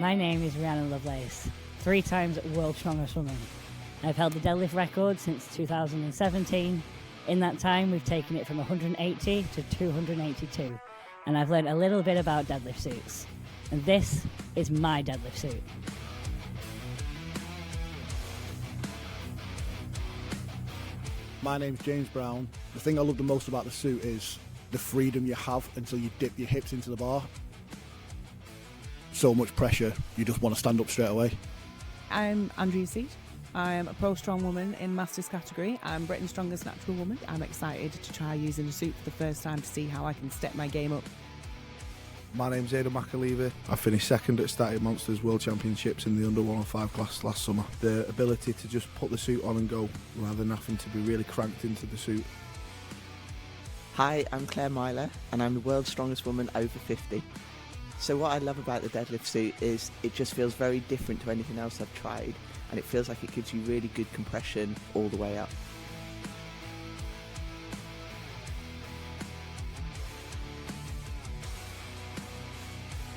My name is Rhiannon Lovelace, 3 times World Strongest Woman. I've held the deadlift record since 2017. In that time, we've taken it from 180 to 282, and I've learned a little bit about deadlift suits. And this is my deadlift suit. My name's James Brown. The thing I love the most about the suit is the freedom you have until you dip your hips into the bar. So much pressure, you just want to stand up straight away. I'm Andrea Seat. I'm a pro strong woman in Masters category. I'm Britain's strongest natural woman. I'm excited to try using the suit for the first time to see how I can step my game up. My name's Aidan McAleaver. I finished second at Static Monsters World Championships in the under 105 class last summer. The ability to just put the suit on and go rather than having to be really cranked into the suit. Hi, I'm Claire Myler and I'm the world's strongest woman over 50. So what I love about the deadlift suit is it just feels very different to anything else I've tried, and it feels like it gives you really good compression all the way up.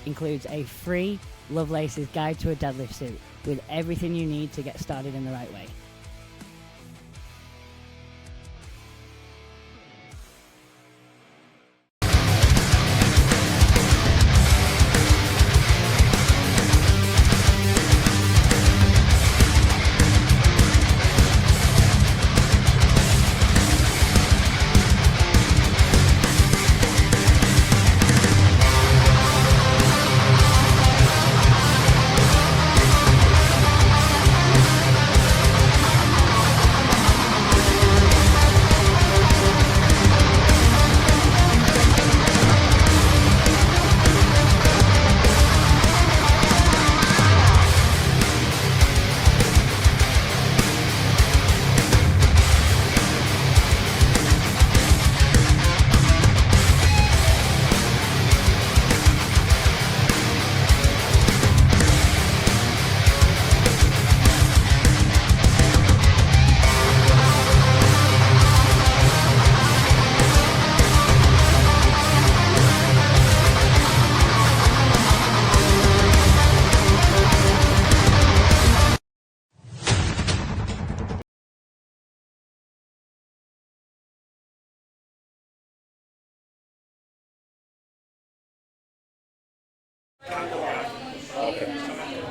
Includes a free Lovelace's Guide to a Deadlift Suit with everything you need to get started in the right way.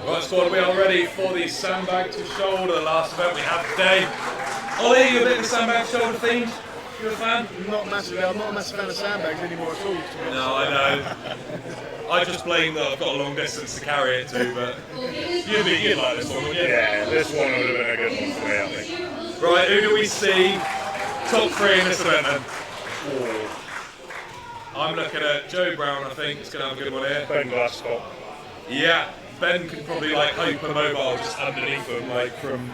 Right, squad, we are ready for the Sandbag to shoulder, the last event we have today. Ollie, you a bit of a Sandbag shoulder themed? You a fan? I'm not a massive fan of sandbags anymore at all. No, I know. I just blame that I've got a long distance to carry it to, but you'd like this one, wouldn't you? Yeah, this one would have been a good one for me, I think. Right, who do we see? Top 3 in this event then. I'm looking at Joe Brown, I think, is going to have a good one here. Ben Glasgow. Yeah, Ben can probably like hypermobile just underneath him, like from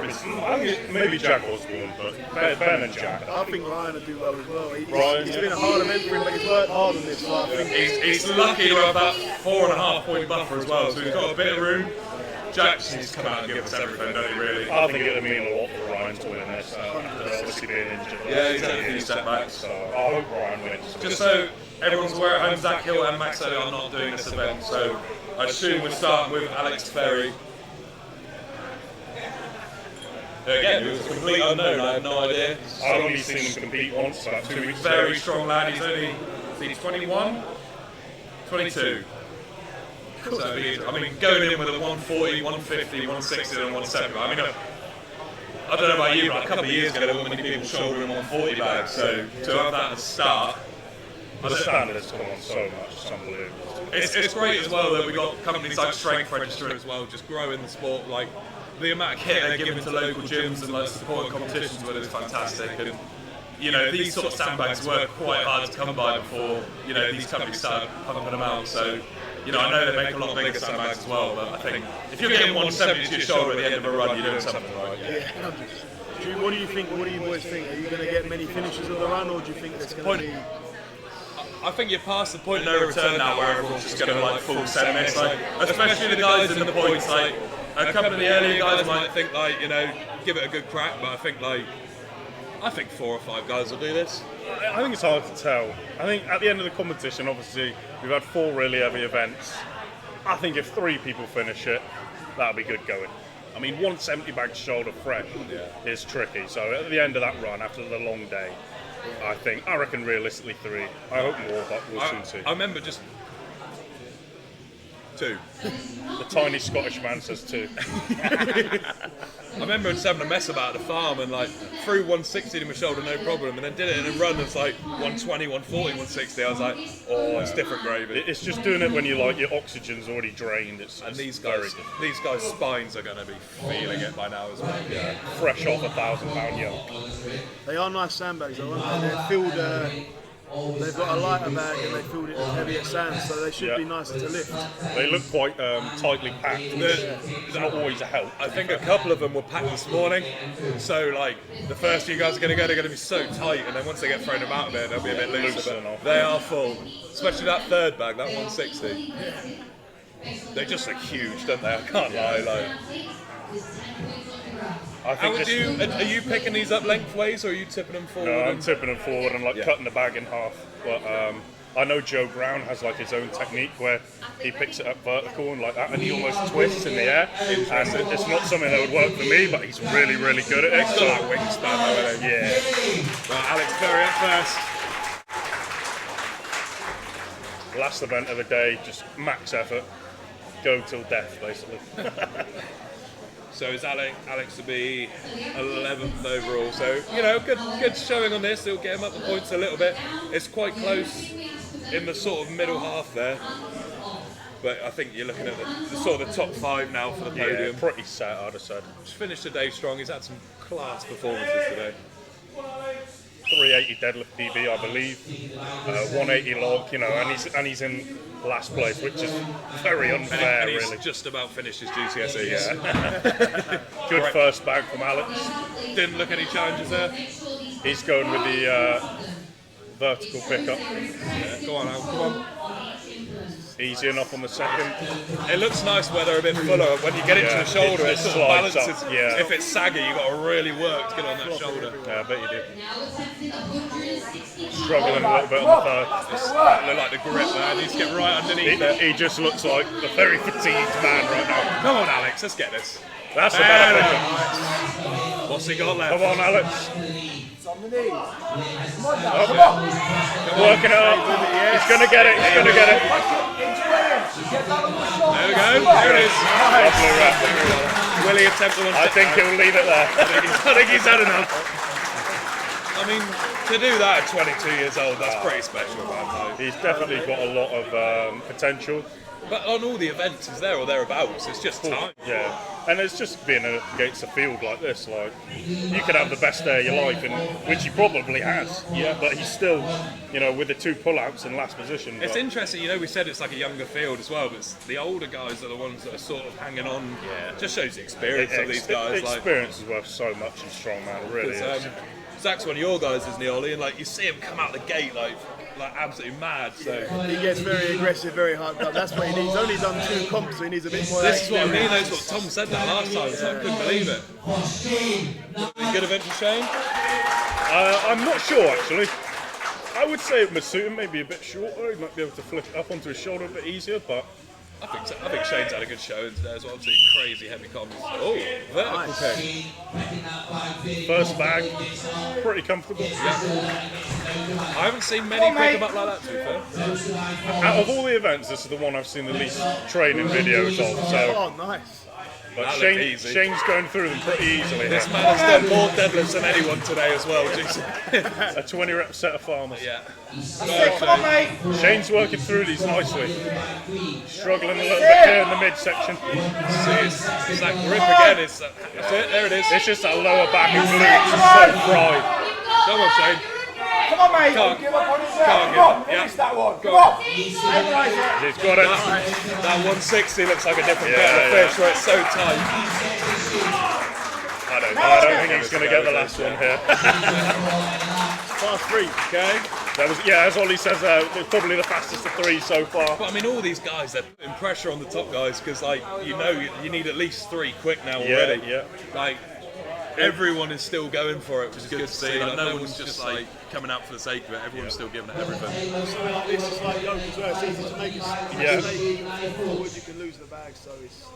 his... I think maybe Jack Osborne, but Ben and Jack. I think Ryan will do well as well. Ryan, it's been a hard event for him, but he's worked hard on this. So I think he's lucky to have that 4.5 point buffer as well, so he's got a bit of room. Jack just needs to come out and give us everything, don't he, really? I think it would mean a lot for Ryan to win this. Obviously being injured. Yeah, he's had a few setbacks. So I hope Ryan wins. Just so everyone's aware at home, Zach Hill and Max Early are not doing this event, so I assume we're starting with Alex Ferry. Again, he was a complete unknown, I have no idea. I've only seen him compete once, about 2 weeks ago. Very strong lad, he's only, is he 21? 22. So, I mean, going in with a 140, 150, 160 and 170, I mean, I don't know about you, but a couple of years ago there weren't many people shouldering 140 bags, so to have that at the start... The standards come on so much, it's unbelievable. It's great as well that we've got companies like Strength Register as well, just growing the sport, like the amount of kit they're giving to local gyms and like supporting competitions with is fantastic. And you know, these sort of sandbags were quite hard to come by before, you know, these companies started pumping them out. So, you know, I know they make a lot bigger sandbags as well, but I think if you're getting 170 to your shoulder at the end of a run, you're doing something right. Yeah. What do you think? What do you boys think? Are you going to get many finishes on the run, or do you think it's going to be? I think you're past the point of no return now, where everyone's just going to like full send this, like especially the guys in the points. Like a couple of the earlier guys might think like, you know, give it a good crack, but I think 4 or 5 guys will do this. I think it's hard to tell. I think at the end of the competition, obviously, we've had 4 really heavy events. I think if 3 people finish it, that'll be good going. I mean, 170 bag shoulder fresh is tricky. So at the end of that run, after the long day, I reckon realistically 3. I hope more, but we'll soon see. I remember just 2. The tiny Scottish man says 2. I remember just having a mess about at the farm and like threw 160 to my shoulder, no problem, and then did it in a run that's like 120, 140, 160. I was like, oh, it's different gravy. It's just doing it when you like your oxygen's already drained. And these guys' spines are going to be feeling it by now as well. Yeah, fresh off a 1,000-pound yoke. They are nice sandbags though, aren't they? They're filled. They've got a lighter bag and they filled it with heavier sand, so they should be nicer to lift. They look quite tightly packed. It's not always a help. I think a couple of them were packed this morning, so like the first few guys are going to go, they're going to be so tight, and then once they get thrown about a bit, they'll be a bit looser. But they are full, especially that third bag, that 160. They just look huge, don't they? I can't lie. Like. Are you picking these up lengthways or are you tipping them forward? No, I'm tipping them forward and cutting the bag in half. But I know Joe Brown has like his own technique where he picks it up vertical and like that, and he almost twists in the air. And it's not something that would work for me, but he's really, really good at it. He's got that wingspan though, isn't he? Yeah. Well, Alex Berry up first. Last event of the day, just max effort, go till death, basically. So is Alex to be 11th overall? So, you know, good showing on this. It'll get him up the points a little bit. It's quite close in the sort of middle half there. But I think you're looking at the sort of the top 5 now for the podium. Yeah, pretty set, I'd have said. He's finished the day strong. He's had some class performances today. 380 deadlift PB, I believe. 180 log, you know, and he's in last place, which is very unfair, and he's really. Just about finished his GCSEs. Yeah. Good first bag from Alex. Didn't look any challenges there. He's going with the vertical pickup. Yeah, go on, Al, come on. Easy enough on the second. It looks nice where they're a bit fuller. When you get it to the shoulder, it sort of balances. Up, yeah. If it's saggy, you've got to really work to get on that shoulder. Yeah, I bet you do. Struggling a little bit on the third. Look like the grip there. Needs to get right underneath it. He just looks like a very fatigued man right now. Come on, Alex, let's get this. That's a better pickup. What's he got left? Come on, Alex. On the knees. Working it up. He's going to get it. He's going to get it. There we go. There it is. Lovely rep. Will he attempt one? I think he'll leave it there. I think he's had enough. I mean, to do that at 22 years old, that's pretty special, man. He's definitely got a lot of potential. But on all the events, he's there or thereabouts. It's just time. Yeah, and it's just being against a field like this. Like, you could have the best day of your life, which he probably has. Yeah, but he's still, you know, with the 2 pull-outs in last position. It's interesting, you know. We said it's like a younger field as well, but it's the older guys are the ones that are sort of hanging on. Yeah, just shows the experience of these guys. Experience is worth so much in strongman. It really is. Zach's one of your guys, isn't he, Ollie? And like you see him come out the gate like absolutely mad. So he gets very aggressive, very hard up. That's what he needs. He's only done 2 comps, so he needs a bit more. This is what I mean. That's what Tom said that last time. So I couldn't believe it. Good event for Shane? I'm not sure actually. I would say it would suit him maybe a bit shorter. He might be able to flip it up onto his shoulder a bit easier, but. I think Shane's had a good showing today as well. Obviously, crazy heavy comms. Oh, vertical pick. First bag, pretty comfortable. Yeah. I haven't seen many pick them up like that, to be fair. Out of all the events, this is the one I've seen the least training videos of. So. Oh, nice. But Shane's going through them pretty easily. This man has done more deadlifts than anyone today as well. A 20 rep set of farmers. Yeah. Come on, mate. Shane's working through these nicely. Struggling a little bit here in the midsection. It's that grip again. That's it. There it is. It's just that lower back and glutes is so fried. Come on, Shane. Come on, mate. Can't give up on his Come on. Yeah. Finish that one. Come on. He's got it. That 160 looks like a different kettle of fish where it's so tight. I don't think he's going to get the last one here. Fast 3. Okay. That was, as Ollie says, it's probably the fastest of 3 so far. But I mean, all these guys, they're putting pressure on the top guys because, like, you need at least 3 quick now already. Yeah. Like, everyone is still going for it, which is good to see. Like, no one's just like coming out for the sake of it. Everyone's still giving it everything. Something like this is like Yoke as well. It's easy to make a mistake. Forward, you can lose the bag. So it's.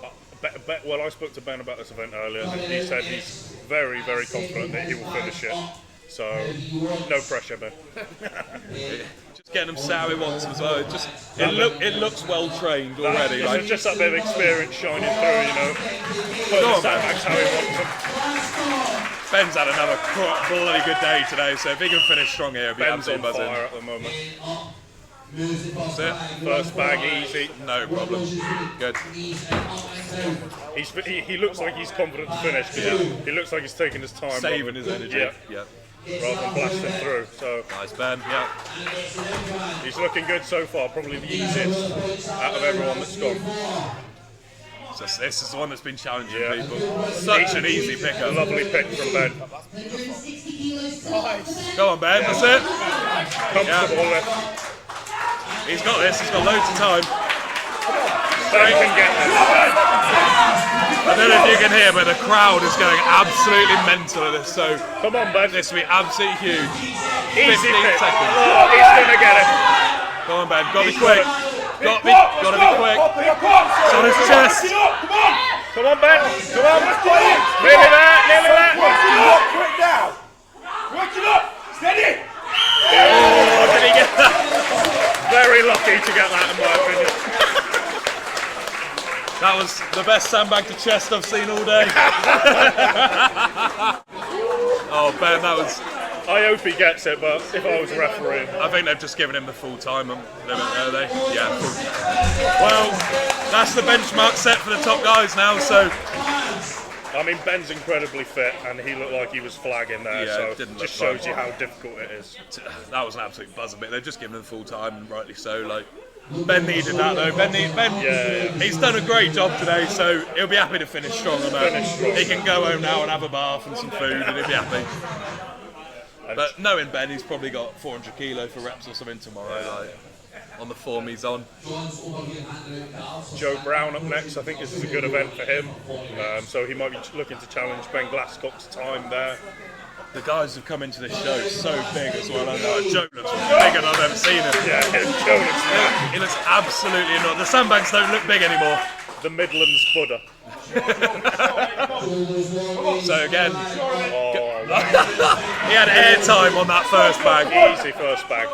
Well, I spoke to Ben about this event earlier, and he said he's very, very confident that he will finish it. So, no pressure, Ben. Just getting him to say how he wants as well. It looks well trained already. Like, just that bit of experience shining through, you know. Put the sandbags how he wants them. Ben's had another bloody good day today, so if he can finish strong here, he'll be Ben's on absolutely buzzing. fire at the moment. That's it. First bag easy. No problem. Good. He looks like he's confident to finish because he looks like he's taking his time. Saving his energy. Yeah. Rather than blasting through. So nice, Ben. Yeah. He's looking good so far. Probably the easiest out of everyone that's gone. So this is the one that's been challenging people. Such an easy pickup. Lovely pick from Ben. Go on, Ben. That's it. Comfortable lift. He's got this. He's got loads of time. Ben can get this. I don't know if you can hear, but the crowd is going absolutely mental at this. So come on, Ben. This will be absolutely huge. Easy 15 seconds. Oh, he's gonna get it. Go on, Ben. Gotta be quick. Gotta be quick. It's on his chest. Come on, Ben. Come on. Nearly there. Quick now. Work it up. Steady. Oh, did he get that? Very lucky to get that, in my opinion. That was the best sandbag to chest I've seen all day. Oh, Ben, that was... I hope he gets it, but if I was a referee... I think they've just given him the full time limit, are they? Yeah. Well, that's the benchmark set for the top guys now, so... I mean, Ben's incredibly fit, and he looked like he was flagging there, Yeah, so it didn't it just look shows you how difficult it is. That was an absolute buzzer bit. They've just given him full time, and rightly so. Like, Ben needed that though. Ben, he's done a great job today, so he'll be happy to finish strong on that. He can go home now and have a bath and some food, and he'll be happy. But knowing Ben, he's probably got 400 kilo for reps or something tomorrow. Like, on the form he's on. Joe Brown up next. I think this is a good event for him. So he might be looking to challenge Ben Glasscock's time there. The guys who've come into this show are so big as well. Joe looks bigger than I've ever seen him. Yeah, Joe looks big. He looks absolutely not. The sandbags don't look big anymore. The Midlands Buddha. So again, he had air time on that first bag. Easy first bag.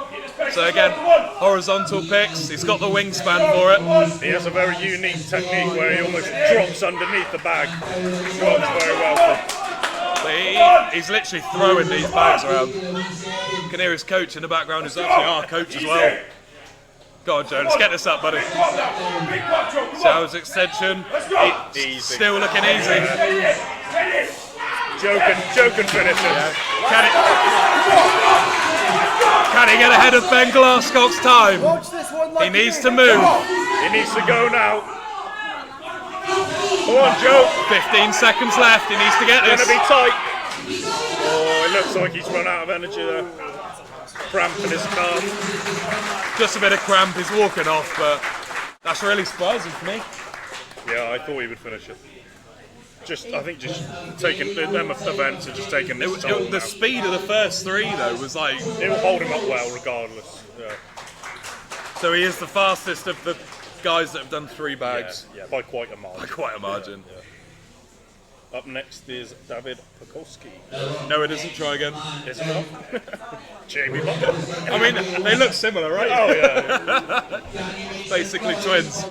So again, horizontal picks. He's got the wingspan for it. He has a very unique technique where he almost drops underneath the bag. Works very well. But he's literally throwing these bags around. You can hear his coach in the background, who's actually our coach as well. Go on, Joe, let's get this up, buddy. Show's extension. Easy. Still looking easy. Joe can finish it. Yeah. Can he get ahead of Ben Glasscock's time? He needs to move. He needs to go now. Come on, Joe. 15 seconds left. He needs to get this. It's going to be tight. Oh, it looks like he's run out of energy there. Cramp in his calf. Just a bit of cramp. He's walking off, but that's really surprising for me. Yeah, I thought he would finish it. I think just taking them events and just taking this time. The speed of the first three, though, was like... It will hold him up well, regardless. Yeah. So he is the fastest of the guys that have done 3 bags. Yeah, by quite a margin. By quite a margin. Yeah. Up next is David Pekulski. No, it isn't. Try again. Is it not? Jamie Butler. I mean, they look similar, right? Oh, yeah. Basically twins.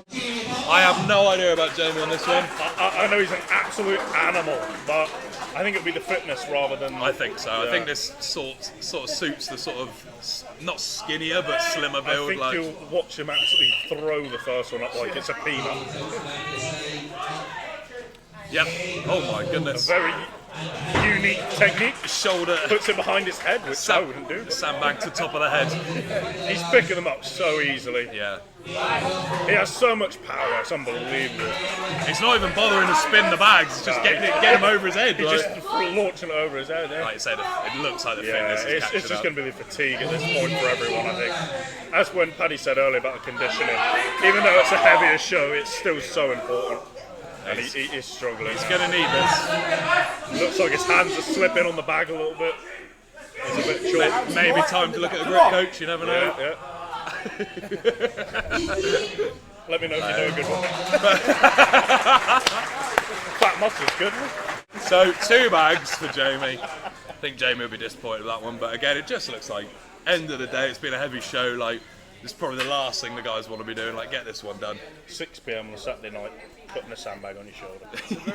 I have no idea about Jamie on this one. I know he's an absolute animal, but I think it'll be the fitness rather than... I think so. I think this sort of suits the sort of, not skinnier, but slimmer build. I think you'll watch him actually throw the first one up like it's a peanut. Yep. Oh my goodness. A very unique technique. Shoulder. Puts it behind his head, which I wouldn't do. Sandbag to top of the head. He's picking them up so easily. Yeah. He has so much power, it's unbelievable. He's not even bothering to spin the bags, he's just getting him over his head. He's just launching it over his head. Yeah. Like you said, it looks like the fitness is catching it's just up. going to be the fatigue at this point for everyone, I think. That's when Paddy said earlier about the conditioning. Even though it's a heavier show, it's still so important. and he is struggling. He's going to need this. Looks like his hands are slipping on the bag a little bit. It's a bit short. Maybe time to look at the grip coach, you never know. Yeah. Let me know if you know a good one. Fat muscle's good. So 2 bags for Jamie. I think Jamie will be disappointed with that one, but again, it just looks like end of the day. It's been a heavy show. Like, this is probably the last thing the guys want to be doing. Like, get this one done. 6 p.m. on a Saturday night, putting a sandbag on your shoulder.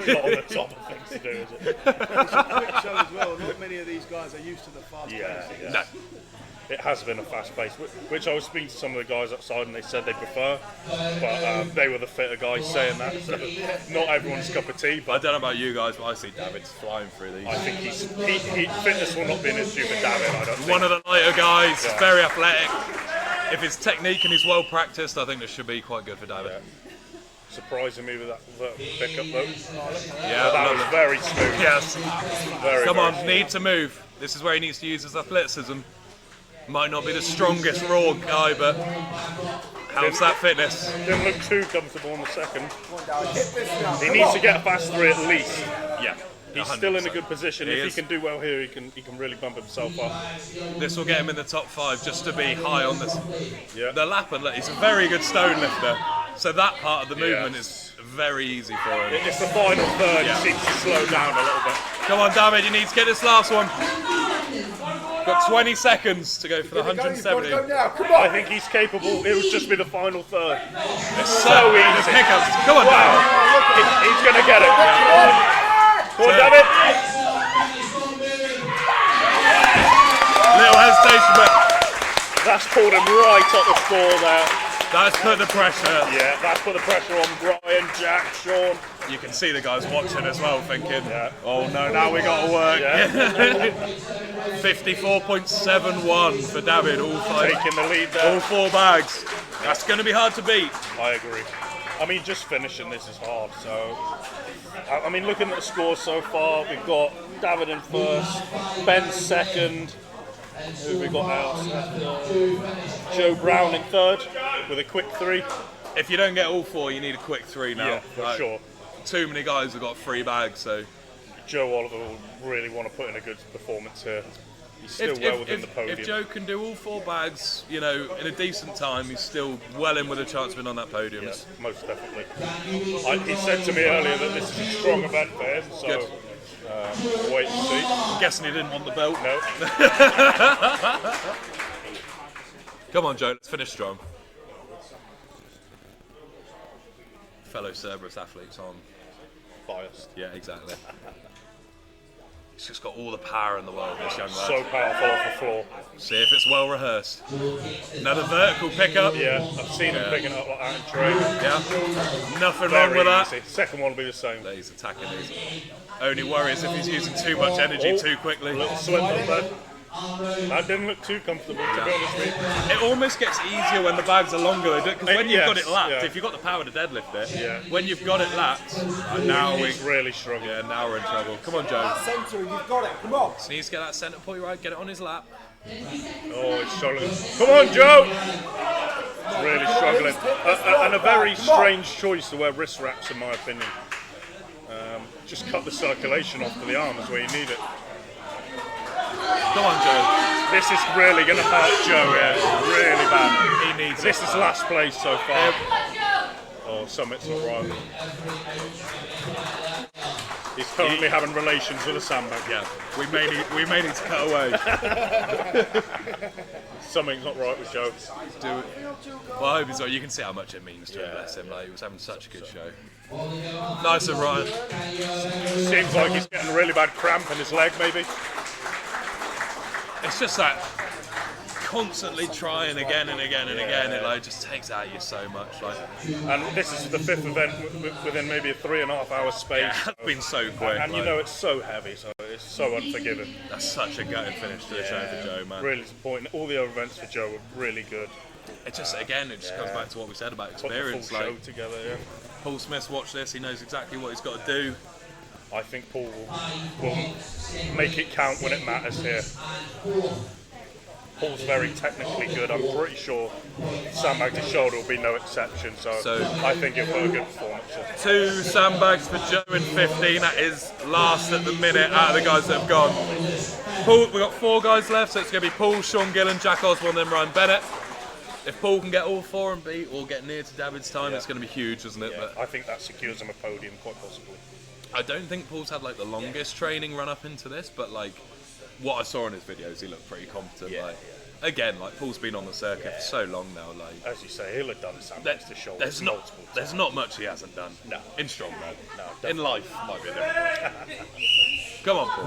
Not on the top of things to do, is it? It's a quick show as well. Not many of these guys are used to the fast pace. Yeah. No. It has been a fast pace, which I was speaking to some of the guys outside and they said they prefer, but they were the fitter guys saying that, so not everyone's cup of tea. But I don't know about you guys, but I see David's flying through these. I think fitness will not be an issue for David, I don't think. One of the lighter guys, very athletic. If his technique and he's well practiced, I think this should be quite good for David. Yeah. Surprising me with that pickup though. Yeah, that was very smooth. Yes. Come on, need to move. This is where he needs to use his athleticism. Might not be the strongest raw guy, but how's that fitness? Didn't look too comfortable in the second. He needs to get a fast 3 at least. Yeah. He's 100%. Still in a good position. If he can do well here, he can really bump himself up. This will get him in the top 5 just to be high on this. Yeah. The lap and he's a very good stone lifter, so that part of the movement is very easy for him. It's the final third. He seems to slow down a little bit. Come on, David, you need to get this last one. Got 20 seconds to go for the 170. Go now. Come on. I think he's capable. It would just be the final third. It's so easy. Hiccups. Come on, wow. He's going to get it. Come on, David. Little hesitation, but that's pulled him right up the score there. That's put the pressure. Yeah, that's put the pressure on Brian, Jack, Sean. You can see the guys watching as well, thinking, oh no, now we got to work. Yeah. 54.71 for David, all 5. Taking the lead there. All 4 bags. That's going to be hard to beat. I agree. I mean, just finishing this is hard, so... I mean, looking at the scores so far, we've got David in first, Ben second, who have we got now? Joe Brown in third, with a quick 3. If you don't get all 4, you need a quick 3 now. Yeah, for sure. Too many guys have got 3 bags, so... Joe Oliver will really want to put in a good performance here. He's still well within the podium. If Joe can do all 4 bags, you know, in a decent time, he's still well in with a chance of being on that podium. Yeah, most definitely. He said to me earlier that this is a strong event for him, so we'll wait and see. I'm guessing he didn't want the belt. No. Come on, Joe, let's finish strong. Fellow Cerberus athletes on. Biased. Yeah, exactly. He's just got all the power in the world, this young lad. So powerful off the floor. See if it's well rehearsed. Another vertical pickup. Yeah, I've seen him picking up like that in training. Yeah, nothing wrong with that. Second one will be the same. He's attacking these. Only worry is if he's using too much energy too quickly. A little swindle there. That didn't look too comfortable, to be honest with you. It almost gets easier when the bags are longer, because when you've got it lapped, if you've got the power to deadlift it, when you've got it lapped, now he's really struggling. Yeah, now we're in trouble. Come on, Joe. Centre, you've got it. Come on. Just needs to get that centre point right, get it on his lap. Oh, he's struggling. Come on, Joe! He's really struggling. And a very strange choice to wear wrist wraps, in my opinion. Just cut the circulation off to the arms where you need it. Come on, Joe. This is really going to hurt Joe, really bad. He needs this is last place so far. Oh, Summit's not right. He's currently having relations with a Sandbag. Yeah, we may need to cut away. Something's not right with Joe. Do it. Well, I hope he's right. You can see how much it means to him. Bless him. Like, he was having such a good show. Nice of Ryan. Seems like he's getting a really bad cramp in his leg, maybe. It's just that constantly trying again and again and again. It like just takes out you so much. Like, and this is the 5th event within maybe a 3.5 hour space. Yeah, it's been so quick. And you know it's so heavy, so it's so unforgiving. That's such a gutted finish to the show for Joe, man. Really disappointing. All the other events for Joe were really good. It just comes back to what we said about experience. Put the full show together. Paul Smith's watched this. He knows exactly what he's got to do. I think Paul will make it count when it matters here. Paul's very technically good. I'm pretty sure Sandbag to shoulder will be no exception. So I think he'll put a good performance. 2 sandbags for Joe in 15. That is last at the minute out of the guys that have gone. Paul, we've got 4 guys left, so it's going to be Paul, Sean Gillen, Jack Osborne, then Ryan Bennett. If Paul can get all 4 and beat or get near to David's time, it's going to be huge, isn't it? Yeah, But I think that secures him a podium quite possibly. I don't think Paul's had like the longest training run up into this, but like what I saw in his videos, he looked pretty competent. Yeah, like again, like Paul's been on the circuit for so long now. Like as you say, he'll have done sandbags to shoulder. There's not much he hasn't done. No, in strongman. No, in life might be a different. Come on, Paul.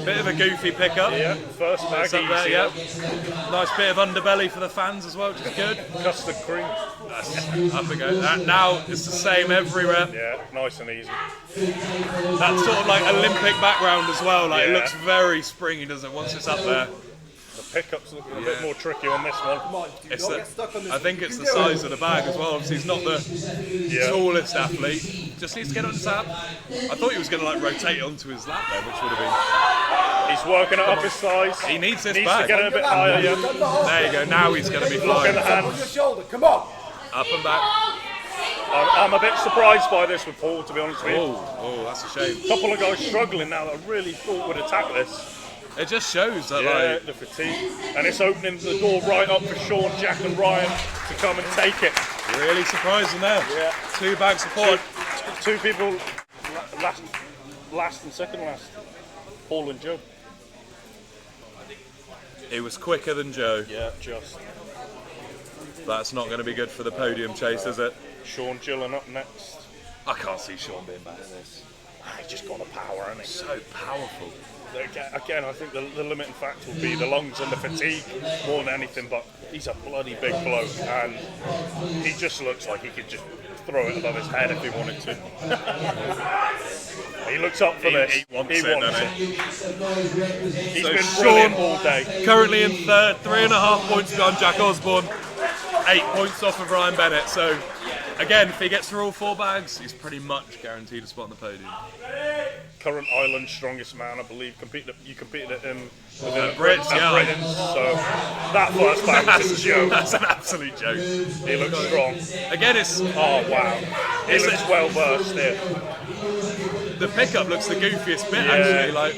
Bit of a goofy pickup. Yeah, first bag easy. There, yeah. Nice bit of underbelly for the fans as well, which is good. Custard cream. Up we go. Now it's the same everywhere. Yeah, nice and easy. That sort of like Olympic background as well. Like it looks very springy, doesn't it? Once it's up there. The pickups looking a bit more tricky on this one. It's I think it's the size of the bag as well. Obviously, he's not the tallest athlete. Just needs to get on his lap. I thought he was going to like rotate it onto his lap there, which would have been. He's working it up his size. He needs this bag. bag. To get it a bit higher. Yeah. There you go. Now he's going to be flying. Look at the hands. Come on. Up and back. I'm a bit surprised by this with Paul, to be honest with you. Oh, that's a shame. A couple of guys struggling now that I really thought would attack this. It just shows that like the fatigue, and it's opening the door right up for Sean, Jack, and Ryan to come and take it. Really surprising there. Yeah, 2 bags of support. Two people, last and second last. Paul and Joe. It was quicker than Joe. Yeah, just. That's not going to be good for the podium chase, is it? Sean Gillen up next. I can't see Sean being better than this. He's just got a power, hasn't he? So powerful. Again, I think the limiting factor will be the lungs and the fatigue more than anything, but he's a bloody big bloke and he just looks like he could just throw it above his head if he wanted to. He looks up for this. He wants it. He's been brilliant all day. Currently in third, 3.5 points behind Jack Osborne, 8 points off of Ryan Bennett. So again, if he gets through all 4 bags, he's pretty much guaranteed a spot on the podium. Current Island strongest man, I believe. You competed at him with the Brits, Britons, so that first bag was a joke. That's an absolute joke. He looks strong. Again, it's wow. He looks well versed here. The pickup looks the goofiest bit actually. Like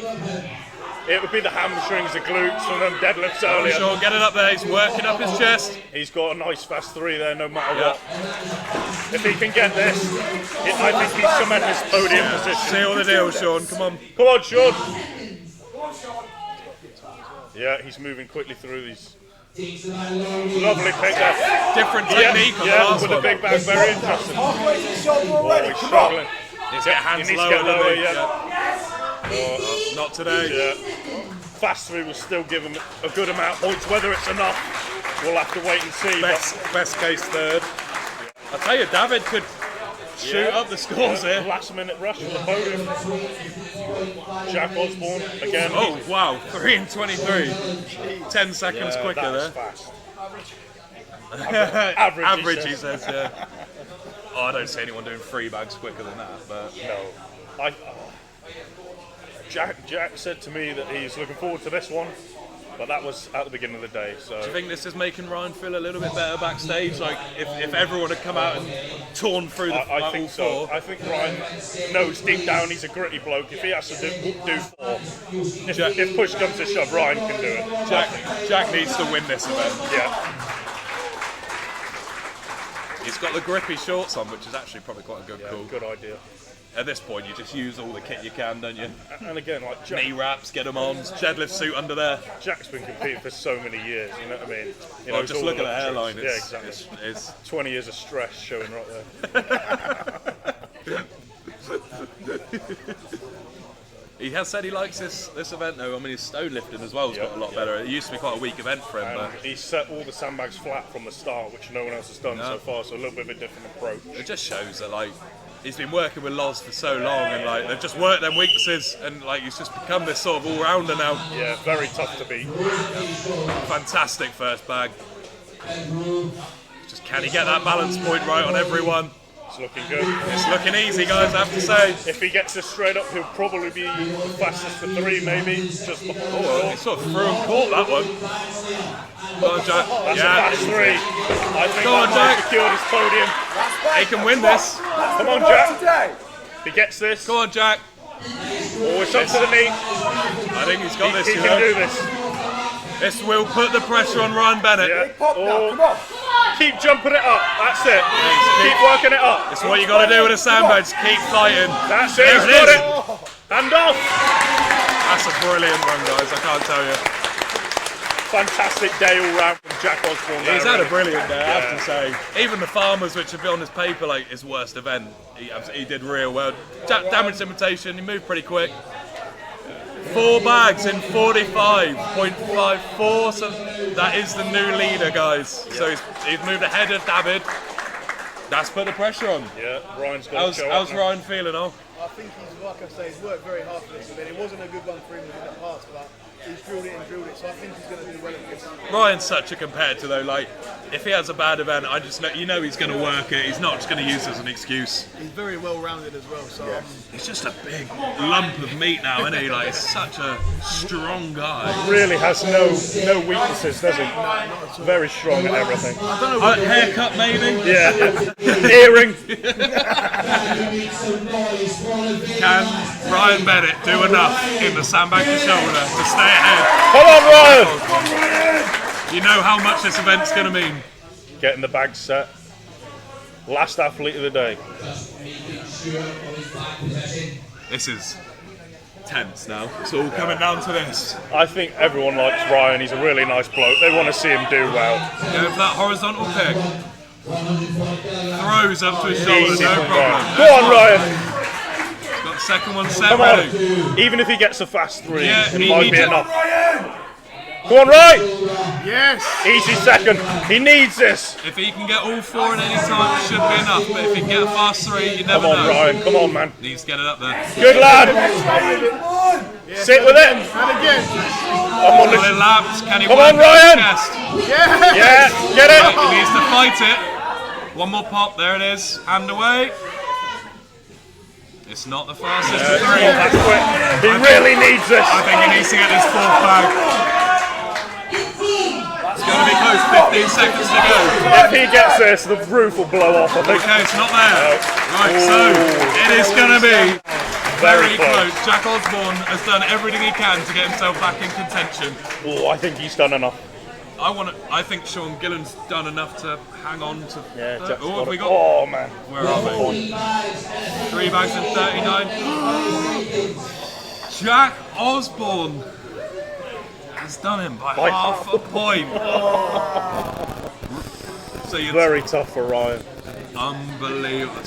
it would be the hamstrings, the glutes from them deadlifts earlier. Sean, get it up there. He's working up his chest. He's got a nice fast 3 there, no matter what. If he can get this, I think he's cemented his podium position. Seal the deal, Sean. Come on. Come on, Sean. Yeah, he's moving quickly through these. Lovely pickup. Different technique on the last with one. the big bag, very interesting. Halfway to the shoulder already. He's struggling. He's got hands he needs lower, to get lower, Not today. Yeah. Fast 3 will still give him a good amount of points. Whether it's enough, we'll have to wait and see. Best case third. I tell you, David could shoot up the scores here. Last minute rush for the podium. Jack Osborne again. Oh wow, 3 and 23. 10 seconds quicker there. Fast. Average, he says. Yeah. Oh, I don't see anyone doing 3 bags quicker than that. But no, Jack said to me that he's looking forward to this one, but that was at the beginning of the day. So do you think this is making Ryan feel a little bit better backstage? Like if everyone had come out and torn through the I think so. I think Ryan knows deep down he's a gritty bloke. If he has to do 4, if push comes to shove, Ryan can do it. Jack needs to win this event. Yeah. He's got the grippy shorts on, which is actually probably quite a good call. Good idea. At this point, you just use all the kit you can, don't you? And again, like Jack, knee wraps, get them on, deadlift suit under there. Jack's been competing for so many years, you know what I mean? Well, just look at the hairline. Yeah, exactly. It's 20 years of stress showing right there. He has said he likes this event though. I mean, his stone lifting as well has got a lot better. It used to be quite a weak event for him. But he set all the sandbags flat from the start, which no one else has done so far, so a little bit of a different approach. It just shows that like he's been working with Loz for so long, and like they've just worked them weaknesses, and like he's just become this sort of all-rounder now. Yeah, very tough to beat. Fantastic first bag. Just can he get that balance point right on everyone? It's looking good. It's looking easy, guys, I have to say. If he gets this straight up, he'll probably be the fastest for 3, maybe. Just he sort of threw and caught that one. Go on, Jack. That's a fast 3. I think Go on, that Jack. secured his podium. He can win this. Come on, Jack. If he gets this. Go on, Jack. Oh, it's up to the knee. I think he's got this, He you can know. do this. This will put the pressure on Ryan Bennett. Yeah. Oh. Keep jumping it up. That's it. Keep working it up. It's what you got to do with a sandbag. Keep fighting. That's it. There He's it got is. it. Hand off. That's a brilliant one, guys. I can't tell you. Fantastic day all round from Jack Osborne. He's had a brilliant day, I have to say. Even the Farmers, which have been on his paper like his worst event, he did real well. Damage imitation, he moved pretty quick. 4 bags in 45.54, so that is the new leader, guys. So he's moved ahead of David. That's put the pressure on. Yeah, Ryan's got to How's Ryan feeling, I think he's, like I say, he's worked very hard for this event. It wasn't a good one for him in the past, but he's drilled it and drilled it, so I think he's going to do well at this. Ryan's such a competitor though, like, if he has a bad event, I just know, you know he's going to work it, he's not just going to use it as an excuse. He's very well rounded as well, so... He's just a big lump of meat now, isn't he? Like, he's such a strong guy. Really has no weaknesses, does he? Very strong at everything. I don't know haircut maybe? Yeah. Earring. Can Ryan Bennett do enough in the sandbag to shoulder to stay ahead? Come on, Ryan! You know how much this event's going to mean. Getting the bag set. Last athlete of the day. This is tense now. It's all coming down to this. I think everyone likes Ryan. He's a really nice bloke. They want to see him do well. Go for that horizontal pick. Throws up to his shoulder, Easy no for problem. Ryan. Go on, Ryan! He's got the second one set. Come on. Even if he gets a fast 3, Yeah, it he might needs be it. enough. Go on, Ryan! Yes! Easy second. He needs this. If he can get all 4 in any time, it should be enough. But if he can get a fast 3, you never Come on, know. Ryan. Come on, man. Needs to get it up there. Good lad. Sit with it. And again. I'm on Well, this. it laps. Can he Come work on, it Ryan. chest? Yeah! Yeah, get it. He needs to fight it. One more pop. There it is. Hand away. It's not the fastest of 3. That's quick. He really needs this. I think he needs to get this 4th bag. It's going to be close. 15 seconds to go. If he gets this, the roof will blow off, I think. Okay, it's not there. Right, so it is going to be very close. Jack Osborne has done everything he can to get himself back in contention. Oh, I think he's done enough. I think Sean Gillen's done enough to hang on to. Yeah, Jack's Oh, got have we it. got? Oh, man. Where are we? 3 bags and 39. Jack Osborne has done him by half a point. So you're Very tough for Ryan. unbelievable.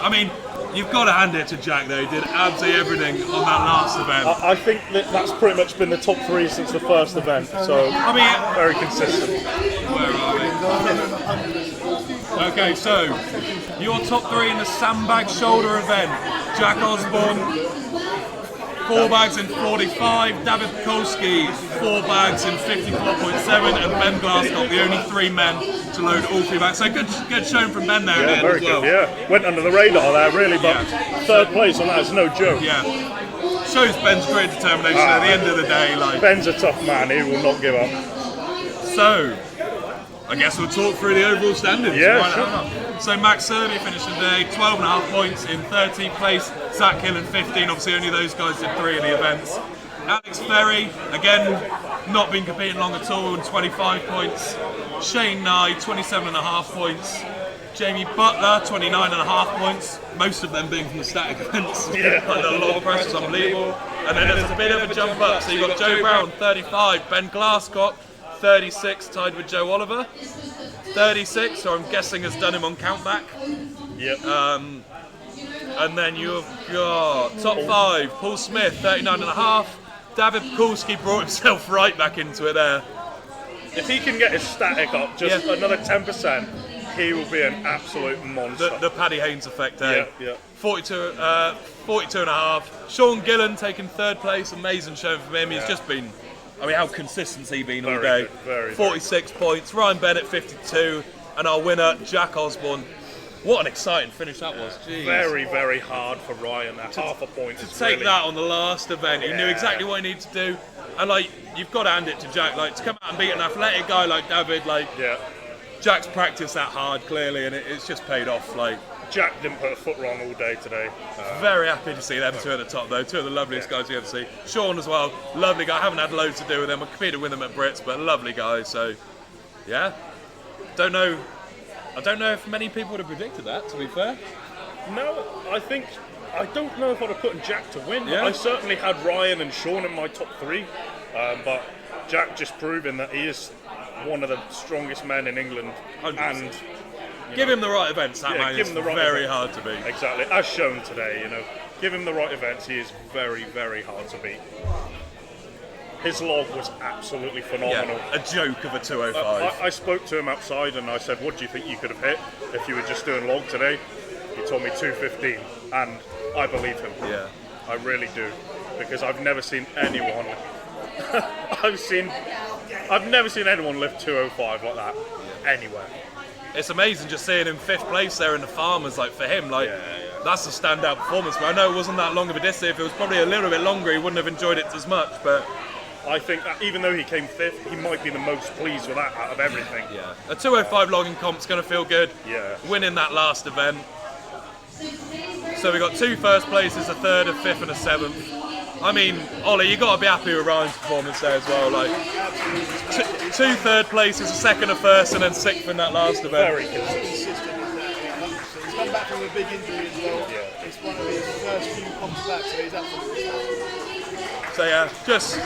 I mean, you've got to hand it to Jack though. He did absolutely everything on that last event. I think that's pretty much been the top 3 since the first event, so I mean, very consistent. where are we? Okay, so your top 3 in the sandbag shoulder event: Jack Osborne, 4 bags in 45, David Pekulski, 4 bags in 54.7, and Ben Glasgow, the only 3 men to load all 3 bags. So good showing from Ben there. Yeah, very as well. good. Yeah, went under the radar there, really, but third place on that is no joke. Yeah, shows Ben's great determination. At the end of the day, like Ben's a tough man. He will not give up. so. I guess we'll talk through the overall standings. Yeah, Right sure. now. So Max Serby finished the day 12.5 points in 13th place. Zach Hill in 15. Obviously, only those guys did 3 of the events. Alex Ferry, again, not been competing long at all, and 25 points. Shane Nye, 27.5 points. Jamie Butler, 29.5 points. Most of them being from the static events. Yeah. Like, a lot of pressure is unbelievable. And then there's a bit of a jump up. So you've got Joe Brown, 35. Ben Glasgow, 36, tied with Joe Oliver. 36, so I'm guessing has done him on countback. Yep. And then you've got top 5, Paul Smith, 39.5. David Pekulski brought himself right back into it there. If he can get his static up just another 10%, he will be an absolute monster. The Paddy Haynes effect there. Yeah. 42.5. Sean Gillen taking 3rd place, amazing show from him. He's just been, I mean, how consistent has he been all day? Very good, very 46 points. Ryan Bennett, 52. And our winner, Jack Osborne, What an exciting finish that was. Jeez. Very, very hard for Ryan. That half a point to is take really... that on the last event. He knew exactly what he needed to do, and like you've got to hand it to Jack. Like to come out and beat an athletic guy like David, like Jack's practiced that hard clearly, and it's just paid off. Like Jack didn't put a foot wrong all day today. Very happy to see them two at the top though. Two of the loveliest guys you ever see. Sean as well, lovely guy. I haven't had loads to do with them. I competed with them at Brits, but lovely guys. So yeah, I don't know if many people would have predicted that, to be fair. No, I don't know if I'd have put Jack to win. Yeah. I certainly had Ryan and Sean in my top 3, but Jack just proving that he is one of the strongest men in England. 100%. And give him the right events, that man give is him the right very events. hard to beat. Exactly, as shown today, give him the right events, he is very, very hard to beat. His log was absolutely phenomenal. Yeah, a joke of a 205. I spoke to him outside and I said, what do you think you could have hit if you were just doing log today? He told me 215, and I believe him. Yeah. I really do, because I've never seen anyone I've never seen anyone lift 205 like that anywhere. It's amazing just seeing him 5th place there in the Farmers. Like for him, like that's a standout performance. But I know it wasn't that long of a distance. If it was probably a little bit longer, he wouldn't have enjoyed it as much. But I think that even though he came 5th, he might be the most pleased with that out of everything. Yeah, a 205 logging comp's going to feel good. Yeah. Winning that last event. So we got 2 first places, a 3rd, a 5th, and a 7th. I mean, Ollie, you got to be happy with Ryan's performance there as well. Like 2 3rd places, a 2nd, a 1st, and then 6th in that last event. Very consistent. He's come back from a big injury as well. Yeah. It's one of his first few comps back, so he's absolutely. So yeah, just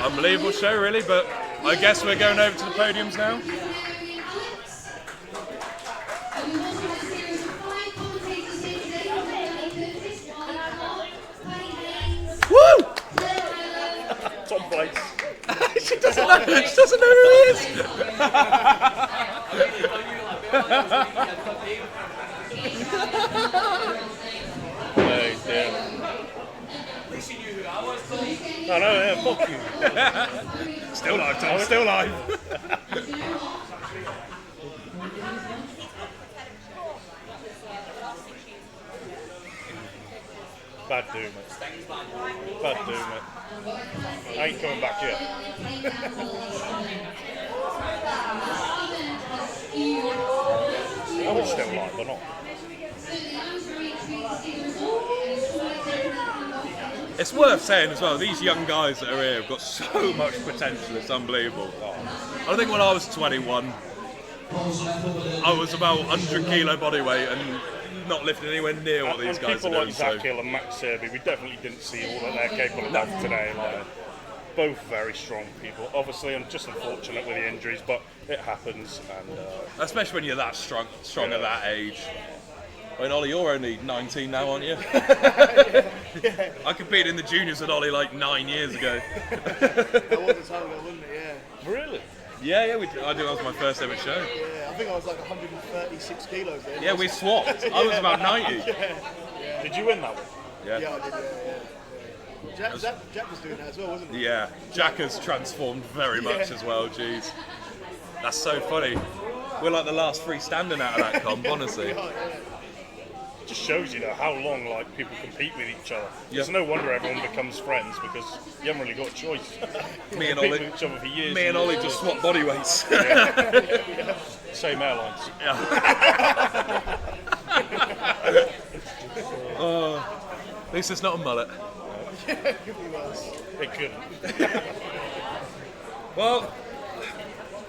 unbelievable show really. But I guess we're going over to the podiums now. Woo! Top place. She doesn't know who he is. Hey, damn. No, yeah, fuck you. Still live, Tom. Still live. Bad do, mate. Bad do, mate. I ain't coming back yet. I was still live, but not. It's worth saying as well, these young guys that are here have got so much potential, it's unbelievable. I think when I was 21, I was about 100 kilo body weight and not lifting anywhere near what these guys are people doing. like Zach Hill and Max Serby, we definitely didn't see all that they're capable of today. Like, both very strong people. Obviously, I'm just unfortunate with the injuries, but it happens. And especially when you're that strong at that age. I mean, Ollie, you're only 19 now, aren't you? I competed in the juniors with Ollie like 9 years ago. That was a time ago, wasn't it? Yeah. Really? Yeah, I think that was my first ever show. Yeah, I think I was like 136 kilos then. Yeah, we swapped. I was about 90. Yeah. Did you win that one? Yeah, I did, yeah. Jack was doing that as well, wasn't he? Yeah, Jack has transformed very much as well, jeez. That's so funny. We're like the last 3 standing out of that comp, honestly. Just shows you how long like people compete with each other. It's no wonder everyone becomes friends, because you haven't really got a choice. Me and Compete Ollie, with each other for years. me and Ollie just swap body weights. Same airlines. At least it's not a mullet. It couldn't. Well,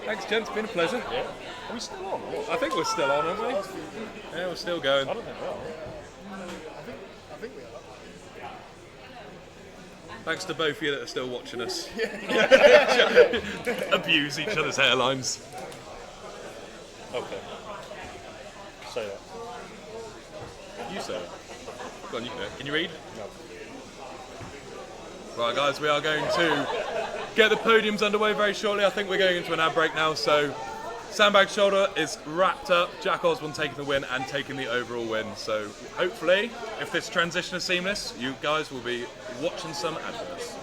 thanks, gents. It's been a pleasure. Yeah. Are we still on? I think we're still on, aren't we? Yeah, we're still going. I don't think we are. I think we are. Thanks to both of you that are still watching us. Abuse each other's hairlines. Okay. Say that. You say it. Go on, you can you read? No. Right, guys, we are going to get the podiums underway very shortly. I think we're going into an ad break now, so Sandbag shoulder is wrapped up. Jack Osborne taking the win and taking the overall win. So hopefully, if this transition is seamless, you guys will be watching some adverts.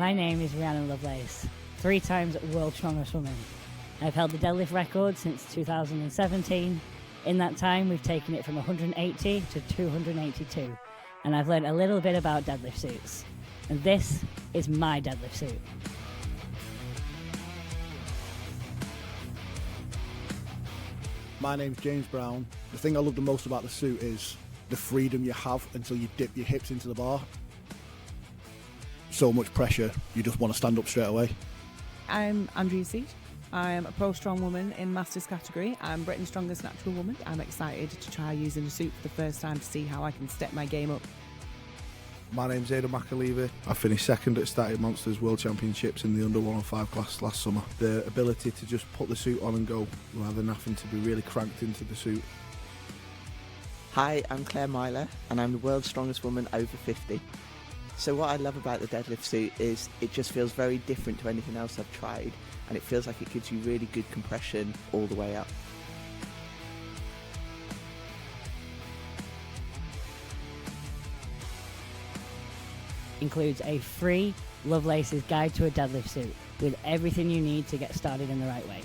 My name is Rhiannon Lovelace, 3 times World Strongest Woman. I've held the deadlift record since 2017. In that time, we've taken it from 180 to 282, and I've learned a little bit about deadlift suits. And this is my deadlift suit. My name's James Brown. The thing I love the most about the suit is the freedom you have until you dip your hips into the bar. So much pressure, you just want to stand up straight away. I'm Andrea Seat. I'm a pro strong woman in Masters category. I'm Britain's strongest natural woman. I'm excited to try using a suit for the first time to see how I can step my game up. My name's Aidan McAleavey. I finished second at Static Monsters World Championships in the under 105 class last summer. The ability to just put the suit on and go rather than having to be really cranked into the suit. Hi, I'm Claire Myler and I'm the world's strongest woman over 50. So what I love about the deadlift suit is it just feels very different to anything else I've tried, and it feels like it gives you really good compression all the way up. Includes a free Lovelace's Guide to a Deadlift Suit with everything you need to get started in the right way.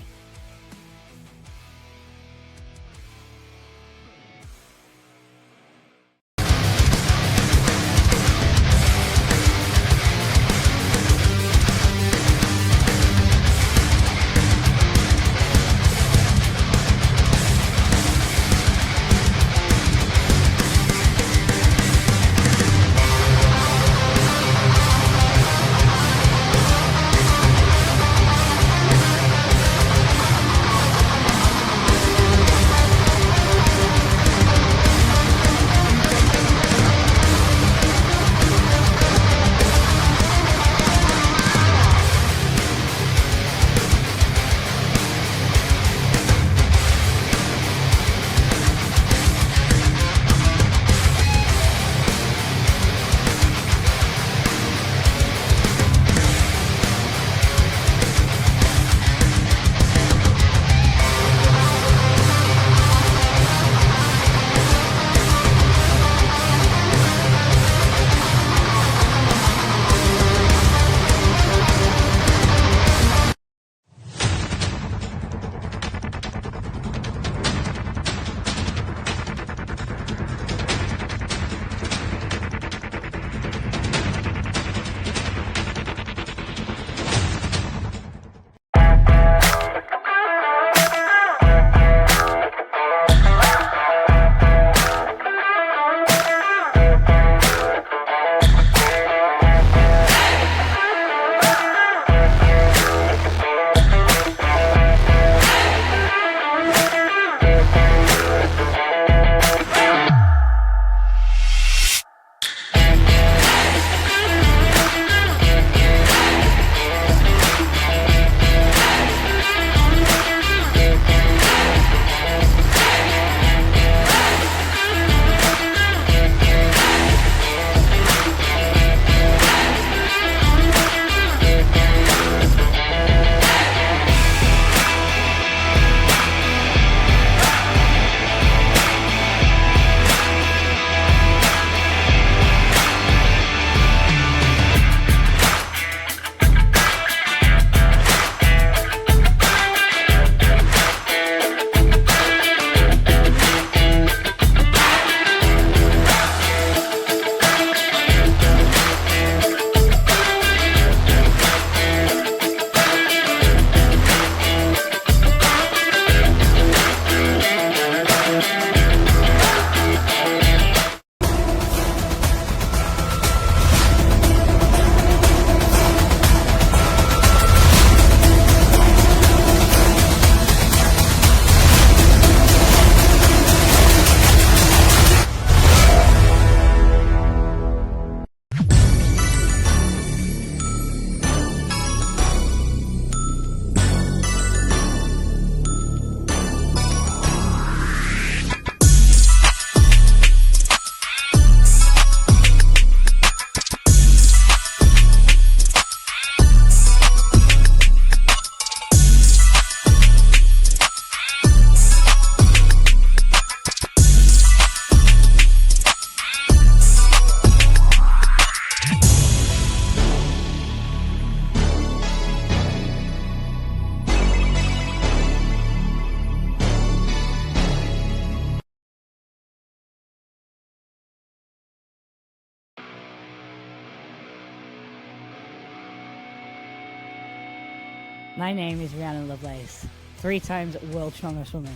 My name is Rhiannon Lovelace, 3 times World Strongest Woman.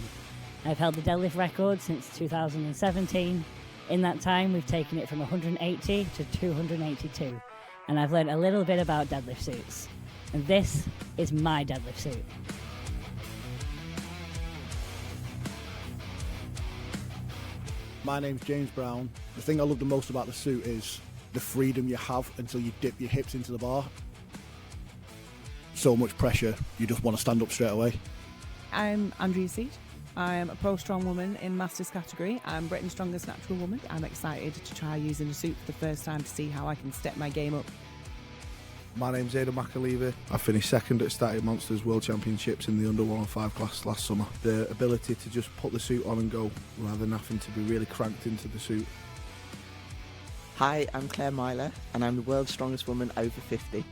I've held the deadlift record since 2017. In that time, we've taken it from 180 to 282, and I've learned a little bit about deadlift suits. And this is my deadlift suit. My name's James Brown. The thing I love the most about the suit is the freedom you have until you dip your hips into the bar. So much pressure, you just want to stand up straight away. I'm Andrea Seat. I'm a pro strong woman in Masters category. I'm Britain's strongest natural woman. I'm excited to try using the suit for the first time to see how I can step my game up. My name's Aidan McAleaver. I finished second at Static Monsters World Championships in the under 105 class last summer. The ability to just put the suit on and go rather than having to be really cranked into the suit. Hi, I'm Claire Myler and I'm the world's strongest woman over 50.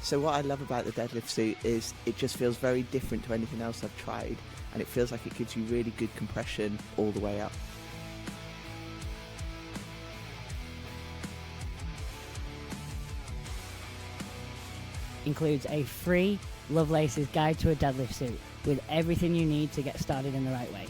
So what I love about the deadlift suit is it just feels very different to anything else I've tried, and it feels like it gives you really good compression all the way up. Includes a free Lovelace's Guide to a Deadlift Suit with everything you need to get started in the right way.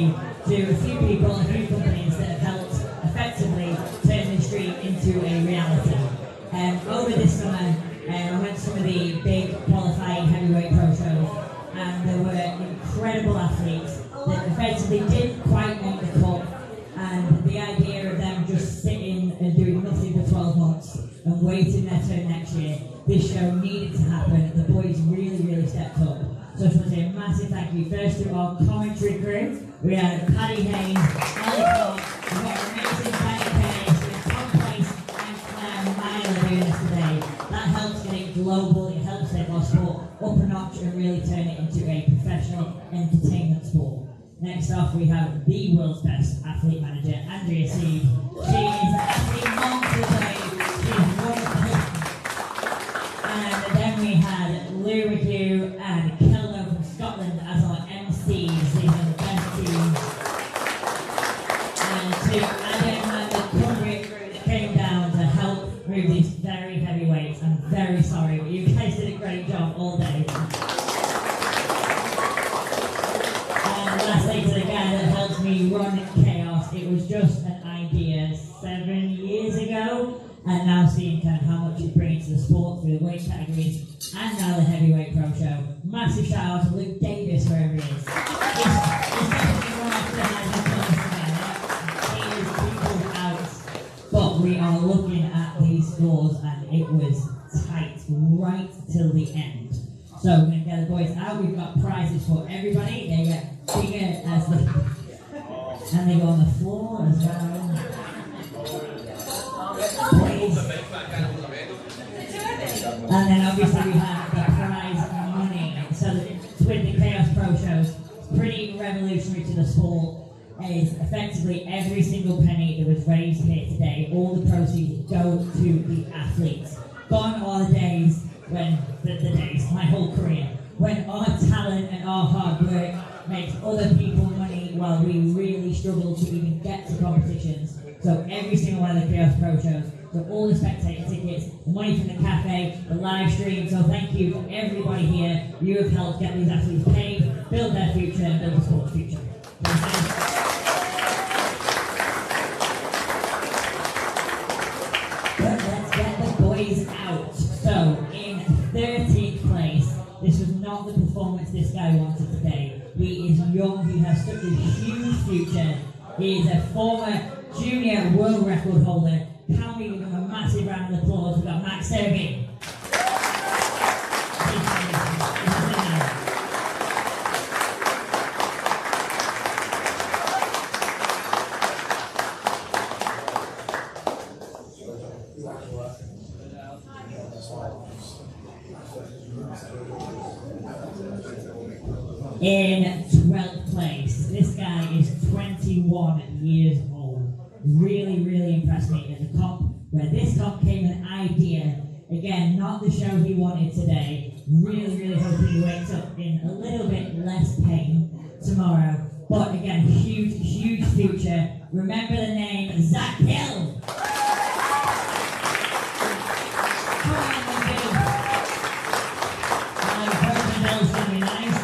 you to a few people, a few companies that have helped effectively turn this dream into a reality. Over this summer, I went to some of the big qualifying heavyweight pro shows, and there were incredible athletes that effectively didn't quite make the cut, and the idea of them just sitting and doing nothing for 12 months and waiting their turn next year, this show needed to happen. The boys really stepped up. So I just want to say a massive thank you first to our commentary crew. We had Paddy Haynes, Alex Hall, we've got amazing Paddy Haynes, we have Tom Place and Claire Myler doing this today. That helps get it global, it helps take our sport up a notch and really turn it into a professional entertainment sport. Next off we have the world's best athlete manager, Andrea Seed. She is athlete monster today. She's wonderful. And then we had Lou McHugh and Kello from Scotland as our MCs. These are the best teams. And to Adam and the Cumbria crew that came down to help move these very heavy weights. I'm very sorry, but you guys did a great job all day. And lastly to the guy that helped me run Chaos, it was just an idea 7 years ago. And now seeing kind of how much it's bringing to the sport through the weight categories and now the heavyweight pro show. Massive shout out to Luke Davis wherever he is. He's definitely one off the highest today. He is people's out. But we are looking at these scores and it was tight right till the end. So we're going to get the boys out. We've got prizes for everybody. They get bigger as the and they go on the floor as well. And then obviously we have the prize money. So with the Chaos Pro shows, pretty revolutionary to the sport. Is effectively every single penny that was raised here today, all the proceeds go to the athletes. Gone are the days when, the days, my whole career, when our talent and our hard work makes other people money while we really struggle to even get to competitions. So every single one of the Chaos Pro shows, so all the spectator tickets, the money from the cafe, the live stream, so thank you to everybody here. You have helped get these athletes paid, build their future, and build the sport's future. But let's get the boys out. So in 13th place, this was not the performance this guy wanted today. He is young, he has such a huge future. He is a former junior world record holder. Can we give him a massive round of applause? We've got Max Serby. In 12th place, this guy is 21 years old. Really impressed me at the comp, where this comp came an idea. Again, not the show he wanted today. Really hoping he wakes up in a little bit less pain tomorrow. But again, huge future. Remember the name, Zach Hill. Come on, baby. Personal Bill's gonna be nice.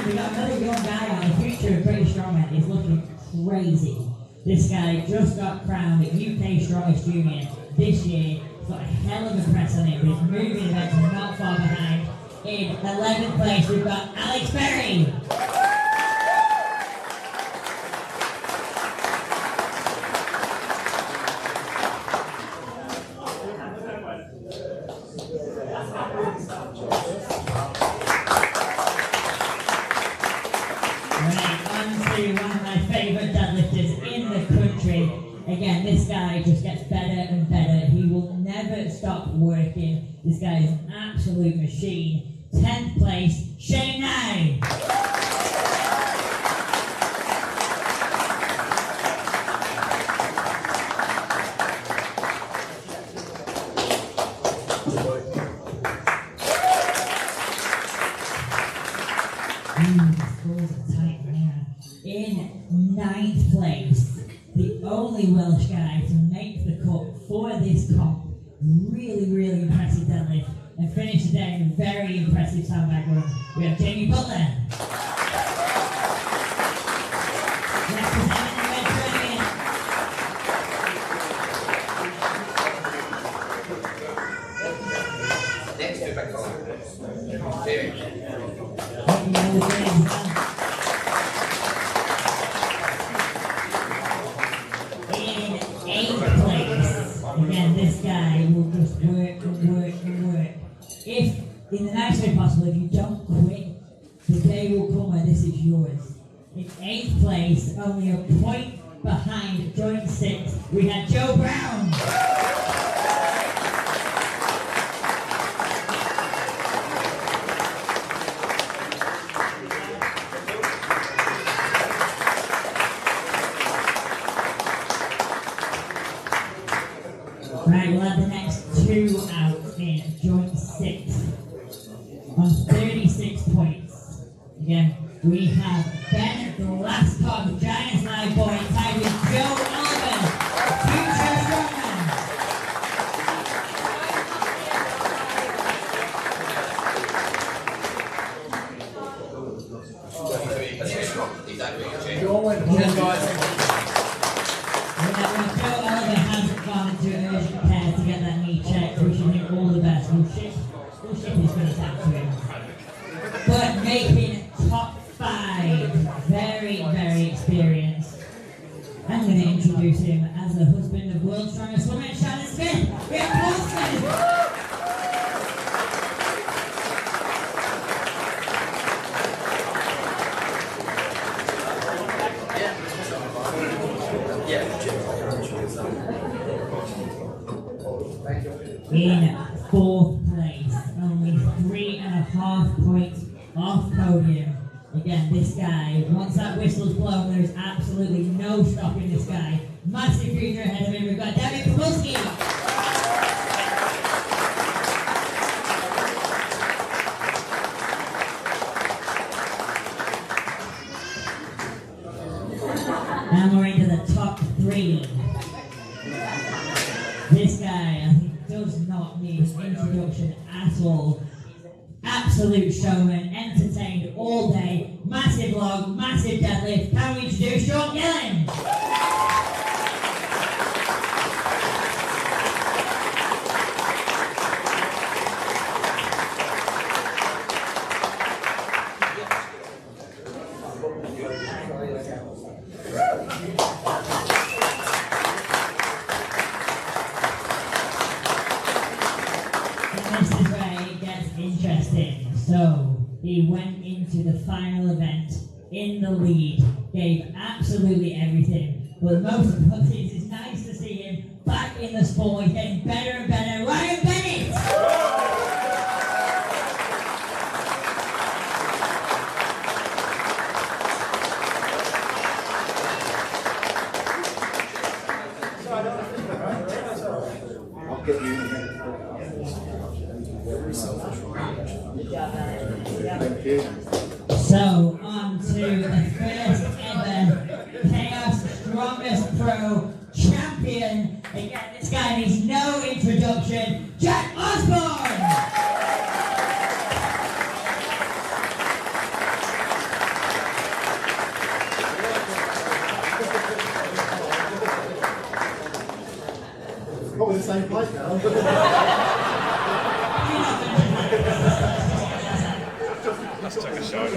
We got another young guy on the future of British Strongman. He's looking crazy. This guy just got crowned UK Strongest Junior this year. He's got a hell of a press on it, but his moving events are not far behind. In 11th place, we've got Alex Berry. One of my favourite deadlifters in the country. Again, this guy just gets better and better. He will never stop working. This guy is an absolute machine. 10th place, Shane Nye. The scores are tight there. In 9th place, the only Welsh guy to make the cut for this comp. Really impressive deadlift. And finish the day in a very impressive sandbag run. We have Jamie Butler. Representing the Mediterranean. In 8th place, again, this guy will just work and work and work. If, in the nicest way possible, if you don't quit, the day will come where this is yours. In 8th place, only a point behind joint 6, we had Joe Brown. Right, we'll have the next 2 out in joint 6 on 36 points. Again, we have Ben, the last cog, Giants Live Boy, tied with Joe Oliver, future strongman. Joe Oliver hasn't gone to urgent care to get that knee checked. We should him all the best. We'll ship his first out to him. But making top 5, very experienced. I'm going to introduce him as the husband of World's Strongest Woman, Shannon Smith. We have Kaos Strongest. In 4th place, only 3.5 points off podium. Again, this guy, once that whistle's blown, there's absolutely no stopping this guy. Massive future ahead of him. We've got David Kowalski. And we're into the top 3. This guy, I think, does not need introduction at all. Absolute showman, entertained all day, massive log, massive deadlift. Can we introduce Sean Gillen? Interesting. So he went into the final event in the lead, gave absolutely everything. But most important is it's nice to see him back in the sport. He's getting better and better. Ryan Bennett! I'll get you in. Thank you. So, on to the first ever Kaos Strongest Pro champion. Again, this guy needs no introduction, Jack Osborne! Probably the same place now. Let's take a shot.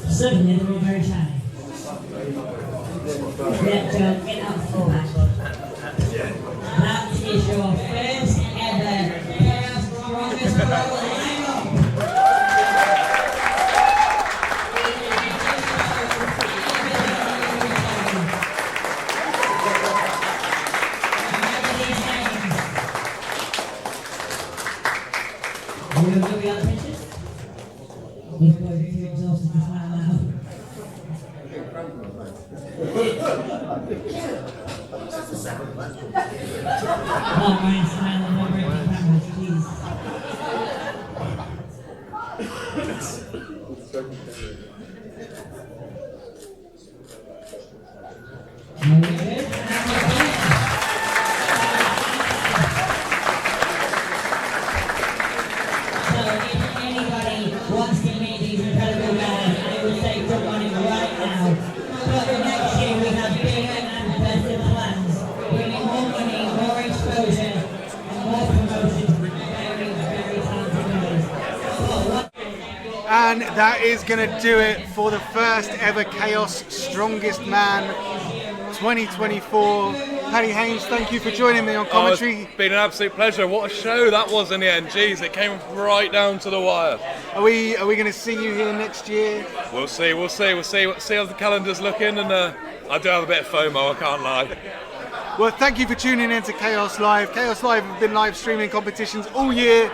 Suddenly they were very shiny. Yeah, Joe, get out the back. That is your first ever Kaos Strongest Pro lineup. And that is going to do it for the first ever Kaos Strongest Man 2024. Paddy Haynes, thank you for joining me on commentary. It's been an absolute pleasure. What a show that was in the end. Jeez, it came right down to the wire. Are we going to see you here next year? We'll see how the calendar's looking, and I do have a bit of FOMO, I can't lie. Well, thank you for tuning in to Kaos Live. Kaos Live have been live streaming competitions all year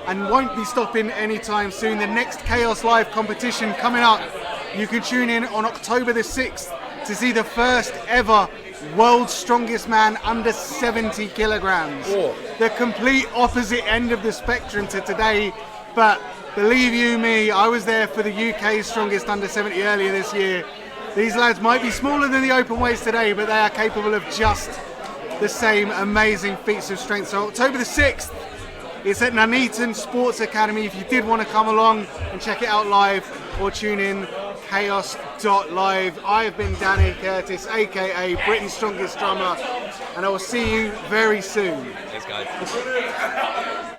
and won't be stopping anytime soon. The next Kaos Live competition coming up, you can tune in on October the 6th to see the first ever World's Strongest Man under 70 kilograms. Oh. The complete opposite end of the spectrum to today, but believe you me, I was there for the UK Strongest under 70 earlier this year. These lads might be smaller than the open weights today, but they are capable of just the same amazing feats of strength. So October the 6th, it's at Nuneaton Sports Academy. If you did want to come along and check it out live or tune in, chaos.live. I have been Danny Curtis, aka Britain's Strongest Drummer, and I will see you very soon. Thanks, guys.